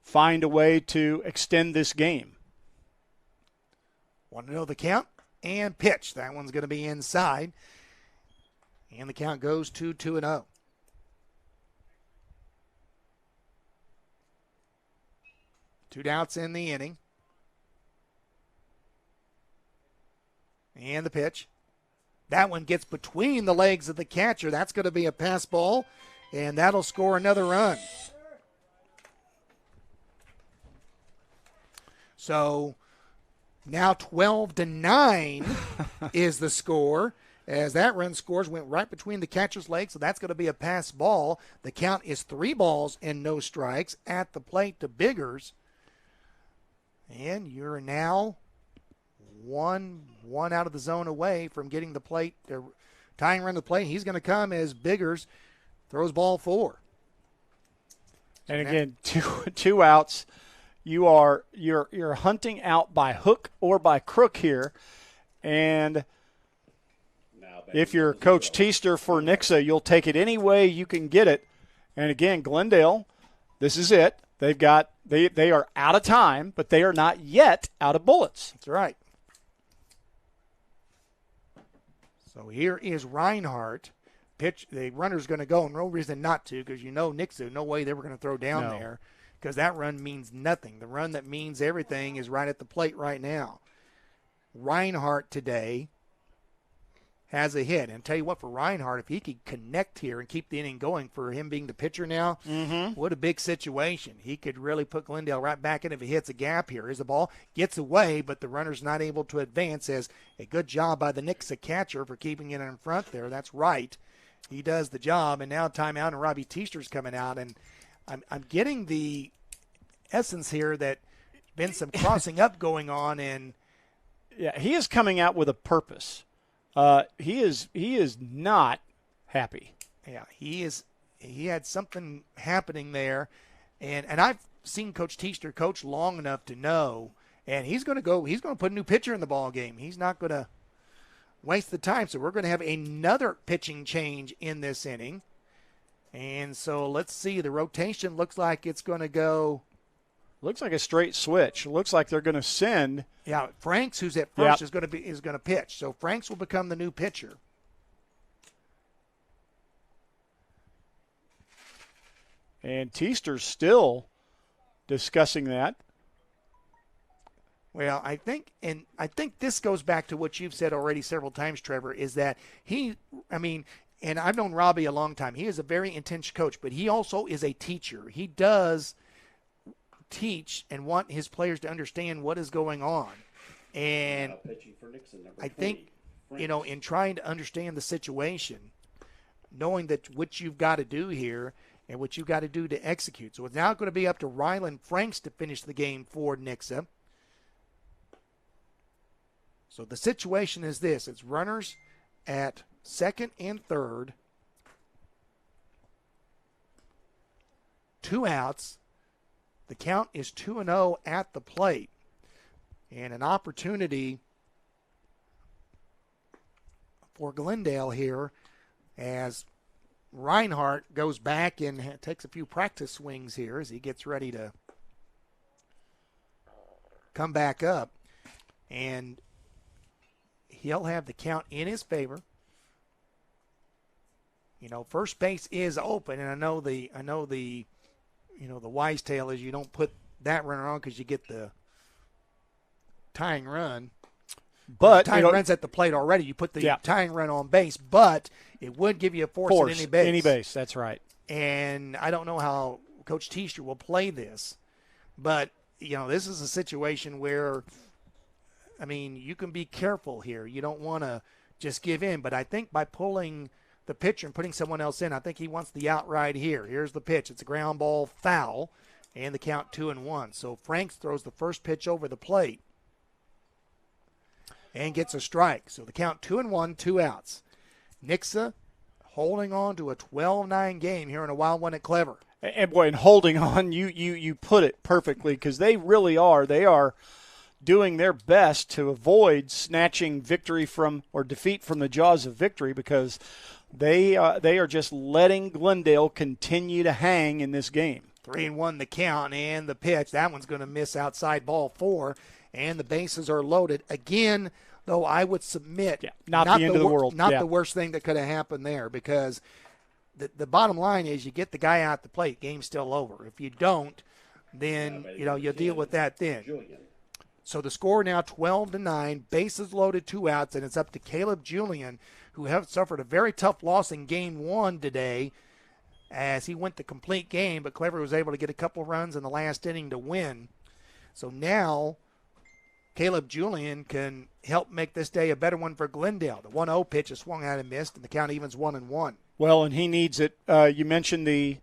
[SPEAKER 6] find a way to extend this game.
[SPEAKER 1] Want to know the count and pitch. That one's going to be inside. And the count goes to 2-0. Two outs in the inning. And the pitch. That one gets between the legs of the catcher. That's going to be a pass ball, and that'll score another run. So now 12-9 is the score. As that run scores, went right between the catcher's legs, so that's going to be a pass ball. The count is 3 balls and no strikes at the plate to Biggers. And you're now one out of the zone away from getting the plate, tying run to the plate. He's going to come as Biggers throws ball 4.
[SPEAKER 6] And again, two outs. You're hunting out by hook or by crook here, and if you're Coach Teester for Nixa, you'll take it any way you can get it. And again, Glendale, this is it. They are out of time, but they are not yet out of bullets.
[SPEAKER 1] That's right. So here is Reinhardt, the runner's going to go, and no reason not to, because Nixa, no way they were going to throw down there, because that run means nothing. The run that means everything is right at the plate right now. Reinhardt today has a hit. And tell you what, for Reinhardt, if he could connect here and keep the inning going, for him being the pitcher now, what a big situation. He could really put Glendale right back in if he hits a gap here. As the ball gets away, but the runner's not able to advance. As a good job by the Nixa catcher for keeping it in front there. That's right. He does the job. And now timeout, and Robbie Teaster's coming out. And I'm getting the essence here that been some crossing up going on. And
[SPEAKER 6] yeah, he is coming out with a purpose. He is not happy.
[SPEAKER 1] Yeah, he is. He had something happening there, and I've seen Coach Teaster coach long enough to know. And he's going to go. He's going to put a new pitcher in the ball game. He's not going to waste the time. So we're going to have another pitching change in this inning. And so let's see. The rotation looks like it's going to go.
[SPEAKER 6] Looks like a straight switch. Looks like they're going to send.
[SPEAKER 1] Yeah, Franks, who's at first, is going to pitch. So Franks will become the new pitcher.
[SPEAKER 6] And Teaster's still discussing that.
[SPEAKER 1] Well, I think this goes back to what you've said already several times, Trevor, is that and I've known Robbie a long time. He is a very intense coach, but he also is a teacher. He does teach and want his players to understand what is going on. And
[SPEAKER 3] pitching for Nixon, number
[SPEAKER 1] I
[SPEAKER 3] 20,
[SPEAKER 1] think,
[SPEAKER 3] Franks.
[SPEAKER 1] in trying to understand the situation, knowing that what you've got to do here and what you've got to do to execute. So it's now going to be up to Rylan Franks to finish the game for Nixa. So the situation is this. It's runners at second and third, 2 outs. The count is 2-0 at the plate. And an opportunity for Glendale here as Reinhardt goes back and takes a few practice swings here as he gets ready to come back up. And he'll have the count in his favor. First base is open, and I know the the wise tale is you don't put that runner on because you get the tying run.
[SPEAKER 6] But
[SPEAKER 1] tying run's at the plate already. You put the tying run on base, but it would give you a force at any base.
[SPEAKER 6] Any base, that's right.
[SPEAKER 1] And I don't know how Coach Teaster will play this, but this is a situation where, you can be careful here. You don't want to just give in. But I think by pulling the pitcher and putting someone else in, I think he wants the out right here. Here's the pitch. It's a ground ball foul, and the count 2-1. So Franks throws the first pitch over the plate and gets a strike. So the count 2-1, 2 outs. Nixa holding on to a 12-9 game here in a wild one at Clever.
[SPEAKER 6] And boy, and holding on, you put it perfectly, because they really are. They are doing their best to avoid snatching victory from or defeat from the jaws of victory, because they are just letting Glendale continue to hang in this game.
[SPEAKER 1] 3-1 the count, and the pitch. That one's going to miss outside ball 4, and the bases are loaded. Again, though, I would submit
[SPEAKER 6] not the end of the world.
[SPEAKER 1] Not the worst thing that could have happened there, because the bottom line is you get the guy out the plate, game's still over. If you don't, then you'll deal with that then.
[SPEAKER 3] Julian.
[SPEAKER 1] So the score now 12-9, bases loaded, 2 outs, and it's up to Caleb Julian, who have suffered a very tough loss in game 1 today as he went the complete game, but Clever was able to get a couple runs in the last inning to win. So now Caleb Julian can help make this day a better one for Glendale. The 1-0 pitch is swung out and missed, and the count evens 1-1.
[SPEAKER 6] Well, and he needs it. You mentioned the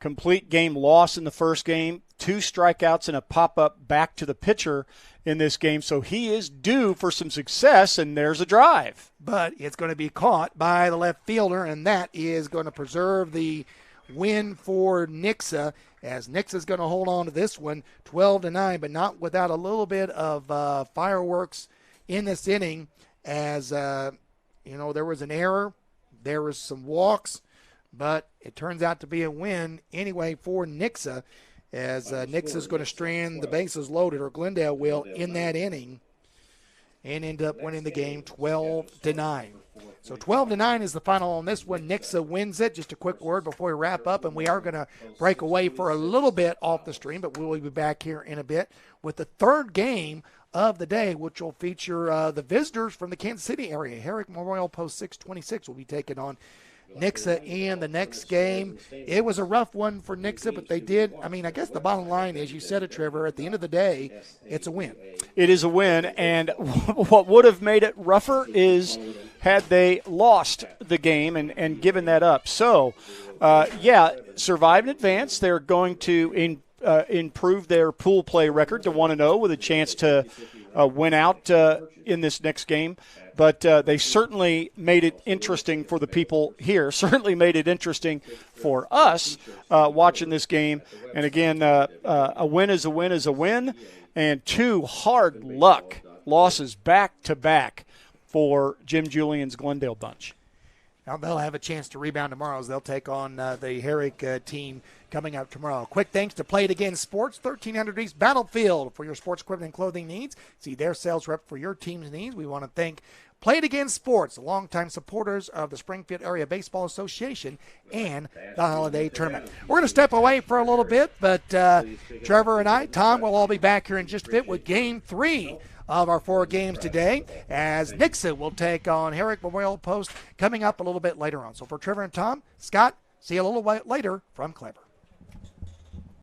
[SPEAKER 6] complete game loss in the first game, 2 strikeouts and a pop-up back to the pitcher in this game. So he is due for some success, and there's a drive.
[SPEAKER 1] But it's going to be caught by the left fielder, and that is going to preserve the win for Nixa, as Nixa's going to hold on to this one 12-9, but not without a little bit of fireworks in this inning, as there was an error, there was some walks, but it turns out to be a win anyway for Nixa, as Nixa's going to strand the bases loaded, or Glendale will, in that inning. and end up winning the game 12-9. So 12-9 is the final on this one. Nixa wins it. Just a quick word before we wrap up, and we are going to break away for a little bit off the stream, but we will be back here in a bit with the third game of the day, which will feature the visitors from the Kansas City area. Herrick Memorial Post 626 will be taking on Nixa in the next game. It was a rough one for Nixa, but they did. I mean, I guess the bottom line is, you said it, Trevor, at the end of the day, it's a win.
[SPEAKER 6] It is a win, and what would have made it rougher is had they lost the game and given that up. So, survive and advance. They're going to improve their pool play record to 1-0 with a chance to win out in this next game. But they certainly made it interesting for the people here, certainly made it interesting for us watching this game. And again, a win is a win is a win, and two hard luck losses back-to-back for Jim Julian's Glendale bunch.
[SPEAKER 1] Now they'll have a chance to rebound tomorrow as they'll take on the Herrick team coming up tomorrow. Quick thanks to Play It Again Sports, 1300 East Battlefield, for your sports equipment and clothing needs. See their sales rep for your team's needs. We want to thank Play It Again Sports, longtime supporters of the Springfield Area Baseball Association and the Holiday Tournament. We're going to step away for a little bit, but Trevor and I, Tom, will all be back here in just a bit with Game 3 of our 4 games today, as Nixa will take on Herrick Memorial Post coming up a little bit later on. So for Trevor and Tom, Scott, see you a little bit later from Clever.